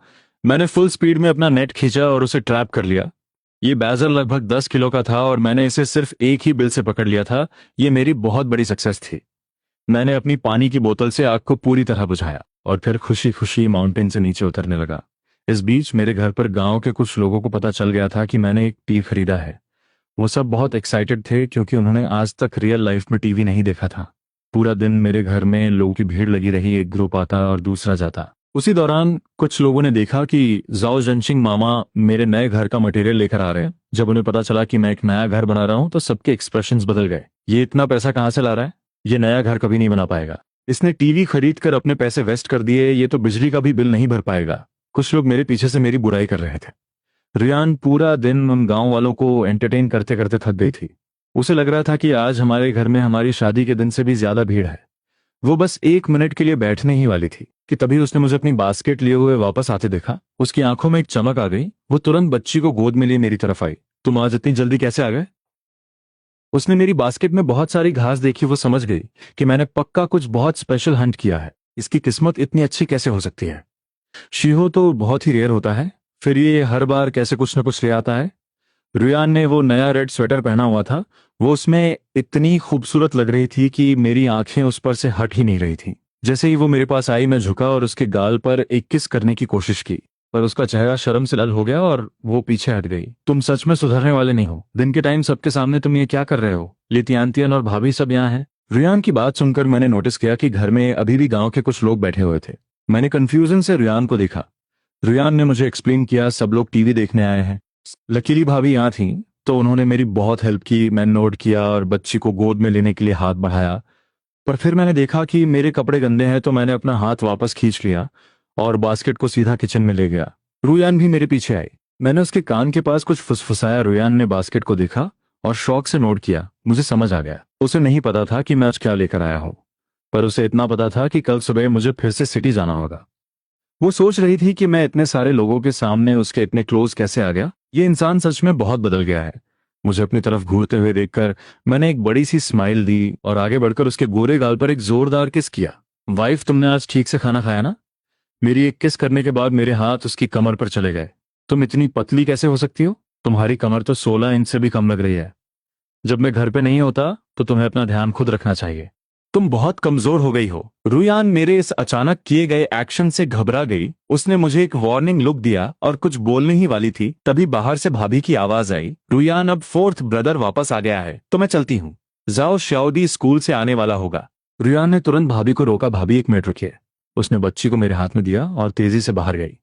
मैंने फुल स्पीड में अपना नेट खींचा और उसे ट्रैप कर लिया। ये बैजर लगभग 10 किलो का था और मैंने इसे सिर्फ एक ही बिल से पकड़ लिया था। ये मेरी बहुत बड़ी सक्सेस थी। मैंने अपनी पानी की बोतल से आग को पूरी तरह बुझाया और फिर खुशी खुशी माउंटेन से नीचे उतरने लगा। इस बीच मेरे घर पर गांव के कुछ लोगों को पता चल गया था कि मैंने एक टीवी खरीदा है। वो सब बहुत एक्साइटेड थे क्योंकि उन्होंने आज तक रियल लाइफ में टीवी नहीं देखा था। पूरा दिन मेरे घर में लोगों की भीड़ लगी रही। एक ग्रुप आता और दूसरा जाता। उसी दौरान कुछ लोगों ने देखा कि जाओ जंशिंग मामा मेरे नए घर का मटेरियल लेकर आ रहे हैं। जब उन्हें पता चला कि मैं एक नया घर बना रहा हूं तो सबके एक्सप्रेशंस बदल गए। ये इतना पैसा कहां से ला रहा है? ये नया घर कभी नहीं बना पाएगा। इसने टीवी खरीद कर अपने पैसे वेस्ट कर दिए। ये तो बिजली का भी बिल नहीं भर पाएगा। कुछ लोग मेरे पीछे से मेरी बुराई कर रहे थे। रियान पूरा दिन उन गांव वालों को एंटरटेन करते करते थक गई थी। उसे लग रहा था कि आज हमारे घर में हमारी शादी के दिन से भी ज्यादा भीड़ है। वो बस 1 मिनट के लिए बैठने ही वाली थी कि तभी उसने मुझे अपनी बास्केट लिए हुए वापस आते देखा। उसकी आंखों में एक चमक आ गई। वो तुरंत बच्ची को गोद में लिए मेरी तरफ आई। तुम आज इतनी जल्दी कैसे आ गए? उसने मेरी बास्केट में बहुत सारी घास देखी। वो समझ गई कि मैंने पक्का कुछ बहुत स्पेशल हंट किया है। इसकी किस्मत इतनी अच्छी कैसे हो सकती है? शीहो तो बहुत ही रेयर होता है, फिर ये हर बार कैसे कुछ न कुछ ले आता है। रुयान ने वो नया रेड स्वेटर पहना हुआ था। वो उसमें इतनी खूबसूरत लग रही थी कि मेरी आंखें उस पर से हट ही नहीं रही थी। जैसे ही वो मेरे पास आई, मैं झुका और उसके गाल पर एक किस करने की कोशिश की, पर उसका चेहरा शर्म से लाल हो गया और वो पीछे हट गई। तुम सच में सुधरने वाले नहीं हो। दिन के टाइम सबके सामने तुम ये क्या कर रहे हो? लितियांतियन और भाभी सब यहाँ हैं। रुयान की बात सुनकर मैंने नोटिस किया कि घर में अभी भी गांव के कुछ लोग बैठे हुए थे। मैंने कंफ्यूजन से रुयान को देखा। रुयान ने मुझे एक्सप्लेन किया, सब लोग टीवी देखने आए हैं। लकीली भाभी यहाँ थी तो उन्होंने मेरी बहुत हेल्प की। मैं नोट किया और बच्ची को गोद में लेने के लिए हाथ बढ़ाया, पर फिर मैंने देखा कि मेरे कपड़े गंदे हैं तो मैंने अपना हाथ वापस खींच लिया और बास्केट को सीधा किचन में ले गया। रुयान भी मेरे पीछे आई। मैंने उसके कान के पास कुछ फुसफुसाया। रुयान ने बास्केट को देखा और शौक से नोट किया। मुझे समझ आ गया। उसे नहीं पता था कि मैं आज क्या लेकर आया हूँ, पर उसे इतना पता था कि कल सुबह मुझे फिर से सिटी जाना होगा। वो सोच रही थी कि मैं इतने सारे लोगों के सामने उसके इतने क्लोज कैसे आ गया। ये इंसान सच में बहुत बदल गया है। मुझे अपनी तरफ घूरते हुए देखकर मैंने एक बड़ी सी स्माइल दी और आगे बढ़कर उसके गोरे गाल पर एक जोरदार किस किया। वाइफ, तुमने आज ठीक से खाना खाया ना? मेरी एक किस करने के बाद मेरे हाथ उसकी कमर पर चले गए। तुम इतनी पतली कैसे हो सकती हो? तुम्हारी कमर तो 16 इंच से भी कम लग रही है। जब मैं घर पे नहीं होता तो तुम्हें अपना ध्यान खुद रखना चाहिए। तुम बहुत कमजोर हो गई हो। रुयान मेरे इस अचानक किए गए एक्शन से घबरा गई। उसने मुझे एक वार्निंग लुक दिया और कुछ बोलने ही वाली थी, तभी बाहर से भाभी की आवाज आई, रुयान अब फोर्थ ब्रदर वापस आ गया है तो मैं चलती हूँ। जाओ, श्याओदी स्कूल से आने वाला होगा। रुयान ने तुरंत भाभी को रोका। भाभी, 1 मिनट रुकिए। उसने बच्ची को मेरे हाथ में दिया और तेजी से बाहर गई।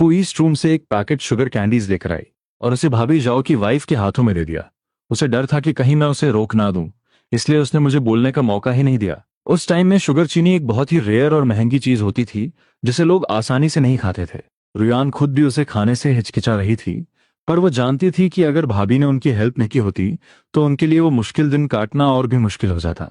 वो ईस्ट रूम से एक पैकेट शुगर कैंडीज लेकर आई और उसे भाभी जाओ की वाइफ के हाथों में दे दिया। उसे डर था कि कहीं मैं उसे रोक ना दूं, इसलिए उसने मुझे बोलने का मौका ही नहीं दिया। उस टाइम में शुगर चीनी एक बहुत ही रेयर और महंगी चीज होती थी जिसे लोग आसानी से नहीं खाते थे। रुयान खुद भी उसे खाने से हिचकिचा रही थी, पर वो जानती थी कि अगर भाभी ने उनकी हेल्प नहीं की होती तो उनके लिए वो मुश्किल दिन काटना और भी मुश्किल हो जाता।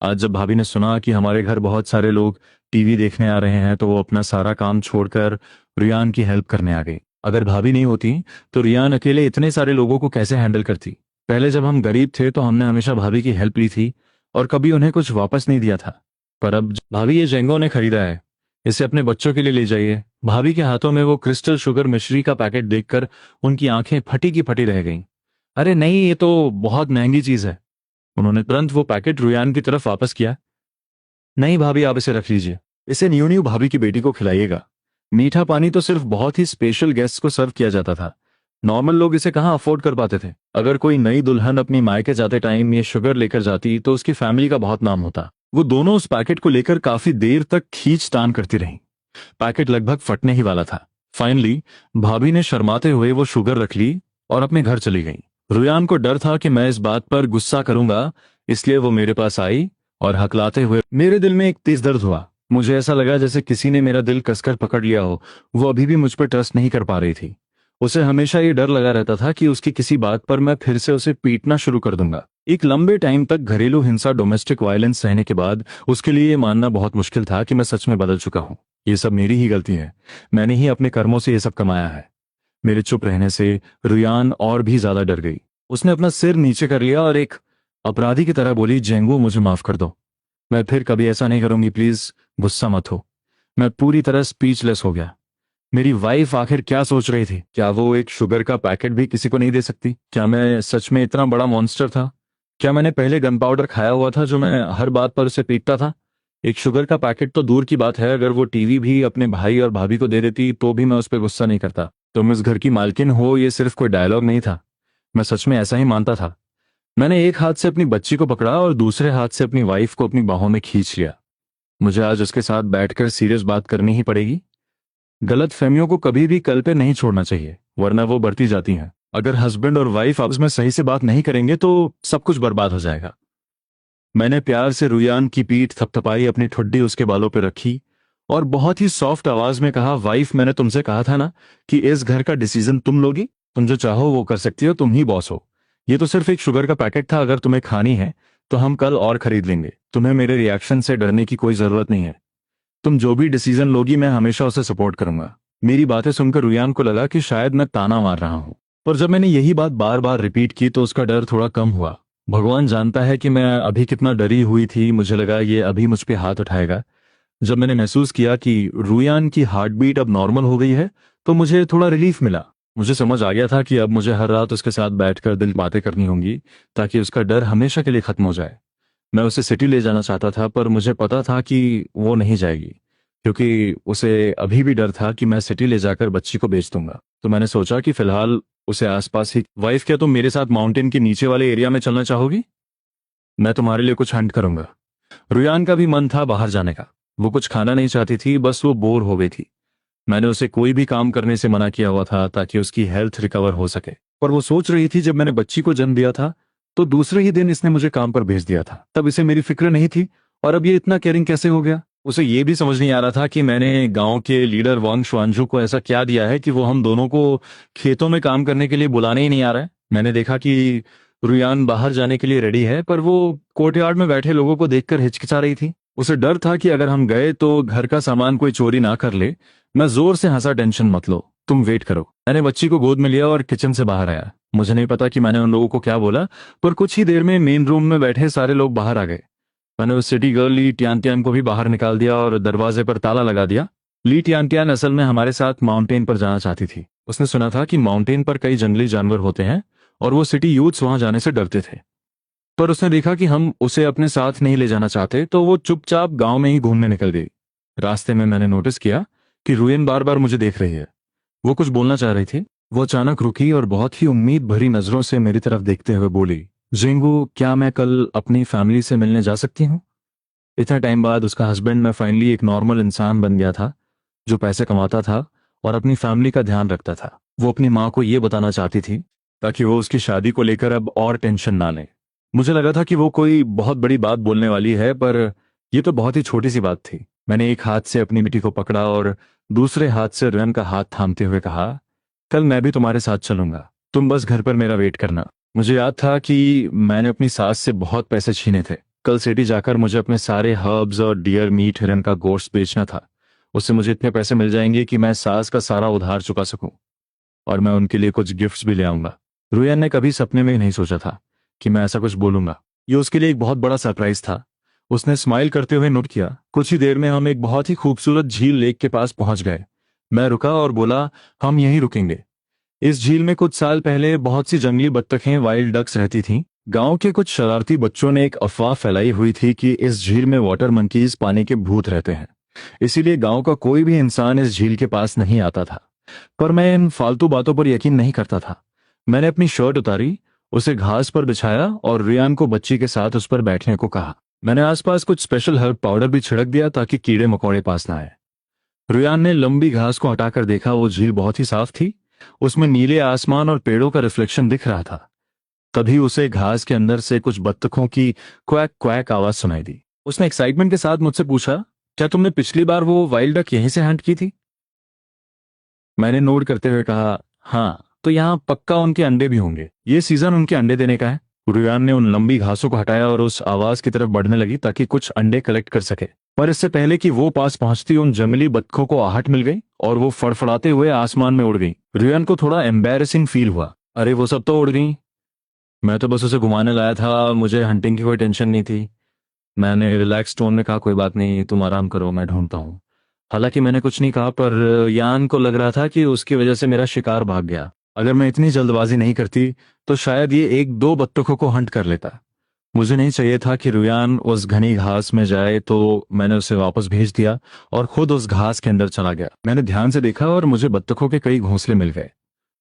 आज जब भाभी ने सुना कि हमारे घर बहुत सारे लोग टीवी देखने आ रहे हैं तो वो अपना सारा काम छोड़कर रुयान की हेल्प करने आ गई। अगर भाभी नहीं होती तो रुयान अकेले इतने सारे लोगों को कैसे हैंडल करती? पहले जब हम गरीब थे तो हमने हमेशा भाभी की हेल्प ली थी और कभी उन्हें कुछ वापस नहीं दिया था। पर अब भाभी, ये जेंगो ने खरीदा है, इसे अपने बच्चों के लिए ले जाइए। भाभी के हाथों में वो क्रिस्टल शुगर मिश्री का पैकेट देखकर उनकी आंखें फटी की फटी रह गईं। अरे नहीं, ये तो बहुत महंगी चीज है। उन्होंने तुरंत वो पैकेट रुयान की तरफ वापस किया। नहीं भाभी, आप इसे रख लीजिए। इसे न्यू न्यू भाभी की बेटी को खिलाइएगा। मीठा पानी तो सिर्फ बहुत ही स्पेशल गेस्ट को सर्व किया जाता था। नॉर्मल लोग इसे कहाँ अफोर्ड कर पाते थे। अगर कोई नई दुल्हन अपनी मायके जाते टाइम ये शुगर लेकर जाती तो उसकी फैमिली का बहुत नाम होता। वो दोनों उस पैकेट को लेकर काफी देर तक खींचतान करती रहीं। पैकेट लगभग फटने ही वाला था। फाइनली भाभी ने शर्माते हुए वो शुगर रख ली और अपने घर चली गई। रुयान को डर था कि मैं इस बात पर गुस्सा करूंगा, इसलिए वो मेरे पास आई और हकलाते हुए। मेरे दिल में एक तेज दर्द हुआ। मुझे ऐसा लगा जैसे किसी ने मेरा दिल कसकर पकड़ लिया हो। वो अभी भी मुझ पर ट्रस्ट नहीं कर पा रही थी। उसे हमेशा ये डर लगा रहता था कि उसकी किसी बात पर मैं फिर से उसे पीटना शुरू कर दूंगा। एक लंबे टाइम तक घरेलू हिंसा, डोमेस्टिक वायलेंस सहने के बाद उसके लिए ये मानना बहुत मुश्किल था कि मैं सच में बदल चुका हूँ। ये सब मेरी ही गलती है। मैंने ही अपने कर्मों से ये सब कमाया है। मेरे चुप रहने से रुयान और भी ज्यादा डर गई। उसने अपना सिर नीचे कर लिया और एक अपराधी की तरह बोली, जेंगू, मुझे माफ कर दो। मैं फिर कभी ऐसा नहीं करूंगी, प्लीज गुस्सा मत हो। मैं पूरी तरह स्पीचलेस हो गया। मेरी वाइफ आखिर क्या सोच रही थी? क्या वो एक शुगर का पैकेट भी किसी को नहीं दे सकती? क्या मैं सच में इतना बड़ा मॉन्स्टर था? क्या मैंने पहले गन पाउडर खाया हुआ था जो मैं हर बात पर उसे पीटता था? एक शुगर का पैकेट तो दूर की बात है, अगर वो टीवी भी अपने भाई और भाभी को दे देती तो भी मैं उस पर गुस्सा नहीं करता। तुम इस घर की मालकिन हो, ये सिर्फ कोई डायलॉग नहीं था। मैं सच में ऐसा ही मानता था। मैंने एक हाथ से अपनी बच्ची को पकड़ा और दूसरे हाथ से अपनी वाइफ को अपनी बाहों में खींच लिया। मुझे आज उसके साथ बैठकर सीरियस बात करनी ही पड़ेगी। गलत फहमियों को कभी भी कल पे नहीं छोड़ना चाहिए, वरना वो बढ़ती जाती हैं। अगर हस्बैंड और वाइफ आपस में सही से बात नहीं करेंगे तो सब कुछ बर्बाद हो जाएगा। मैंने प्यार से रुयान की पीठ थपथपाई, अपनी ठुड्डी उसके बालों पर रखी और बहुत ही सॉफ्ट आवाज में कहा, वाइफ, मैंने तुमसे कहा था ना कि इस घर का डिसीजन तुम लोगी। तुम जो चाहो वो कर सकती हो, तुम ही बॉस हो। ये तो सिर्फ एक शुगर का पैकेट था। अगर तुम्हें खानी है तो हम कल और खरीद लेंगे। तुम्हें मेरे रिएक्शन से डरने की कोई जरूरत नहीं है। तुम जो भी डिसीजन लोगी मैं हमेशा उसे सपोर्ट करूंगा। मेरी बातें सुनकर रुयान को लगा कि शायद मैं ताना मार रहा हूं, पर जब मैंने यही बात बार बार रिपीट की तो उसका डर थोड़ा कम हुआ। भगवान जानता है कि मैं अभी कितना डरी हुई थी। मुझे लगा ये अभी मुझ पे हाथ उठाएगा। जब मैंने महसूस किया कि रुयान की हार्ट बीट अब नॉर्मल हो गई है तो मुझे थोड़ा रिलीफ मिला। मुझे समझ आ गया था कि अब मुझे हर रात उसके साथ बैठकर दिल बातें करनी होंगी ताकि उसका डर हमेशा के लिए खत्म हो जाए। मैं उसे सिटी ले जाना चाहता था पर मुझे पता था कि वो नहीं जाएगी, क्योंकि उसे अभी भी डर था कि मैं सिटी ले जाकर बच्ची को बेच दूंगा। तो मैंने सोचा कि फिलहाल उसे आसपास ही। वाइफ, क्या तुम मेरे साथ माउंटेन के नीचे वाले एरिया में चलना चाहोगी? मैं तुम्हारे लिए कुछ हंट करूंगा। रुयान का भी मन था बाहर जाने का। वो कुछ खाना नहीं चाहती थी, बस वो बोर हो गई थी। मैंने उसे कोई भी काम करने से मना किया हुआ था ताकि उसकी हेल्थ रिकवर हो सके। पर वो सोच रही थी, जब मैंने बच्ची को जन्म दिया था तो दूसरे ही दिन इसने मुझे काम पर भेज दिया था। तब इसे मेरी फिक्र नहीं थी, और अब ये इतना केयरिंग कैसे हो गया? उसे ये भी समझ नहीं आ रहा था कि मैंने गांव के लीडर वांग शुआंजू को ऐसा क्या दिया है कि वो हम दोनों को खेतों में काम करने के लिए बुलाने ही नहीं आ रहा है। मैंने देखा कि रुयान बाहर जाने के लिए रेडी है, पर वो कोर्टयार्ड में बैठे लोगों को देखकर हिचकिचा रही थी। उसे डर था कि अगर हम गए तो घर का सामान कोई चोरी ना कर ले। मैं जोर से हंसा, टेंशन मत लो, तुम वेट करो। मैंने बच्ची को गोद में लिया और किचन से बाहर आया। मुझे नहीं पता कि मैंने उन लोगों को क्या बोला, पर कुछ ही देर में मेन रूम में बैठे सारे लोग बाहर आ गए। मैंने उस सिटी गर्ल ली टियान को भी बाहर निकाल दिया और दरवाजे पर ताला लगा दिया। ली टियान असल में हमारे साथ माउंटेन पर जाना चाहती थी। उसने सुना था कि माउंटेन पर कई जंगली जानवर होते हैं और वो सिटी यूथ्स वहां जाने से डरते थे। पर उसने देखा कि हम उसे अपने साथ नहीं ले जाना चाहते, तो वो चुपचाप गांव में ही घूमने निकल गई। रास्ते में मैंने नोटिस किया कि रुयन बार बार मुझे देख रही है। वो कुछ बोलना चाह रही थी। वो अचानक रुकी और बहुत ही उम्मीद भरी नजरों से मेरी तरफ देखते हुए बोली, जिंगू, क्या मैं कल अपनी फैमिली से मिलने जा सकती हूँ? इतना टाइम बाद उसका हस्बैंड मैं फाइनली एक नॉर्मल इंसान बन गया था, जो पैसे कमाता था और अपनी फैमिली का ध्यान रखता था। वो अपनी माँ को ये बताना चाहती थी ताकि वो उसकी शादी को लेकर अब और टेंशन ना ले। मुझे लगा था कि वो कोई बहुत बड़ी बात बोलने वाली है, पर यह तो बहुत ही छोटी सी बात थी। मैंने एक हाथ से अपनी बेटी को पकड़ा और दूसरे हाथ से रन का हाथ थामते हुए कहा, कल मैं भी तुम्हारे साथ चलूंगा, तुम बस घर पर मेरा वेट करना। मुझे याद था कि मैंने अपनी सास से बहुत पैसे छीने थे। कल सिटी जाकर मुझे अपने सारे हर्ब्स और डियर मीट हिरन का गोश्त बेचना था। उससे मुझे इतने पैसे मिल जाएंगे कि मैं सास का सारा उधार चुका सकूं, और मैं उनके लिए कुछ गिफ्ट्स भी ले आऊंगा। रुयन ने कभी सपने में ही नहीं सोचा था कि मैं ऐसा कुछ बोलूंगा। ये उसके लिए एक बहुत बड़ा सरप्राइज था। उसने स्माइल करते हुए नोट किया। कुछ ही देर में हम एक बहुत ही खूबसूरत झील लेक के पास पहुंच गए। मैं रुका और बोला, हम यहीं रुकेंगे। इस झील में कुछ साल पहले बहुत सी जंगली बत्तखें, वाइल्ड डक्स रहती थीं। गांव के कुछ शरारती बच्चों ने एक अफवाह फैलाई हुई थी कि इस झील में वाटर मंकीज पानी के भूत रहते हैं, इसीलिए गांव का कोई भी इंसान इस झील के पास नहीं आता था। पर मैं इन फालतू बातों पर यकीन नहीं करता था। मैंने अपनी शर्ट उतारी, उसे घास पर बिछाया और रियान को बच्ची के साथ उस पर बैठने को कहा। मैंने आसपास कुछ स्पेशल हर्ब पाउडर भी छिड़क दिया ताकि कीड़े मकोड़े पास ना आए। रियान ने लंबी घास को हटाकर देखा। वो झील बहुत ही साफ थी, उसमें नीले आसमान और पेड़ों का रिफ्लेक्शन दिख रहा था। तभी उसे घास के अंदर से कुछ बत्तखों की क्वैक क्वैक आवाज सुनाई दी। उसने एक्साइटमेंट के साथ मुझसे पूछा, क्या तुमने पिछली बार वो वाइल्ड डक यहीं से हंट की थी? मैंने नोट करते हुए कहा, हाँ, तो यहाँ पक्का उनके अंडे भी होंगे। ये सीजन उनके अंडे देने का है। रुयान ने उन लंबी घासों को हटाया और उस आवाज की तरफ बढ़ने लगी ताकि कुछ अंडे कलेक्ट कर सके। पर इससे पहले कि वो पास पहुंचती, उन जंगली बत्तखों को आहट मिल गई और वो फड़फड़ाते हुए आसमान में उड़ गई। रुयान को थोड़ा एम्बैरेसिंग फील हुआ। अरे वो सब तो उड़ गई, मैं तो बस उसे घुमाने लाया था, मुझे हंटिंग की कोई टेंशन नहीं थी। मैंने रिलैक्स टोन में कहा, कोई बात नहीं, तुम आराम करो, मैं ढूंढता हूँ। हालांकि मैंने कुछ नहीं कहा, पर यान को लग रहा था कि उसकी वजह से मेरा शिकार भाग गया। अगर मैं इतनी जल्दबाजी नहीं करती तो शायद ये एक दो बत्तखों को हंट कर लेता। मुझे नहीं चाहिए था कि रुयान उस घनी घास में जाए, तो मैंने उसे वापस भेज दिया और खुद उस घास के अंदर चला गया। मैंने ध्यान से देखा और मुझे बत्तखों के कई घोंसले मिल गए,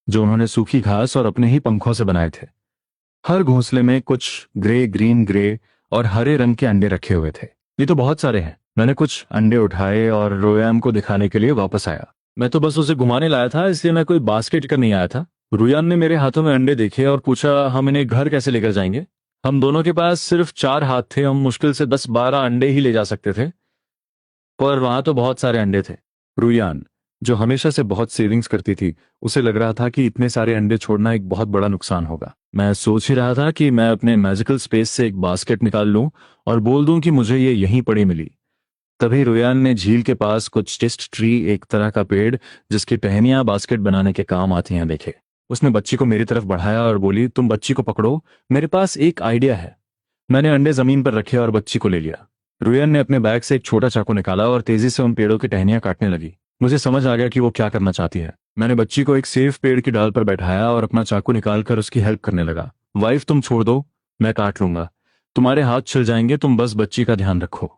जो उन्होंने सूखी घास और अपने ही पंखों से बनाए थे। हर घोंसले में कुछ ग्रे, ग्रीन, ग्रे और हरे रंग के अंडे रखे हुए थे। ये तो बहुत सारे हैं। मैंने कुछ अंडे उठाए और रुयान को दिखाने के लिए वापस आया। मैं तो बस उसे घुमाने लाया था, इसलिए मैं कोई बास्केट कर नहीं आया था। रुयान ने मेरे हाथों में अंडे देखे और पूछा, हम इन्हें घर कैसे लेकर जाएंगे? हम दोनों के पास सिर्फ 4 हाथ थे, हम मुश्किल से 10-12 अंडे ही ले जा सकते थे, पर वहां तो बहुत सारे अंडे थे। रुयान, जो हमेशा से बहुत सेविंग्स करती थी, उसे लग रहा था कि इतने सारे अंडे छोड़ना एक बहुत बड़ा नुकसान होगा। मैं सोच ही रहा था कि मैं अपने मैजिकल स्पेस से एक बास्केट निकाल लूं और बोल दूं कि मुझे ये यहीं पड़ी मिली। तभी रुयान ने झील के पास कुछ टेस्ट ट्री, एक तरह का पेड़ जिसकी टहनियां बास्केट बनाने के काम आती हैं, देखे। उसने बच्ची को मेरी तरफ बढ़ाया और बोली, तुम बच्ची को पकड़ो, मेरे पास एक आइडिया है। मैंने अंडे जमीन पर रखे और बच्ची को ले लिया। रुयन ने अपने बैग से एक छोटा चाकू निकाला और तेजी से उन पेड़ों की टहनियां काटने लगी। मुझे समझ आ गया कि वो क्या करना चाहती है। मैंने बच्ची को एक सेफ पेड़ की डाल पर बैठाया और अपना चाकू निकालकर उसकी हेल्प करने लगा। वाइफ, तुम छोड़ दो, मैं काट लूंगा। तुम्हारे हाथ छिल जाएंगे, तुम बस बच्ची का ध्यान रखो।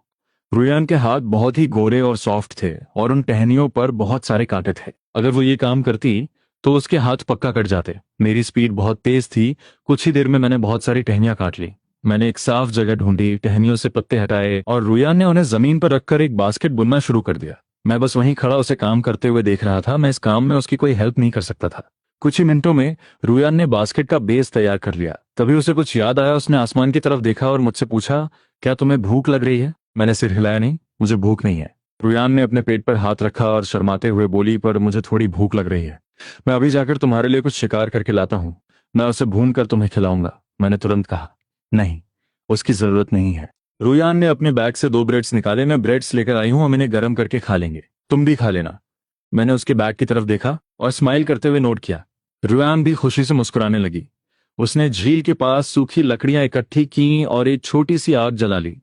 रुयान के हाथ बहुत ही गोरे और सॉफ्ट थे और उन टहनियों पर बहुत सारे कांटे थे। अगर वो ये काम करती तो उसके हाथ पक्का कट जाते। मेरी स्पीड बहुत तेज थी। कुछ ही देर में मैंने बहुत सारी टहनियां काट ली। मैंने एक साफ जगह ढूंढी, टहनियों से पत्ते हटाए और रुयान ने उन्हें जमीन पर रखकर एक बास्केट बुनना शुरू कर दिया। मैं बस वहीं खड़ा उसे काम करते हुए देख रहा था। मैं इस काम में उसकी कोई हेल्प नहीं कर सकता था। कुछ ही मिनटों में रुयान ने बास्केट का बेस तैयार कर लिया। तभी उसे कुछ याद आया। उसने आसमान की तरफ देखा और मुझसे पूछा, क्या तुम्हें भूख लग रही है? मैंने सिर हिलाया, नहीं, मुझे भूख नहीं है। रुयान ने अपने पेट पर हाथ रखा और शर्माते हुए बोली, पर मुझे थोड़ी भूख लग रही है। मैं अभी जाकर तुम्हारे लिए कुछ शिकार करके लाता हूँ। मैं उसे भून कर तुम्हें खिलाऊंगा। मैंने तुरंत कहा, नहीं, उसकी जरूरत नहीं है। रुयान ने अपने बैग से 2 ब्रेड्स निकाले। मैं ब्रेड्स लेकर आई हूं, हम इन्हें गर्म करके खा लेंगे, तुम भी खा लेना। मैंने उसके बैग की तरफ देखा और स्माइल करते हुए नोट किया। रुयान भी खुशी से मुस्कुराने लगी। उसने झील के पास सूखी लकड़ियां इकट्ठी की और एक छोटी सी आग जला ली।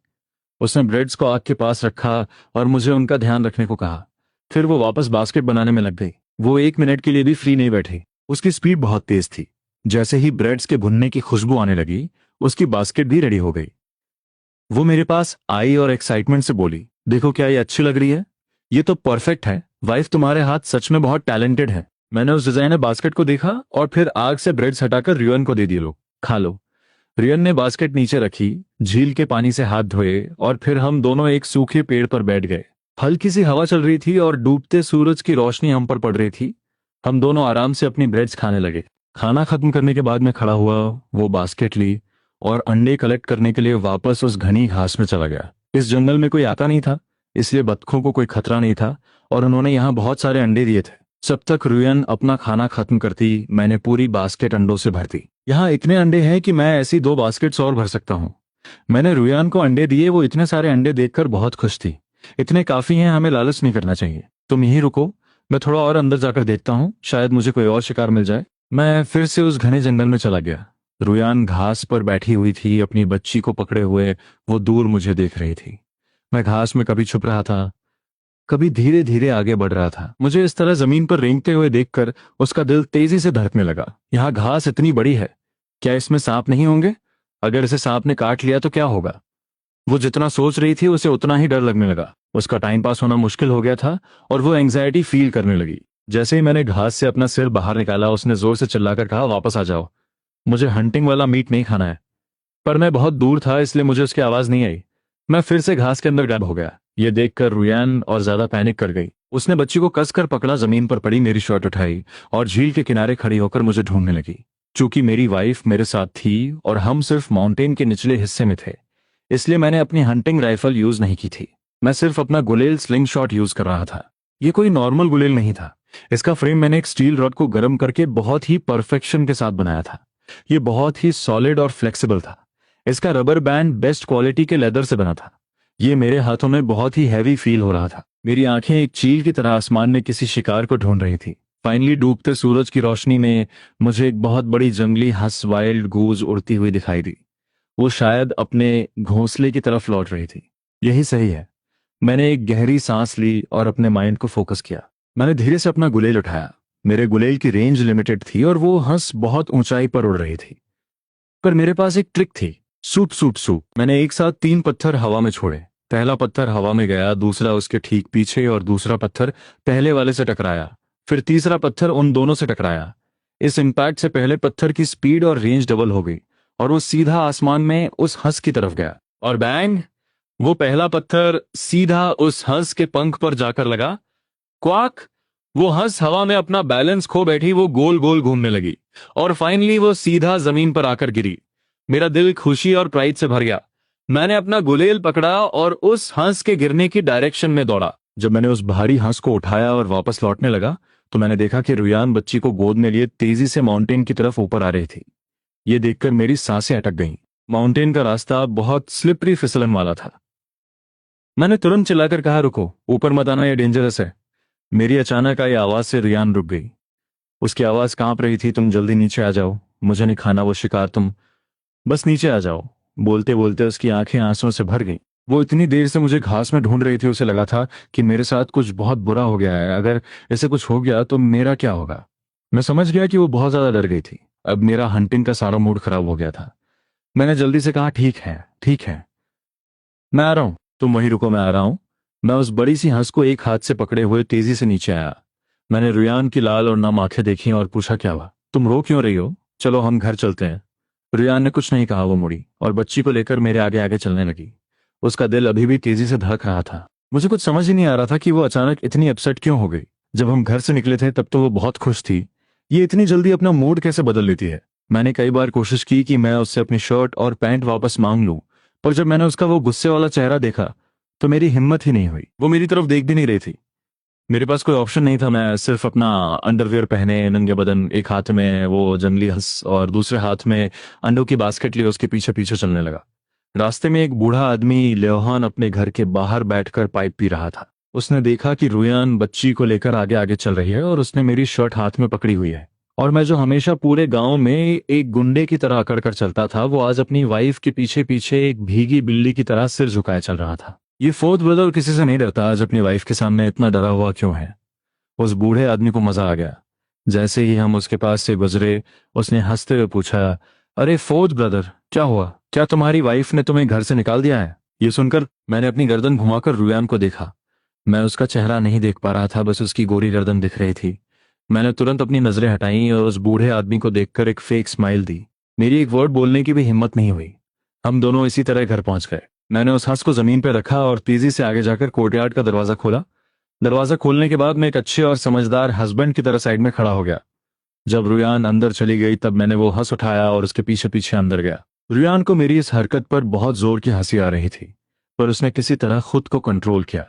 उसने ब्रेड्स को आग के पास रखा और मुझे उनका ध्यान रखने को कहा। फिर वो वापस बास्केट बनाने में लग गई। वो 1 मिनट के लिए भी फ्री नहीं बैठी। उसकी स्पीड बहुत तेज थी। जैसे ही ब्रेड्स के भुनने की खुशबू आने लगी, उसकी बास्केट भी रेडी हो गई। वो मेरे पास आई और एक्साइटमेंट से बोली, देखो क्या ये अच्छी लग रही है? ये तो परफेक्ट है। वाइफ, तुम्हारे हाथ सच में बहुत टैलेंटेड है। मैंने उस डिजाइनर बास्केट को देखा और फिर आग से ब्रेड्स हटाकर रियन को दे दिए। लो, खा लो। रियन ने बास्केट नीचे रखी, झील के पानी से हाथ धोए और फिर हम दोनों एक सूखे पेड़ पर बैठ गए। हल्की सी हवा चल रही थी और डूबते सूरज की रोशनी हम पर पड़ रही थी। हम दोनों आराम से अपनी ब्रेड्स खाने लगे। खाना खत्म करने के बाद मैं खड़ा हुआ, वो बास्केट ली और अंडे कलेक्ट करने के लिए वापस उस घनी घास में चला गया। इस जंगल में कोई आता नहीं था, इसलिए बत्तखों को कोई खतरा नहीं था और उन्होंने यहाँ बहुत सारे अंडे दिए थे। जब तक रुयन अपना खाना खत्म करती, मैंने पूरी बास्केट अंडों से भर दी। यहाँ इतने अंडे हैं कि मैं ऐसी 2 बास्केट्स और भर सकता हूँ। मैंने रुयान को अंडे दिए। वो इतने सारे अंडे देखकर बहुत खुश थी। इतने काफी हैं, हमें लालच नहीं करना चाहिए। तुम यहीं रुको, मैं थोड़ा और अंदर जाकर देखता हूँ, शायद मुझे कोई और शिकार मिल जाए। मैं फिर से उस घने जंगल में चला गया। रुयान घास पर बैठी हुई थी, अपनी बच्ची को पकड़े हुए। वो दूर मुझे देख रही थी। मैं घास में कभी छुप रहा था, कभी धीरे धीरे आगे बढ़ रहा था। मुझे इस तरह जमीन पर रेंगते हुए देखकर उसका दिल तेजी से धड़कने लगा। यहाँ घास इतनी बड़ी है, क्या इसमें सांप नहीं होंगे? अगर इसे सांप ने काट लिया तो क्या होगा? वो जितना सोच रही थी उसे उतना ही डर लगने लगा। उसका टाइम पास होना मुश्किल हो गया था और वो एंग्जाइटी फील करने लगी। जैसे ही मैंने घास से अपना सिर बाहर निकाला, उसने जोर से चिल्लाकर कहा, वापस आ जाओ, मुझे हंटिंग वाला मीट नहीं खाना है। पर मैं बहुत दूर था, इसलिए मुझे उसकी आवाज नहीं आई। मैं फिर से घास के अंदर गायब हो गया। ये देखकर रुयान और ज्यादा पैनिक कर गई। उसने बच्ची को कसकर पकड़ा, जमीन पर पड़ी, मेरी शर्ट उठाई और झील के किनारे खड़ी होकर मुझे ढूंढने लगी। चूंकि मेरी वाइफ मेरे साथ थी और हम सिर्फ माउंटेन के निचले हिस्से में थे, इसलिए मैंने अपनी हंटिंग राइफल यूज नहीं की थी। मैं सिर्फ अपना गुलेल स्लिंग शॉट यूज कर रहा था। ये कोई नॉर्मल गुलेल नहीं था। इसका फ्रेम मैंने एक स्टील रॉड को गर्म करके बहुत ही परफेक्शन के साथ बनाया था। ये बहुत ही सॉलिड और फ्लेक्सिबल था। इसका रबर बैंड बेस्ट क्वालिटी के लेदर से बना था। ये मेरे हाथों में बहुत ही हैवी फील हो रहा था। मेरी आंखें एक चील की तरह आसमान में किसी शिकार को ढूंढ रही थी। फाइनली डूबते सूरज की रोशनी में मुझे एक बहुत बड़ी जंगली हंस वाइल्ड गूज उड़ती हुई दिखाई दी। वो शायद अपने घोंसले की तरफ लौट रही थी। यही सही है। मैंने एक गहरी सांस ली और अपने माइंड को फोकस किया। मैंने धीरे से अपना गुलेल उठाया। मेरे गुलेल की रेंज लिमिटेड थी और वो हंस बहुत ऊंचाई पर उड़ रही थी। पर मेरे पास एक ट्रिक थी। Soup soup soup. मैंने एक साथ 3 पत्थर हवा में छोड़े। पहला पत्थर हवा में गया, दूसरा उसके ठीक पीछे और दूसरा पत्थर पहले वाले से टकराया। फिर तीसरा पत्थर उन दोनों से टकराया। इस इम्पैक्ट से पहले पत्थर की स्पीड और रेंज डबल हो गई और वो सीधा आसमान में उस हंस की तरफ गया। और बैंग, वो पहला पत्थर सीधा उस हंस के पंख पर जाकर लगा। क्वाक! वो हंस हवा में अपना बैलेंस खो बैठी। वो गोल गोल घूमने लगी और फाइनली वो सीधा जमीन पर आकर गिरी। मेरा दिल खुशी और प्राइड से भर गया। मैंने अपना गुलेल पकड़ा और उस हंस के गिरने की डायरेक्शन में दौड़ा। जब मैंने उस भारी हंस को उठाया और वापस लौटने लगा, तो मैंने देखा कि रुयान बच्ची को गोद में लिए तेजी से माउंटेन की तरफ ऊपर आ रही थी। ये देखकर मेरी सांसें अटक गईं। माउंटेन का रास्ता बहुत स्लिपरी फिसलन वाला था। मैंने तुरंत चिल्लाकर कहा, रुको, ऊपर मत आना, ये डेंजरस है। मेरी अचानक आई आवाज से रुयान रुक गई। उसकी आवाज कांप रही थी, तुम जल्दी नीचे आ जाओ, मुझे नहीं खाना वो शिकार, तुम बस नीचे आ जाओ। बोलते बोलते उसकी आंखें आंसुओं से भर गईं। वो इतनी देर से मुझे घास में ढूंढ रही थी, उसे लगा था कि मेरे साथ कुछ बहुत बुरा हो गया है। अगर ऐसे कुछ हो गया तो मेरा क्या होगा। मैं समझ गया कि वो बहुत ज्यादा डर गई थी। अब मेरा हंटिंग का सारा मूड खराब हो गया था। मैंने जल्दी से कहा, ठीक है ठीक है, मैं आ रहा हूं, तुम वहीं रुको, मैं आ रहा हूं। मैं उस बड़ी सी हंस को एक हाथ से पकड़े हुए तेजी से नीचे आया। मैंने रुयान की लाल और नम आंखें देखी और पूछा, क्या हुआ, तुम रो क्यों रही हो, चलो हम घर चलते हैं। रुयान ने कुछ नहीं कहा। वो मुड़ी और बच्ची को लेकर मेरे आगे आगे चलने लगी। उसका दिल अभी भी तेजी से धड़क रहा था। मुझे कुछ समझ ही नहीं आ रहा था कि वो अचानक इतनी अपसेट क्यों हो गई। जब हम घर से निकले थे तब तो वो बहुत खुश थी। ये इतनी जल्दी अपना मूड कैसे बदल लेती है। मैंने कई बार कोशिश की कि मैं उससे अपनी शर्ट और पैंट वापस मांग लूं, पर जब मैंने उसका वो गुस्से वाला चेहरा देखा तो मेरी हिम्मत ही नहीं हुई। वो मेरी तरफ देख भी नहीं रही थी। मेरे पास कोई ऑप्शन नहीं था। मैं सिर्फ अपना अंडरवियर पहने नंगे बदन, एक हाथ में वो जंगली हंस और दूसरे हाथ में अंडों की बास्केट लिए उसके पीछे पीछे चलने लगा। रास्ते में एक बूढ़ा आदमी लेवहान अपने घर के बाहर बैठकर पाइप पी रहा था। उसने देखा कि रुयान बच्ची को लेकर आगे आगे चल रही है और उसने मेरी शर्ट हाथ में पकड़ी हुई है। और मैं जो हमेशा पूरे गांव में एक गुंडे की तरह अकड़ कर चलता था, वो आज अपनी वाइफ के पीछे पीछे एक भीगी बिल्ली की तरह सिर झुकाए चल रहा था। ये फोर्थ ब्रदर किसी से नहीं डरता, आज अपनी वाइफ के सामने इतना डरा हुआ क्यों है। उस बूढ़े आदमी को मजा आ गया। जैसे ही हम उसके पास से गुजरे, उसने हंसते हुए पूछा, अरे फोर्थ ब्रदर, क्या हुआ, क्या तुम्हारी वाइफ ने तुम्हें घर से निकाल दिया है। ये सुनकर मैंने अपनी गर्दन घुमाकर रुयान को देखा। मैं उसका चेहरा नहीं देख पा रहा था, बस उसकी गोरी गर्दन दिख रही थी। मैंने तुरंत अपनी नजरें हटाई और उस बूढ़े आदमी को देखकर एक फेक स्माइल दी। मेरी एक वर्ड बोलने की भी हिम्मत नहीं हुई। हम दोनों इसी तरह घर पहुंच गए। मैंने उस हंस को जमीन पर रखा और तेजी से आगे जाकर कोर्टयार्ड का दरवाजा खोला। दरवाजा खोलने के बाद मैं एक अच्छे और समझदार हस्बैंड की तरह साइड में खड़ा हो गया। जब रुयान अंदर चली गई तब मैंने वो हंस उठाया और उसके पीछे पीछे अंदर गया। रुयान को मेरी इस हरकत पर बहुत जोर की हंसी आ रही थी, पर उसने किसी तरह खुद को कंट्रोल किया।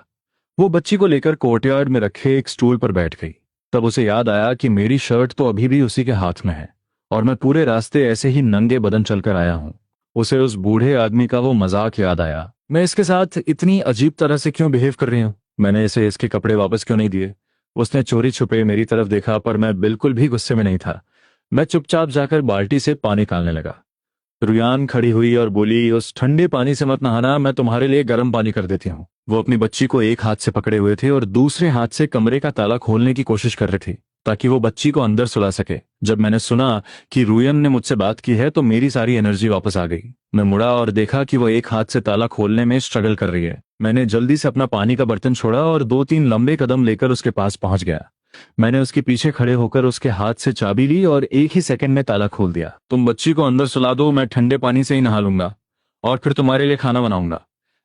वो बच्ची को लेकर कोर्टयार्ड में रखे एक स्टूल पर बैठ गई। तब उसे याद आया कि मेरी शर्ट तो अभी भी उसी के हाथ में है और मैं पूरे रास्ते ऐसे ही नंगे बदन चलकर आया हूं। उसे उस बूढ़े आदमी का वो मजाक याद आया। मैं इसके साथ इतनी अजीब तरह से क्यों बिहेव कर रही हूं। मैंने इसे इसके कपड़े वापस क्यों नहीं दिए। उसने चोरी छुपे मेरी तरफ देखा, पर मैं बिल्कुल भी गुस्से में नहीं था। मैं चुपचाप जाकर बाल्टी से पानी निकालने लगा। रुयान खड़ी हुई और बोली, उस ठंडे पानी से मत नहाना, मैं तुम्हारे लिए गर्म पानी कर देती हूँ। वो अपनी बच्ची को एक हाथ से पकड़े हुए थे और दूसरे हाथ से कमरे का ताला खोलने की कोशिश कर रहे थे ताकि वो बच्ची को अंदर सुला सके। जब मैंने सुना कि रुयन ने मुझसे बात की है तो मेरी सारी एनर्जी वापस आ गई। मैं मुड़ा और देखा कि वो एक हाथ से ताला खोलने में स्ट्रगल कर रही है। मैंने जल्दी से अपना पानी का बर्तन छोड़ा और 2-3 लंबे कदम लेकर उसके पास पहुंच गया। मैंने उसके पीछे खड़े होकर उसके हाथ से चाबी ली और एक ही सेकंड में ताला खोल दिया। तुम बच्ची को अंदर सुला दो, मैं ठंडे पानी से ही नहा लूंगा और फिर तुम्हारे लिए खाना बनाऊंगा।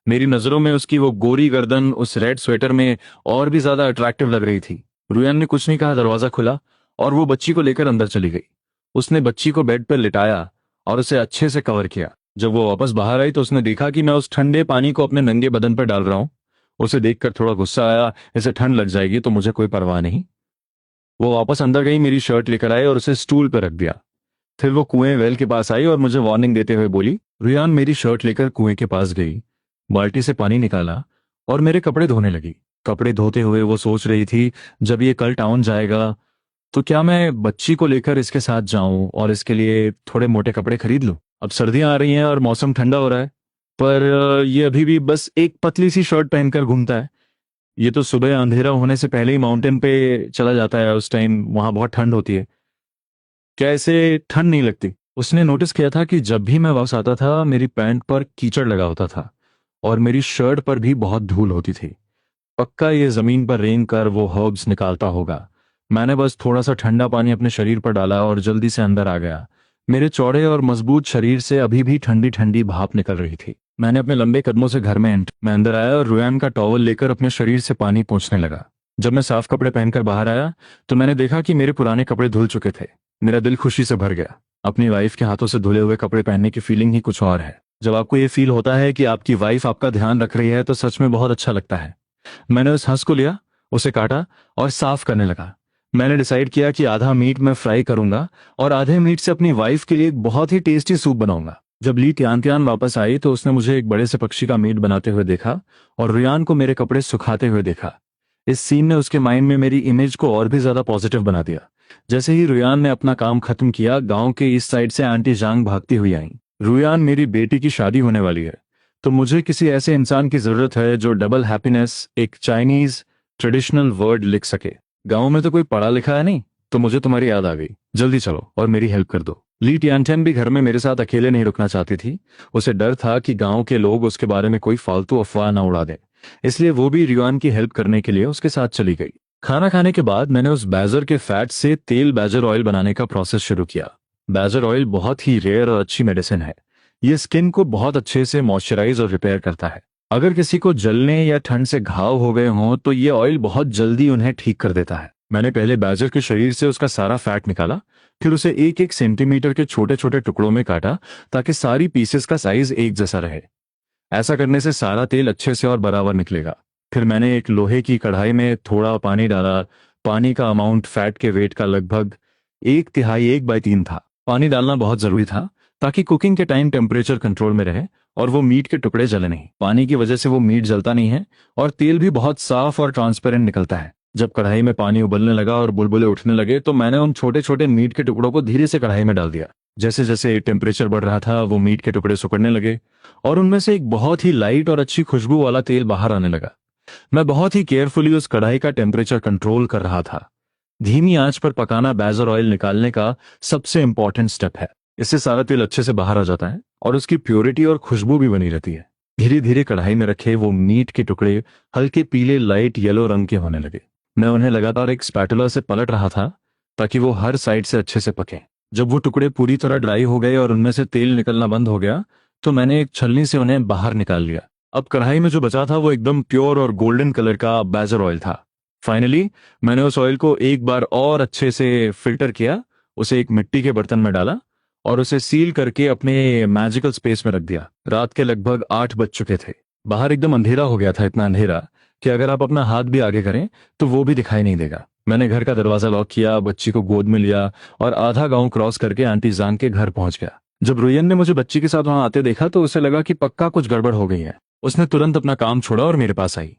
मेरी नजरों में उसकी वो गोरी गर्दन उस रेड स्वेटर में और भी ज्यादा अट्रैक्टिव लग रही थी। रुयन ने कुछ नहीं कहा, दरवाजा खुला और वो बच्ची को लेकर अंदर चली गई। उसने बच्ची को बेड पर लिटाया और उसे अच्छे से कवर किया। जब वो वापस बाहर आई तो उसने देखा कि मैं उस ठंडे पानी को अपने नंगे बदन पर डाल रहा हूं। उसे देखकर थोड़ा गुस्सा आया, इसे ठंड लग जाएगी तो मुझे कोई परवाह नहीं। वो वापस अंदर गई, मेरी शर्ट लेकर आए और उसे स्टूल पर रख दिया। फिर वो कुएं वेल के पास आई और मुझे वार्निंग देते हुए बोली। रुयान मेरी शर्ट लेकर कुएं के पास गई, बाल्टी से पानी निकाला और मेरे कपड़े धोने लगी। कपड़े धोते हुए वो सोच रही थी, जब ये कल टाउन जाएगा तो क्या मैं बच्ची को लेकर इसके साथ जाऊं और इसके लिए थोड़े मोटे कपड़े खरीद लूं। अब सर्दियां आ रही हैं और मौसम ठंडा हो रहा है, पर ये अभी भी बस एक पतली सी शर्ट पहनकर घूमता है। ये तो सुबह अंधेरा होने से पहले ही माउंटेन पे चला जाता है, उस टाइम वहां बहुत ठंड होती है। क्या इसे ठंड नहीं लगती। उसने नोटिस किया था कि जब भी मैं वापस आता था मेरी पैंट पर कीचड़ लगा होता था और मेरी शर्ट पर भी बहुत धूल होती थी। पक्का ये जमीन पर रेंग कर वो हर्ब्स निकालता होगा। मैंने बस थोड़ा सा ठंडा पानी अपने शरीर पर डाला और जल्दी से अंदर आ गया। मेरे चौड़े और मजबूत शरीर से अभी भी ठंडी ठंडी भाप निकल रही थी। मैंने अपने लंबे कदमों से घर में मैं अंदर आया और रुयान का टॉवल लेकर अपने शरीर से पानी पोंछने लगा। जब मैं साफ कपड़े पहनकर बाहर आया तो मैंने देखा कि मेरे पुराने कपड़े धुल चुके थे। मेरा दिल खुशी से भर गया। अपनी वाइफ के हाथों से धुले हुए कपड़े पहनने की फीलिंग ही कुछ और है। जब आपको ये फील होता है कि आपकी वाइफ आपका ध्यान रख रही है तो सच में बहुत अच्छा लगता है। मैंने उस हंस को लिया, उसे काटा और साफ करने लगा। मैंने डिसाइड किया कि आधा मीट मैं फ्राई करूंगा और आधे मीट से अपनी वाइफ के लिए एक बहुत ही टेस्टी सूप बनाऊंगा। जब ली त्यान त्यान वापस आई तो उसने मुझे एक बड़े से पक्षी का मीट बनाते हुए देखा और रुयान को मेरे कपड़े सुखाते हुए देखा। इस सीन ने उसके माइंड में मेरी इमेज को और भी ज्यादा पॉजिटिव बना दिया। जैसे ही रुयान ने अपना काम खत्म किया, गांव के इस साइड से आंटी जांग भागती हुई आई। रुयान, मेरी बेटी की शादी होने वाली है, तो मुझे किसी ऐसे इंसान की जरूरत है जो डबल हैप्पीनेस एक चाइनीज ट्रेडिशनल वर्ड लिख सके। गांव में तो कोई पढ़ा लिखा है नहीं, तो मुझे तुम्हारी याद आ गई। जल्दी चलो और मेरी हेल्प कर दो। ली टियानटेन भी घर में मेरे साथ अकेले नहीं रुकना चाहती थी। उसे डर था कि गांव के लोग उसके बारे में कोई फालतू अफवाह ना उड़ा दें, इसलिए वो भी रियान की हेल्प करने के लिए उसके साथ चली गई। खाना खाने के बाद मैंने उस बैजर के फैट से तेल बैजर ऑयल बनाने का प्रोसेस शुरू किया। बैजर ऑयल बहुत ही रेयर और अच्छी मेडिसिन है। ये स्किन को बहुत अच्छे से मॉइस्चराइज और रिपेयर करता है। अगर किसी को जलने या ठंड से घाव हो गए हों तो ये ऑयल बहुत जल्दी उन्हें ठीक कर देता है। मैंने पहले बैजर के शरीर से उसका सारा फैट निकाला, फिर उसे 1-1 सेंटीमीटर के छोटे छोटे टुकड़ों में काटा ताकि सारी पीसेस का साइज एक जैसा रहे। ऐसा करने से सारा तेल अच्छे से और बराबर निकलेगा। फिर मैंने एक लोहे की कढ़ाई में थोड़ा पानी डाला। पानी का अमाउंट फैट के वेट का लगभग 1/3 1/3 था। पानी डालना बहुत जरूरी था ताकि कुकिंग के टाइम टेम्परेचर कंट्रोल में रहे और वो मीट के टुकड़े जले नहीं। पानी की वजह से वो मीट जलता नहीं है और तेल भी बहुत साफ और ट्रांसपेरेंट निकलता है। जब कढ़ाई में पानी उबलने लगा और बुलबुले उठने लगे तो मैंने उन छोटे छोटे मीट के टुकड़ों को धीरे से कढ़ाई में डाल दिया। जैसे जैसे टेम्परेचर बढ़ रहा था वो मीट के टुकड़े सिकुड़ने लगे और उनमें से एक बहुत ही लाइट और अच्छी खुशबू वाला तेल बाहर आने लगा। मैं बहुत ही केयरफुली उस कढ़ाई का टेम्परेचर कंट्रोल कर रहा था। धीमी आंच पर पकाना बैजर ऑयल निकालने का सबसे इंपॉर्टेंट स्टेप है। इससे सारा तेल अच्छे से बाहर आ जाता है और उसकी प्योरिटी और खुशबू भी बनी रहती है। धीरे धीरे कढ़ाई में रखे वो मीट के टुकड़े हल्के पीले लाइट येलो रंग के होने लगे। मैं उन्हें लगातार एक स्पैटुला से पलट रहा था ताकि वो हर साइड से अच्छे से पके। जब वो टुकड़े पूरी तरह ड्राई हो गए और उनमें से तेल निकलना बंद हो गया तो मैंने एक छलनी से उन्हें बाहर निकाल लिया। अब कढ़ाई में जो बचा था वो एकदम प्योर और गोल्डन कलर का बैजर ऑयल था। फाइनली मैंने उस ऑयल को एक बार और अच्छे से फिल्टर किया, उसे एक मिट्टी के बर्तन में डाला और उसे सील करके अपने मैजिकल स्पेस में रख दिया। रात के लगभग 8 बज चुके थे। बाहर एकदम अंधेरा हो गया था, इतना अंधेरा कि अगर आप अपना हाथ भी आगे करें तो वो भी दिखाई नहीं देगा। मैंने घर का दरवाजा लॉक किया, बच्ची को गोद में लिया और आधा गांव क्रॉस करके आंटी जान के घर पहुंच गया। जब रुयन ने मुझे बच्ची के साथ वहां आते देखा तो उसे लगा कि पक्का कुछ गड़बड़ हो गई है। उसने तुरंत अपना काम छोड़ा और मेरे पास आई।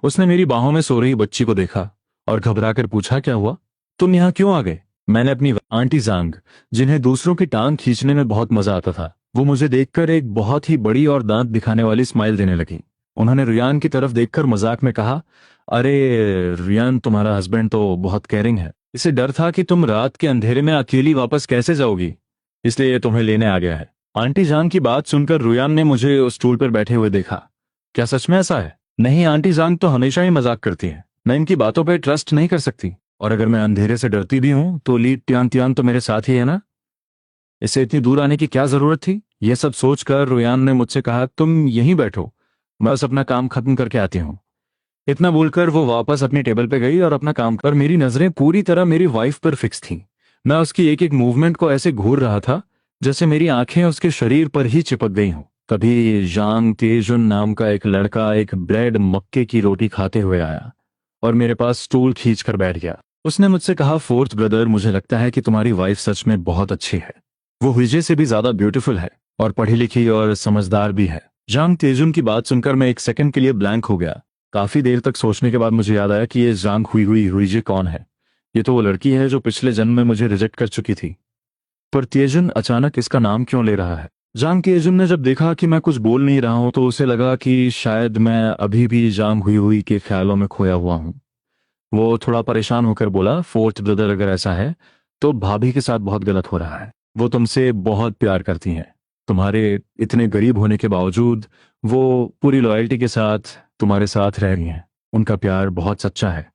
उसने मेरी बाहों में सो रही बच्ची को देखा और घबराकर पूछा, क्या हुआ, तुम यहाँ क्यों आ गए? मैंने अपनी आंटी जांग, जिन्हें दूसरों की टांग खींचने में बहुत मजा आता था, वो मुझे देखकर एक बहुत ही बड़ी और दांत दिखाने वाली स्माइल देने लगी। उन्होंने रुयान की तरफ देखकर मजाक में कहा, अरे रुयान, तुम्हारा हस्बैंड तो बहुत केयरिंग है। इसे डर था कि तुम रात के अंधेरे में अकेली वापस कैसे जाओगी, इसलिए ये तुम्हें लेने आ गया है। आंटी जान की बात सुनकर रुयान ने मुझे उस स्टूल पर बैठे हुए देखा। क्या सच में ऐसा है? नहीं, आंटी जान तो हमेशा ही मजाक करती है। मैं इनकी बातों पर ट्रस्ट नहीं कर सकती। और अगर मैं अंधेरे से डरती भी हूं तो ली टियान टियान तो मेरे साथ ही है ना, इससे इतनी दूर आने की क्या जरूरत थी? यह सब सोचकर रुयान ने मुझसे कहा, तुम यहीं बैठो, मैं बस अपना काम खत्म करके आती हूँ। इतना बोलकर वो वापस अपनी टेबल पे गई और अपना काम कर। मेरी नजरें पूरी तरह मेरी वाइफ पर फिक्स थीं। मैं उसकी एक एक मूवमेंट को ऐसे घूर रहा था जैसे मेरी आंखें उसके शरीर पर ही चिपक गई हों। तभी जांग तेजुन नाम का एक लड़का एक ब्रेड मक्के की रोटी खाते हुए आया और मेरे पास स्टूल खींच कर बैठ गया। उसने मुझसे कहा, फोर्थ ब्रदर, मुझे लगता है कि तुम्हारी वाइफ सच में बहुत अच्छी है। वो विजय से भी ज्यादा ब्यूटीफुल है और पढ़ी लिखी और समझदार भी है। जांग तेजुन की बात सुनकर मैं एक सेकंड के लिए ब्लैंक हो गया। काफी देर तक सोचने के बाद मुझे याद आया कि ये जांग हुई हुई हुईजे कौन है। ये तो वो लड़की है जो पिछले जन्म में मुझे रिजेक्ट कर चुकी थी। पर तेजुन अचानक इसका नाम क्यों ले रहा है? जांग तेजुन ने जब देखा कि मैं कुछ बोल नहीं रहा हूं तो उसे लगा कि शायद मैं अभी भी जांग हुई हुई के ख्यालों में खोया हुआ हूं। वो थोड़ा परेशान होकर बोला, फोर्थ ब्रदर, अगर ऐसा है तो भाभी के साथ बहुत गलत हो रहा है। वो तुमसे बहुत प्यार करती हैं। तुम्हारे इतने गरीब होने के बावजूद वो पूरी लॉयल्टी के साथ तुम्हारे साथ रह रही हैं। उनका प्यार बहुत सच्चा है।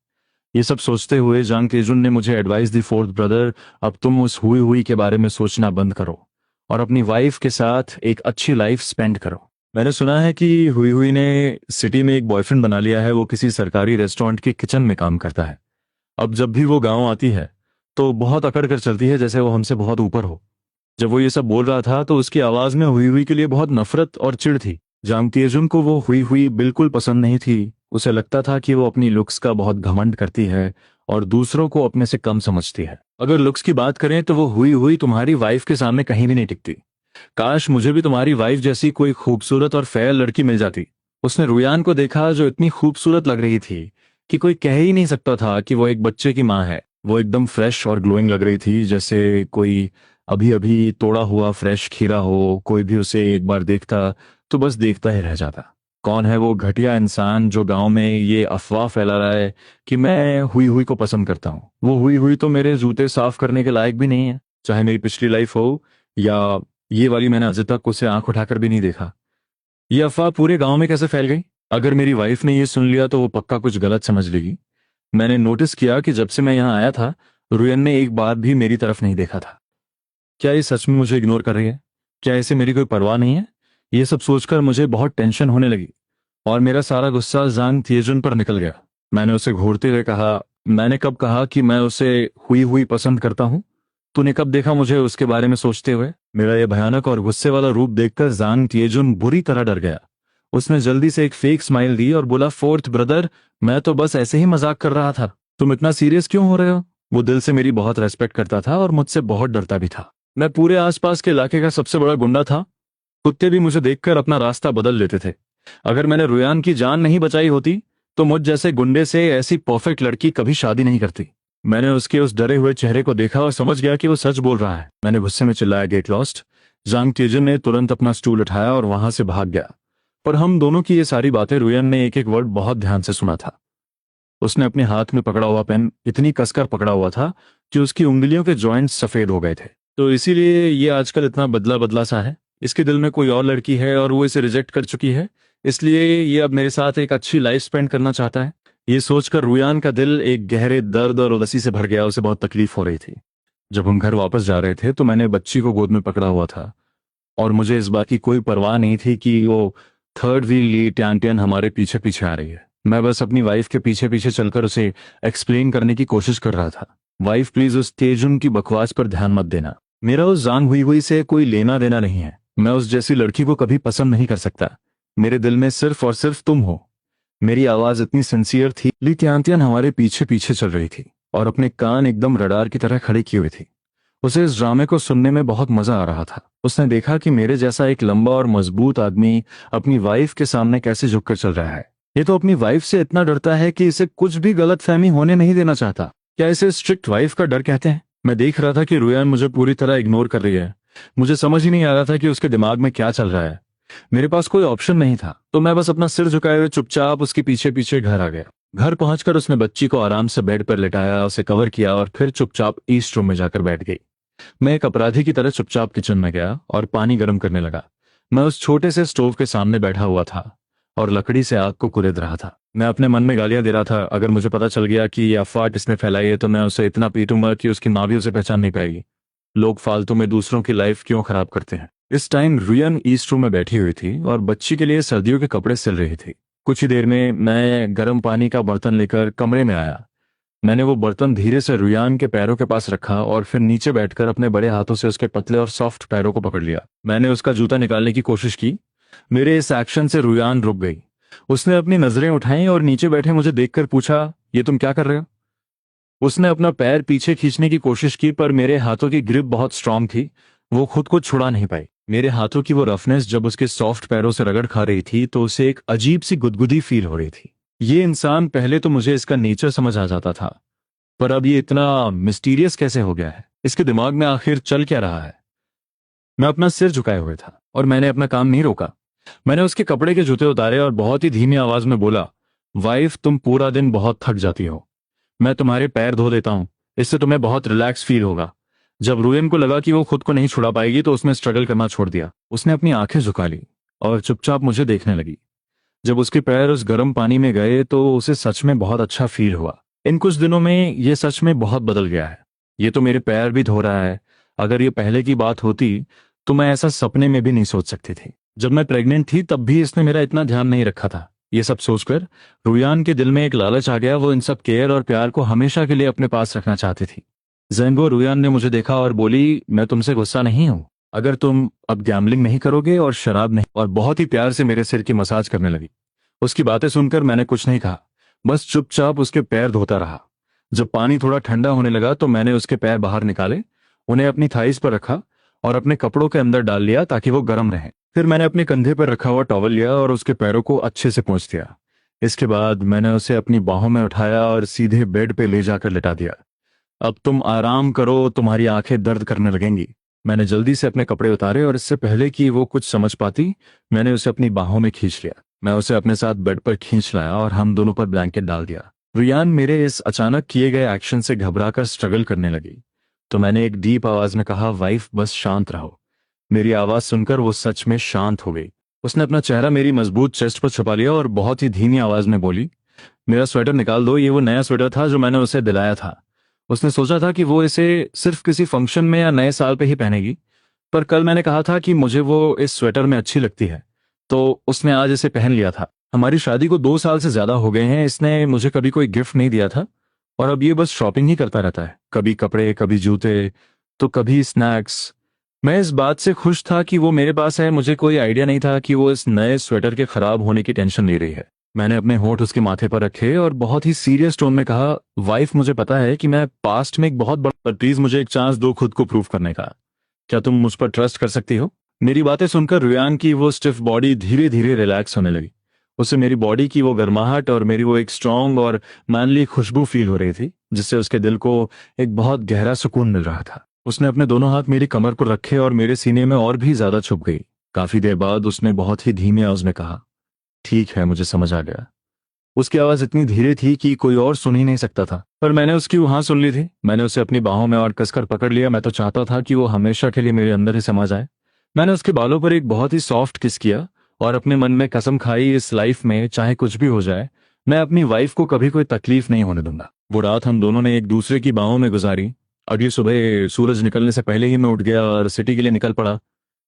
ये सब सोचते हुए जांग तेजुन ने मुझे एडवाइस दी, फोर्थ ब्रदर, अब तुम उस हुई हुई के बारे में सोचना बंद करो और अपनी वाइफ के साथ एक अच्छी लाइफ स्पेंड करो। मैंने सुना है कि हुई हुई ने सिटी में एक बॉयफ्रेंड बना लिया है। वो किसी सरकारी रेस्टोरेंट के किचन में काम करता है। अब जब भी वो गांव आती है तो बहुत अकड़ कर चलती है, जैसे वो हमसे बहुत ऊपर हो। जब वो ये सब बोल रहा था तो उसकी आवाज में हुई हुई के लिए बहुत नफरत और चिढ़ थी। जांग तेजुन को वो हुई हुई बिल्कुल पसंद नहीं थी। उसे लगता था कि वो अपनी लुक्स का बहुत घमंड करती है और दूसरों को अपने से कम समझती है। अगर लुक्स की बात करें तो वो हुई हुई तुम्हारी वाइफ के सामने कहीं भी नहीं टिकती। काश मुझे भी तुम्हारी वाइफ जैसी कोई खूबसूरत और फेयर लड़की मिल जाती। उसने रुयान को देखा जो इतनी खूबसूरत लग रही थी कि कोई कह ही नहीं सकता था कि वो एक बच्चे की माँ है। वो एकदम फ्रेश और ग्लोइंग लग रही थी, जैसे कोई अभी अभी तोड़ा हुआ फ्रेश खीरा हो। कोई भी उसे एक बार देखता तो बस देखता ही रह जाता। कौन है वो घटिया इंसान जो गांव में ये अफवाह फैला रहा है कि मैं हुई हुई को पसंद करता हूँ? वो हुई हुई तो मेरे जूते साफ करने के लायक भी नहीं है, चाहे मेरी पिछली लाइफ हो या ये वाली। मैंने अभी तक उसे आंख उठाकर भी नहीं देखा। ये अफवाह पूरे गांव में कैसे फैल गई? अगर मेरी वाइफ ने ये सुन लिया तो वो पक्का कुछ गलत समझ लेगी। मैंने नोटिस किया कि जब से मैं यहाँ आया था, रुयन ने एक बार भी मेरी तरफ नहीं देखा था। क्या ये सच में मुझे इग्नोर कर रही है? क्या इसे मेरी कोई परवाह नहीं है? ये सब सोचकर मुझे बहुत टेंशन होने लगी और मेरा सारा गुस्सा जांग तिएजुन पर निकल गया। मैंने उसे घूरते हुए कहा, मैंने कब कहा कि मैं उसे हुई हुई पसंद करता हूँ? तूने कब देखा मुझे उसके बारे में सोचते हुए? मेरा ये भयानक और गुस्से वाला रूप देखकर जांग तिएजुन बुरी तरह डर गया। उसने जल्दी से एक फेक स्माइल दी और बोला, फोर्थ ब्रदर, मैं तो बस ऐसे ही मजाक कर रहा था। तुम इतना सीरियस क्यों हो रहे हो? वो दिल से मेरी बहुत रेस्पेक्ट करता था और मुझसे बहुत डरता भी था। मैं पूरे आसपास के इलाके का सबसे बड़ा गुंडा था। कुत्ते भी मुझे देखकर अपना रास्ता बदल लेते थे। अगर मैंने रुयान की जान नहीं बचाई होती तो मुझ जैसे गुंडे से ऐसी परफेक्ट लड़की कभी शादी नहीं करती। मैंने उसके उस डरे हुए चेहरे को देखा और समझ गया कि वो सच बोल रहा है। मैंने गुस्से में चिल्लाया, गेट लॉस्ट। जांग तेजन ने तुरंत अपना स्टूल उठाया और वहां से भाग गया। पर हम दोनों की ये सारी बातें रुयन ने एक एक वर्ड बहुत ध्यान से सुना था। उसने अपने हाथ में पकड़ा हुआ पेन इतनी कसकर पकड़ा हुआ था कि उसकी उंगलियों के जॉइंट्स सफेद हो गए थे। तो इसीलिए ये आजकल इतना बदला बदला सा है। इसके दिल में कोई और लड़की है और वो इसे रिजेक्ट कर चुकी है, इसलिए ये अब मेरे साथ एक अच्छी लाइफ स्पेंड करना चाहता है। ये सोचकर रुयान का दिल एक गहरे दर्द और उदासी से भर गया। उसे बहुत तकलीफ हो रही थी। जब हम घर वापस जा रहे थे तो मैंने बच्ची को गोद में पकड़ा हुआ था और मुझे इस बात की कोई परवाह नहीं थी कि वो थर्ड व्हील ली टैंटियन हमारे पीछे पीछे आ रही है। मैं बस अपनी वाइफ के पीछे पीछे चलकर उसे एक्सप्लेन करने की कोशिश कर रहा था, वाइफ प्लीज उस तेजुन की बकवास पर ध्यान मत देना। मेरा उस जान हुई हुई से कोई लेना देना नहीं है। मैं उस जैसी लड़की को कभी पसंद नहीं कर सकता। मेरे दिल में सिर्फ और सिर्फ तुम हो। मेरी आवाज इतनी सिंसियर थी। ली टैंटियन हमारे पीछे पीछे चल रही थी और अपने कान एकदम रडार की तरह खड़े किए हुए थी। उसे इस ड्रामे को सुनने में बहुत मजा आ रहा था। उसने देखा कि मेरे जैसा एक लंबा और मजबूत आदमी अपनी वाइफ के सामने कैसे झुककर चल रहा है। ये तो अपनी वाइफ से इतना डरता है कि इसे कुछ भी गलतफहमी होने नहीं देना चाहता। क्या इसे स्ट्रिक्ट वाइफ का डर कहते हैं? मैं देख रहा था कि रुयान मुझे पूरी तरह इग्नोर कर रही है। मुझे समझ ही नहीं आ रहा था कि उसके दिमाग में क्या चल रहा है। मेरे पास कोई ऑप्शन नहीं था, तो मैं बस अपना सिर झुकाए हुए चुपचाप उसके पीछे पीछे घर आ गया। घर पहुंचकर उसने बच्ची को आराम से बेड पर लेटाया, उसे कवर किया और फिर चुपचाप ईस्ट रूम में जाकर बैठ गई। मैं एक अपराधी की तरह चुपचाप किचन में गया और पानी गर्म करने लगा। मैं उस छोटे से स्टोव के सामने बैठा हुआ था और लकड़ी से आग को कुरेद रहा था। मैं अपने मन में गालियां दे रहा था, अगर मुझे पता चल गया कि ये अफवाह इसने फैलाई है तो मैं उसे इतना पीटूंगा कि उसकी माँ भी उसे पहचान नहीं पाएगी। लोग फालतू में दूसरों की लाइफ क्यों खराब करते हैं। इस टाइम रुयन ईस्ट रूम में बैठी हुई थी और बच्ची के लिए सर्दियों के कपड़े सिल रही थी। कुछ ही देर में मैं गर्म पानी का बर्तन लेकर कमरे में आया। मैंने वो बर्तन धीरे से रुयान के पैरों के पास रखा और फिर नीचे बैठकर अपने बड़े हाथों से उसके पतले और सॉफ्ट पैरों को पकड़ लिया। मैंने उसका जूता निकालने की कोशिश की। मेरे इस एक्शन से रुयान रुक गई। उसने अपनी नजरें उठाई और नीचे बैठे मुझे देखकर पूछा, ये तुम क्या कर रहे हो? उसने अपना पैर पीछे खींचने की कोशिश की पर मेरे हाथों की ग्रिप बहुत स्ट्रांग थी। वो खुद को छुड़ा नहीं पाई। मेरे हाथों की वो रफनेस जब उसके सॉफ्ट पैरों से रगड़ खा रही थी तो उसे एक अजीब सी गुदगुदी फील हो रही थी। ये इंसान, पहले तो मुझे इसका नेचर समझ आ जाता था, पर अब ये इतना मिस्टीरियस कैसे हो गया है? इसके दिमाग में आखिर चल क्या रहा है? मैं अपना सिर झुकाए हुए था और मैंने अपना काम नहीं रोका। मैंने उसके कपड़े के जूते उतारे और बहुत ही धीमी आवाज में बोला, वाइफ, तुम पूरा दिन बहुत थक जाती हो, मैं तुम्हारे पैर धो देता हूं, इससे तुम्हें बहुत रिलैक्स फील होगा। जब रुयन को लगा कि वो खुद को नहीं छुड़ा पाएगी तो उसने स्ट्रगल करना छोड़ दिया। उसने अपनी आंखें झुका ली और चुपचाप मुझे देखने लगी। जब उसके पैर उस गर्म पानी में गए तो उसे सच में बहुत अच्छा फील हुआ। इन कुछ दिनों में ये सच में बहुत बदल गया है। ये तो मेरे पैर भी धो रहा है। अगर ये पहले की बात होती तो मैं ऐसा सपने में भी नहीं सोच सकती थी। जब मैं प्रेग्नेंट थी तब भी इसने मेरा इतना ध्यान नहीं रखा था। ये सब सोचकर रुयान के दिल में एक लालच आ गया। वो इन सब केयर और प्यार को हमेशा के लिए अपने पास रखना चाहती थी। जैंगो रुयान ने मुझे देखा और बोली, मैं तुमसे गुस्सा नहीं हूं, अगर तुम अब गैम्बलिंग नहीं करोगे और शराब नहीं। और बहुत ही प्यार से मेरे सिर की मसाज करने लगी। उसकी बातें सुनकर मैंने कुछ नहीं कहा, बस चुपचाप उसके पैर धोता रहा। जब पानी थोड़ा ठंडा होने लगा तो मैंने उसके पैर बाहर निकाले, उन्हें अपनी थाइस पर रखा और अपने कपड़ों के अंदर डाल लिया ताकि वो गर्म रहे। फिर मैंने अपने कंधे पर रखा हुआ टॉवल लिया और उसके पैरों को अच्छे से पोंछ दिया। इसके बाद मैंने उसे अपनी बाहों में उठाया और सीधे बेड पे ले जाकर लिटा दिया। अब तुम आराम करो, तुम्हारी आंखें दर्द करने लगेंगी। मैंने जल्दी से अपने कपड़े उतारे और इससे पहले कि वो कुछ समझ पाती, मैंने उसे अपनी बाहों में खींच लिया। मैं उसे अपने साथ बेड पर खींच लाया और हम दोनों पर ब्लैंकेट डाल दिया। रियान मेरे इस अचानक किए गए एक्शन से घबराकर स्ट्रगल करने लगी, तो मैंने एक डीप आवाज में कहा, वाइफ बस शांत रहो। मेरी आवाज सुनकर वो सच में शांत हो गई। उसने अपना चेहरा मेरी मजबूत चेस्ट पर छुपा लिया और बहुत ही धीमी आवाज में बोली, मेरा स्वेटर निकाल दो। ये वो नया स्वेटर था जो मैंने उसे दिलाया था। उसने सोचा था कि वो इसे सिर्फ किसी फंक्शन में या नए साल पे ही पहनेगी, पर कल मैंने कहा था कि मुझे वो इस स्वेटर में अच्छी लगती है, तो उसने आज इसे पहन लिया था। हमारी शादी को 2 साल से ज्यादा हो गए हैं। इसने मुझे कभी कोई गिफ्ट नहीं दिया था और अब ये बस शॉपिंग ही करता रहता है, कभी कपड़े, कभी जूते, तो कभी स्नैक्स। मैं इस बात से खुश था कि वो मेरे पास है। मुझे कोई आइडिया नहीं था कि वो इस नए स्वेटर के खराब होने की टेंशन ले रही है। मैंने अपने होंठ उसके माथे पर रखे और बहुत ही सीरियस टोन में कहा, वाइफ मुझे पता है कि मैं पास्ट में एक बहुत बड़ा, पर प्लीज मुझे एक चांस दो खुद को प्रूव करने का। क्या तुम मुझ पर ट्रस्ट कर सकती हो? मेरी बातें सुनकर रुयान की वो स्टिफ बॉडी धीरे धीरे रिलैक्स होने लगी। उसे मेरी बॉडी की वो गर्माहट और मेरी वो एक स्ट्रांग और मैनली खुशबू फील हो रही थी, जिससे उसके दिल को एक बहुत गहरा सुकून मिल रहा था। उसने अपने दोनों हाथ मेरी कमर पर रखे और मेरे सीने में और भी ज्यादा छुप गई। काफी देर बाद उसने बहुत ही धीमी आवाज में कहा, ठीक है, मुझे समझ आ गया। उसकी आवाज इतनी धीरे थी कि कोई और सुन ही नहीं सकता था, पर मैंने उसकी वहां सुन ली थी। मैंने उसे अपनी बाहों में और कसकर पकड़ लिया। मैं तो चाहता था कि वो हमेशा के लिए मेरे अंदर ही समा जाए। मैंने उसके बालों पर एक बहुत ही सॉफ्ट किस किया और अपने मन में कसम खाई, इस लाइफ में चाहे कुछ भी हो जाए, मैं अपनी वाइफ को कभी कोई तकलीफ नहीं होने दूंगा। वो रात हम दोनों ने एक दूसरे की बाहों में गुजारी। अगली सुबह सूरज निकलने से पहले ही मैं उठ गया और सिटी के लिए निकल पड़ा।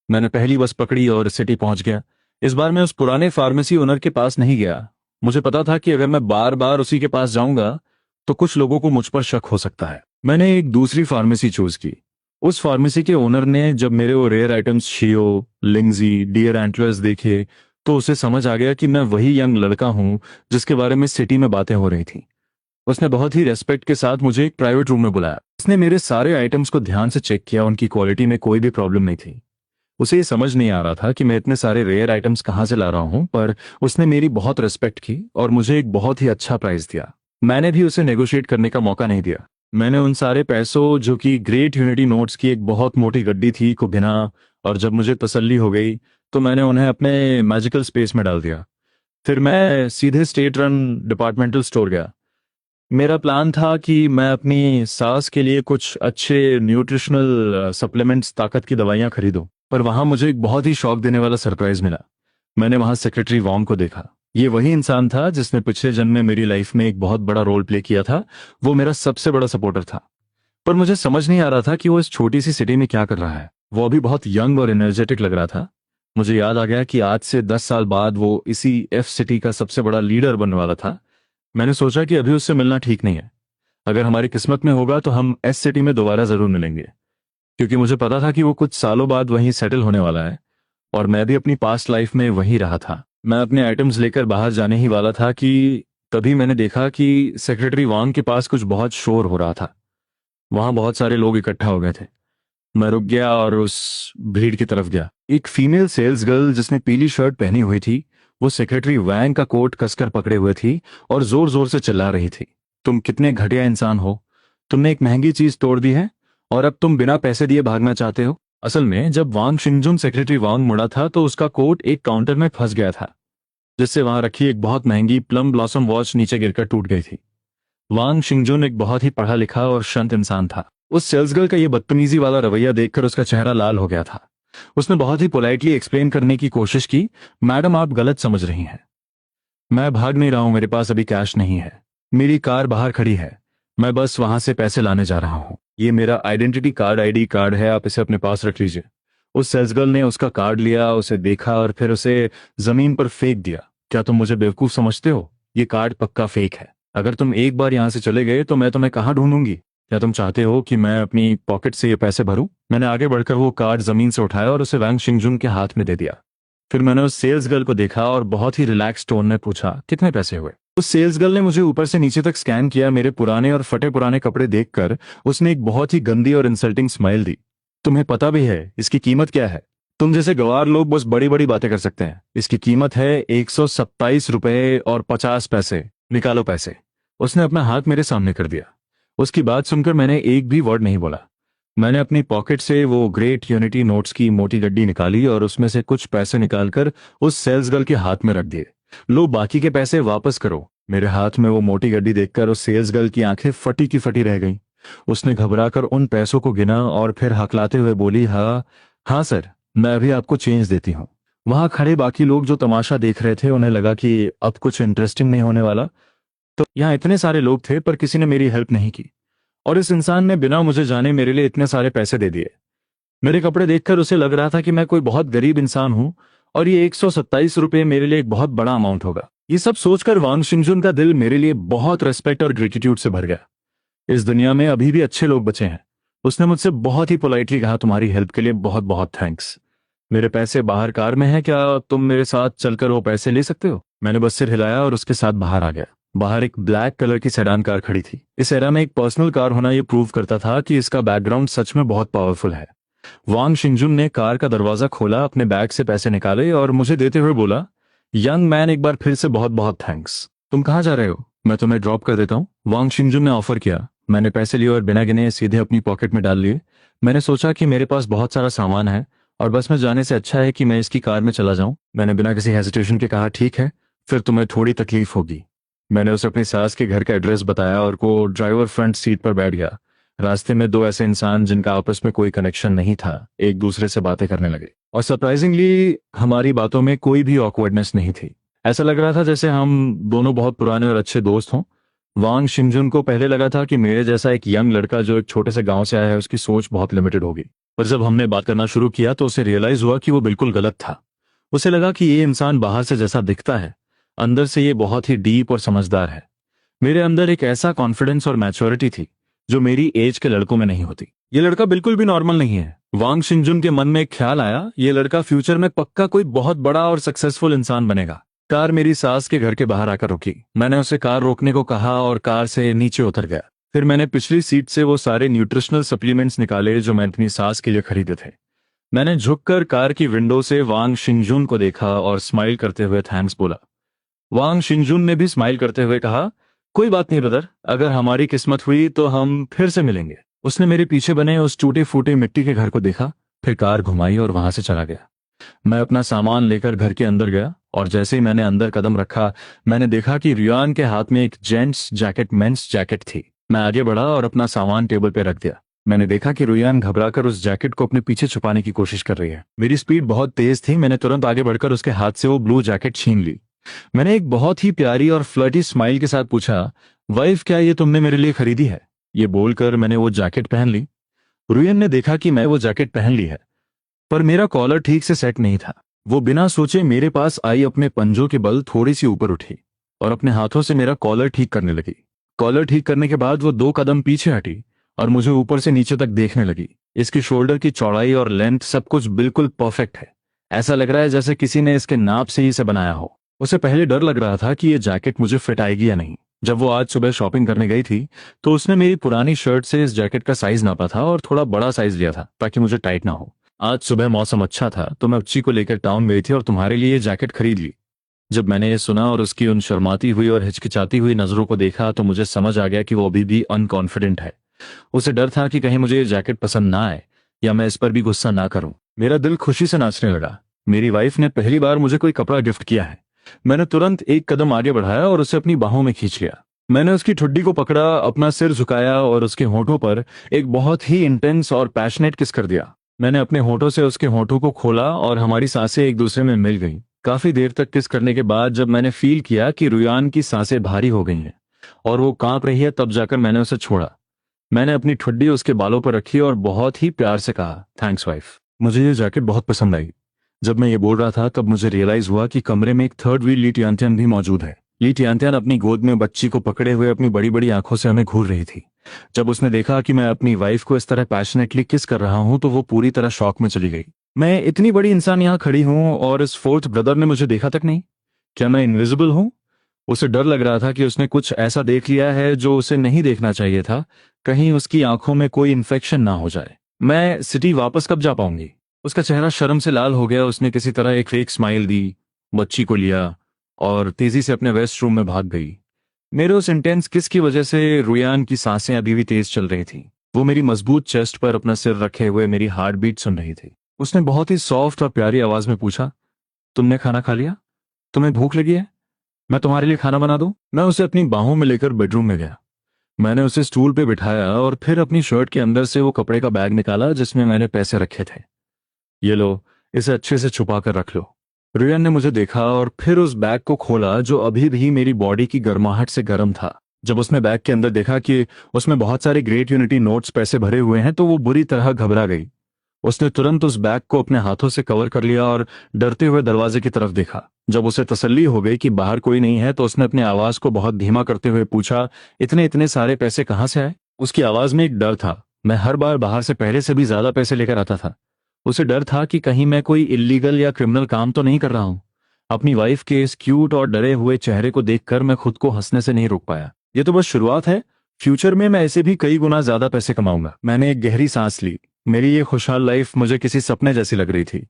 मैंने पहली बस पकड़ी और सिटी पहुंच गया। इस बार मैं उस पुराने फार्मेसी ओनर के पास नहीं गया। मुझे पता था कि अगर मैं बार बार उसी के पास जाऊंगा तो कुछ लोगों को मुझ पर शक हो सकता है। मैंने एक दूसरी फार्मेसी चूज की। उस फार्मेसी के ओनर ने जब मेरे वो रेयर आइटम्स शियो, लिंगजी, डियर एंटलर्स देखे, तो उसे समझ आ गया कि मैं वही यंग लड़का हूं जिसके बारे में सिटी में बातें हो रही थी। उसने बहुत ही रेस्पेक्ट के साथ मुझे एक प्राइवेट रूम में बुलाया। उसने मेरे सारे आइटम्स को ध्यान से चेक किया। उनकी क्वालिटी में कोई भी प्रॉब्लम नहीं थी। उसे ये समझ नहीं आ रहा था कि मैं इतने सारे रेयर आइटम्स कहाँ से ला रहा हूँ, पर उसने मेरी बहुत रिस्पेक्ट की और मुझे एक बहुत ही अच्छा प्राइस दिया। मैंने भी उसे नेगोशिएट करने का मौका नहीं दिया। मैंने उन सारे पैसों, जो कि ग्रेट यूनिटी नोट्स की एक बहुत मोटी गड्डी थी, को गिना और जब मुझे तसल्ली हो गई तो मैंने उन्हें अपने मैजिकल स्पेस में डाल दिया। फिर मैं सीधे स्टेट रन डिपार्टमेंटल स्टोर गया। मेरा प्लान था कि मैं अपनी सास के लिए कुछ अच्छे न्यूट्रिशनल सप्लीमेंट्स, ताकत की दवाइयां खरीदूं, पर वहां मुझे एक बहुत ही शॉक देने वाला सरप्राइज मिला। मैंने वहां सेक्रेटरी वॉन्ग को देखा। ये वही इंसान था जिसने पिछले जन्म में मेरी लाइफ में एक बहुत बड़ा रोल प्ले किया था। वो मेरा सबसे बड़ा सपोर्टर था, पर मुझे समझ नहीं आ रहा था कि वो इस छोटी सी सिटी में क्या कर रहा है। वो अभी बहुत यंग और एनर्जेटिक लग रहा था। मुझे याद आ गया कि आज से 10 साल बाद वो इसी एफ सिटी का सबसे बड़ा लीडर बनने वाला था। मैंने सोचा कि अभी उससे मिलना ठीक नहीं है। अगर हमारी किस्मत में होगा तो हम एस सिटी में दोबारा जरूर मिलेंगे, क्योंकि मुझे पता था कि वो कुछ सालों बाद वहीं सेटल होने वाला है और मैं भी अपनी पास्ट लाइफ में वहीं रहा था। मैं अपने आइटम्स लेकर बाहर जाने ही वाला था कि तभी मैंने देखा कि सेक्रेटरी वांग के पास कुछ बहुत शोर हो रहा था। वहां बहुत सारे लोग इकट्ठा हो गए थे। मैं रुक गया और उस भीड़ की तरफ गया। एक फीमेल सेल्स गर्ल जिसने पीली शर्ट पहनी हुई थी, वो सेक्रेटरी वैंग का कोट कसकर पकड़े हुए थी और जोर जोर से चिल्ला रही थी, तुम कितने घटिया इंसान हो। तुमने एक महंगी चीज तोड़ दी है और अब तुम बिना पैसे दिए भागना चाहते हो। असल में जब वांग शिंगजुन सेक्रेटरी वांग मुड़ा था तो उसका कोट एक काउंटर में फंस गया था, जिससे वहां रखी एक बहुत महंगी प्लम ब्लॉसम वॉच नीचे गिरकर टूट गई थी। वांग शिंगजुन एक बहुत ही पढ़ा लिखा और शांत इंसान था। उस सेल्स गर्ल का ये बदतमीजी वाला रवैया देखकर उसका चेहरा लाल हो गया था। उसने बहुत ही पोलाइटली एक्सप्लेन करने की कोशिश की, मैडम आप गलत समझ रही हैं। मैं भाग नहीं रहा हूं, मेरे पास अभी कैश नहीं है। मेरी कार बाहर खड़ी है, मैं बस वहां से पैसे लाने जा रहा हूं। ये मेरा आइडेंटिटी कार्ड, आईडी कार्ड है, आप इसे अपने पास रख लीजिए। उस सेल्स गर्ल ने उसका कार्ड लिया, उसे देखा और फिर उसे जमीन पर फेंक दिया। क्या तुम मुझे बेवकूफ समझते हो? ये कार्ड पक्का फेक है। अगर तुम एक बार यहां से चले गए तो मैं तुम्हें कहाँ ढूंढूंगी? क्या तुम चाहते हो कि मैं अपनी पॉकेट से ये पैसे भरूं? मैंने आगे बढ़कर वो कार्ड जमीन से उठाया और उसे वैंग शिंगजुन के हाथ में दे दिया। फिर मैंने उस सेल्स गर्ल को देखा और बहुत ही रिलैक्स टोन में पूछा, कितने पैसे हुए? उस सेल्स गर्ल ने मुझे ऊपर से नीचे तक स्कैन किया। मेरे पुराने और फटे पुराने कपड़े देखकर उसने एक बहुत ही गंदी और इंसल्टिंग स्माइल दी। तुम्हें पता भी है इसकी कीमत क्या है? तुम जैसे गवार लोग बस बड़ी बड़ी बातें कर सकते हैं। इसकी कीमत है 127 रुपए और 50 पैसे। निकालो पैसे। उसने अपना हाथ मेरे सामने कर दिया। उसकी बात सुनकर मैंने एक भी वर्ड नहीं बोला। मैंने अपनी पॉकेट से वो ग्रेट यूनिटी नोट्स की मोटी गड्डी निकाली और उसमें से कुछ पैसे निकालकर उस सेल्स गर्ल के हाथ में रख दिए। लो, बाकी के पैसे वापस करो। मेरे हाथ में वो मोटी गड्डी देखकर उस सेल्स गर्ल की आंखें फटी की फटी रह गईं। उसने घबराकर उन पैसों को गिना और फिर हकलाते हुए बोली, हाँ हाँ सर, मैं अभी आपको चेंज देती हूँ। वहां खड़े बाकी लोग जो तमाशा देख रहे थे, उन्हें लगा कि अब कुछ इंटरेस्टिंग नहीं होने वाला। तो यहाँ इतने सारे लोग थे पर किसी ने मेरी हेल्प नहीं की, और इस इंसान ने बिना मुझे जाने मेरे लिए इतने सारे पैसे दे दिए। मेरे कपड़े देखकर उसे लग रहा था कि मैं कोई बहुत गरीब इंसान हूं और ये 127 रुपये मेरे लिए एक बहुत बड़ा अमाउंट होगा। ये सब सोचकर वांग शिंजुन का दिल मेरे लिए बहुत रेस्पेक्ट और ग्रेटिट्यूड से भर गया। इस दुनिया में अभी भी अच्छे लोग बचे हैं। उसने मुझसे बहुत ही पोलाइटली कहा, तुम्हारी हेल्प के लिए बहुत बहुत थैंक्स। मेरे पैसे बाहर कार में हैं, क्या तुम मेरे साथ चलकर वो पैसे ले सकते हो? मैंने बस सिर हिलाया और उसके साथ बाहर आ गया। बाहर एक ब्लैक कलर की सेडान कार खड़ी थी। इस एरा में एक पर्सनल कार होना ये प्रूव करता था कि इसका बैकग्राउंड सच में बहुत पावरफुल है। वांग शिंजुन ने कार का दरवाजा खोला, अपने बैग से पैसे निकाले और मुझे देते हुए बोला, यंग मैन, एक बार फिर से बहुत बहुत थैंक्स। तुम कहाँ जा रहे हो? मैं तुम्हें ड्रॉप कर देता हूँ, वांग शिंजुन ने ऑफर किया। मैंने पैसे लिए और बिना गिने सीधे अपनी पॉकेट में डाल लिए। मैंने सोचा कि मेरे पास बहुत सारा सामान है और बस में जाने से अच्छा है कि मैं इसकी कार में चला जाऊं। मैंने बिना किसी हेजिटेशन के कहा, ठीक है, फिर तुम्हें थोड़ी तकलीफ होगी। मैंने उसे अपनी सास के घर का एड्रेस बताया और को ड्राइवर फ्रंट सीट पर बैठ गया। रास्ते में दो ऐसे इंसान जिनका आपस में कोई कनेक्शन नहीं था एक दूसरे से बातें करने लगे, और सरप्राइजिंगली हमारी बातों में कोई भी ऑकवर्डनेस नहीं थी। ऐसा लग रहा था जैसे हम दोनों बहुत पुराने और अच्छे दोस्त हों। वांग शिंजुन को पहले लगा था कि मेरे जैसा एक यंग लड़का जो एक छोटे से गांव से आया है उसकी सोच बहुत लिमिटेड होगी, पर जब हमने बात करना शुरू किया तो उसे रियलाइज हुआ कि वो बिल्कुल गलत था। उसे लगा कि ये इंसान बाहर से जैसा दिखता है, अंदर से ये बहुत ही डीप और समझदार है। मेरे अंदर एक ऐसा कॉन्फिडेंस और मैच्योरिटी थी जो मेरी एज के लड़कों में नहीं होती। ये लड़का बिल्कुल भी नॉर्मल नहीं है। वांग शिंजुन के मन में एक ख्याल आया, ये लड़का फ्यूचर में पक्का कोई बहुत बड़ा और सक्सेसफुल इंसान बनेगा। कार मेरी सास के घर के बाहर आकर रुकी। मैंने उसे कार रोकने को कहा और कार से नीचे उतर गया। फिर मैंने पिछली सीट से वो सारे न्यूट्रिशनल सप्लीमेंट्स निकाले जो मैं अपनी सास के लिए खरीदे थे। मैंने झुककर कार की विंडो से वांग शिंजुन को देखा और स्माइल करते हुए थैंक्स बोला। वांग शिंजुन ने भी स्माइल करते हुए कहा, कोई बात नहीं ब्रदर, अगर हमारी किस्मत हुई तो हम फिर से मिलेंगे। उसने मेरे पीछे बने उस टूटे फूटे मिट्टी के घर को देखा, फिर कार घुमाई और वहां से चला गया। मैं अपना सामान लेकर घर के अंदर गया और जैसे ही मैंने अंदर कदम रखा, मैंने देखा कि रियान के हाथ में एक जेंट्स जैकेट, मेंस जैकेट थी। मैं आगे बढ़ा और अपना सामान टेबल पे रख दिया। मैंने देखा कि रियान घबराकर उस जैकेट को अपने पीछे छुपाने की कोशिश कर रही है। मेरी स्पीड बहुत तेज थी। मैंने तुरंत आगे बढ़कर उसके हाथ से वो ब्लू जैकेट छीन ली। मैंने एक बहुत ही प्यारी और फ्लर्टी स्माइल के साथ पूछा, वाइफ, क्या ये तुमने मेरे लिए खरीदी है? ये बोलकर मैंने वो जैकेट पहन ली। रुयन ने देखा कि मैं वो जैकेट पहन ली है, पर मेरा कॉलर ठीक से सेट नहीं था। वो बिना सोचे मेरे पास आई, अपने पंजों के बल थोड़ी सी ऊपर उठी और अपने हाथों से मेरा कॉलर ठीक करने लगी। कॉलर ठीक करने के बाद वो 2 कदम पीछे हटी और मुझे ऊपर से नीचे तक देखने लगी। इसकी शोल्डर की चौड़ाई और लेंथ सब कुछ बिल्कुल परफेक्ट है। ऐसा लग रहा है जैसे किसी ने इसके नाप से ही इसे बनाया हो। उसे पहले डर लग रहा था कि ये जैकेट मुझे फिट आएगी या नहीं। जब वो आज सुबह शॉपिंग करने गई थी तो उसने मेरी पुरानी शर्ट से इस जैकेट का साइज नापा था और थोड़ा बड़ा साइज लिया था ताकि मुझे टाइट ना हो। आज सुबह मौसम अच्छा था तो मैं बच्ची को लेकर टाउन गई थी और तुम्हारे लिए ये जैकेट खरीद ली। जब मैंने ये सुना और उसकी उन शर्माती हुई और हिचकिचाती हुई नजरों को देखा तो मुझे समझ आ गया कि वो अभी भी अनकॉन्फिडेंट है। उसे डर था कि कहीं मुझे ये जैकेट पसंद ना आए या मैं इस पर भी गुस्सा ना करूं। मेरा दिल खुशी से नाचने लगा। मेरी वाइफ ने पहली बार मुझे कोई कपड़ा गिफ्ट किया है। मैंने तुरंत एक कदम आगे बढ़ाया और उसे अपनी बाहों में खींच लिया। मैंने उसकी ठुड्डी को पकड़ा, अपना सिर झुकाया और उसके होठों पर एक बहुत ही इंटेंस और पैशनेट किस कर दिया। मैंने अपने होठों से उसके होठों को खोला और हमारी सांसें एक दूसरे में मिल गईं। काफी देर तक किस करने के बाद जब मैंने फील किया कि रुयान की सांसें भारी हो गई हैं और वो कांप रही है, तब जाकर मैंने उसे छोड़ा। मैंने अपनी ठुड्डी उसके बालों पर रखी और बहुत ही प्यार से कहा, थैंक्स वाइफ। मुझे ये जैकेट बहुत पसंद आई। जब मैं ये बोल रहा था तब मुझे रियलाइज हुआ कि कमरे में एक थर्ड व्हील ली टियांटियन भी मौजूद है। ली टियांटियन अपनी गोद में बच्ची को पकड़े हुए अपनी बड़ी बड़ी आंखों से हमें घूर रही थी। जब उसने देखा कि मैं अपनी वाइफ को इस तरह पैशनेटली किस कर रहा हूं तो वो पूरी तरह शॉक में चली गई। मैं इतनी बड़ी इंसान यहाँ खड़ी हूं और इस फोर्थ ब्रदर ने मुझे देखा तक नहीं। क्या मैं इनविजिबल हूं? उसे डर लग रहा था कि उसने कुछ ऐसा देख लिया है जो उसे नहीं देखना चाहिए था। कहीं उसकी आंखों में कोई इन्फेक्शन ना हो जाए। मैं सिटी वापस कब जा पाऊंगी? उसका चेहरा शर्म से लाल हो गया। उसने किसी तरह एक फेक स्माइल दी, बच्ची को लिया और तेजी से अपने वेस्ट रूम में भाग गई। मेरे उस इंटेंस किस की वजह से रुयान की सांसें अभी भी तेज चल रही थी। वो मेरी मजबूत चेस्ट पर अपना सिर रखे हुए मेरी हार्ट बीट सुन रही थी। उसने बहुत ही सॉफ्ट और प्यारी आवाज में पूछा, तुमने खाना खा लिया? तुम्हें भूख लगी है? मैं तुम्हारे लिए खाना बना दूं? मैं उसे अपनी बाहों में लेकर बेडरूम में गया। मैंने उसे स्टूल पे बिठाया और फिर अपनी शर्ट के अंदर से वो कपड़े का बैग निकाला जिसमें मैंने पैसे रखे थे। ये लो, इसे अच्छे से छुपा कर रख लो। रियन ने मुझे देखा और फिर उस बैग को खोला जो अभी भी मेरी बॉडी की गर्माहट से गर्म था। जब उसने बैग के अंदर देखा कि उसमें बहुत सारे ग्रेट यूनिटी नोट्स पैसे भरे हुए हैं तो वो बुरी तरह घबरा गई। उसने तुरंत उस बैग को अपने हाथों से कवर कर लिया और डरते हुए दरवाजे की तरफ देखा। जब उसे तसल्ली हो गई कि बाहर कोई नहीं है तो उसने अपनी आवाज को बहुत धीमा करते हुए पूछा, इतने इतने सारे पैसे कहाँ से आए? उसकी आवाज में एक डर था। मैं हर बार बाहर से पहले से भी ज्यादा पैसे लेकर आता था। उसे डर था कि कहीं मैं कोई इलीगल या क्रिमिनल काम तो नहीं कर रहा हूं। अपनी वाइफ के इस क्यूट और डरे हुए चेहरे को देखकर मैं खुद को हंसने से नहीं रोक पाया। ये तो बस शुरुआत है। फ्यूचर में मैं ऐसे भी कई गुना ज्यादा पैसे कमाऊंगा। मैंने एक गहरी सांस ली। मेरी ये खुशहाल लाइफ मुझे किसी सपने जैसी लग रही थी।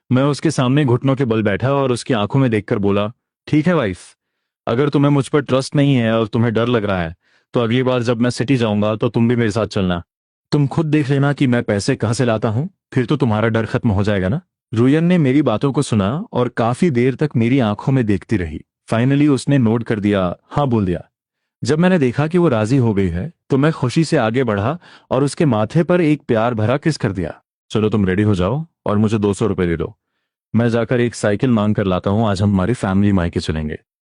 मैं उसके सामने घुटनों के बल बैठा और उसकी आंखों में देखकर बोला, ठीक है वाइफ, अगर तुम्हें मुझ पर ट्रस्ट नहीं है और तुम्हें डर लग रहा है तो अगली बार जब मैं सिटी जाऊंगा तो तुम भी मेरे साथ चलना। तुम खुद देख लेना कि मैं पैसे कहाँ से लाता हूँ, फिर तो तुम्हारा डर खत्म हो जाएगा ना। रुयन ने मेरी बातों को सुना और काफी देर तक मेरी आंखों में देखती रही। फाइनली उसने नोट कर दिया, हाँ बोल दिया। जब मैंने देखा कि वो राजी हो गई है तो मैं खुशी से आगे बढ़ा और उसके माथे पर एक प्यार भरा किस कर दिया। चलो तुम रेडी हो जाओ और मुझे 200 रुपये दे दो। मैं जाकर एक साइकिल मांग कर लाता हूँ, आज हम हमारी फैमिली मायके चलेंगे।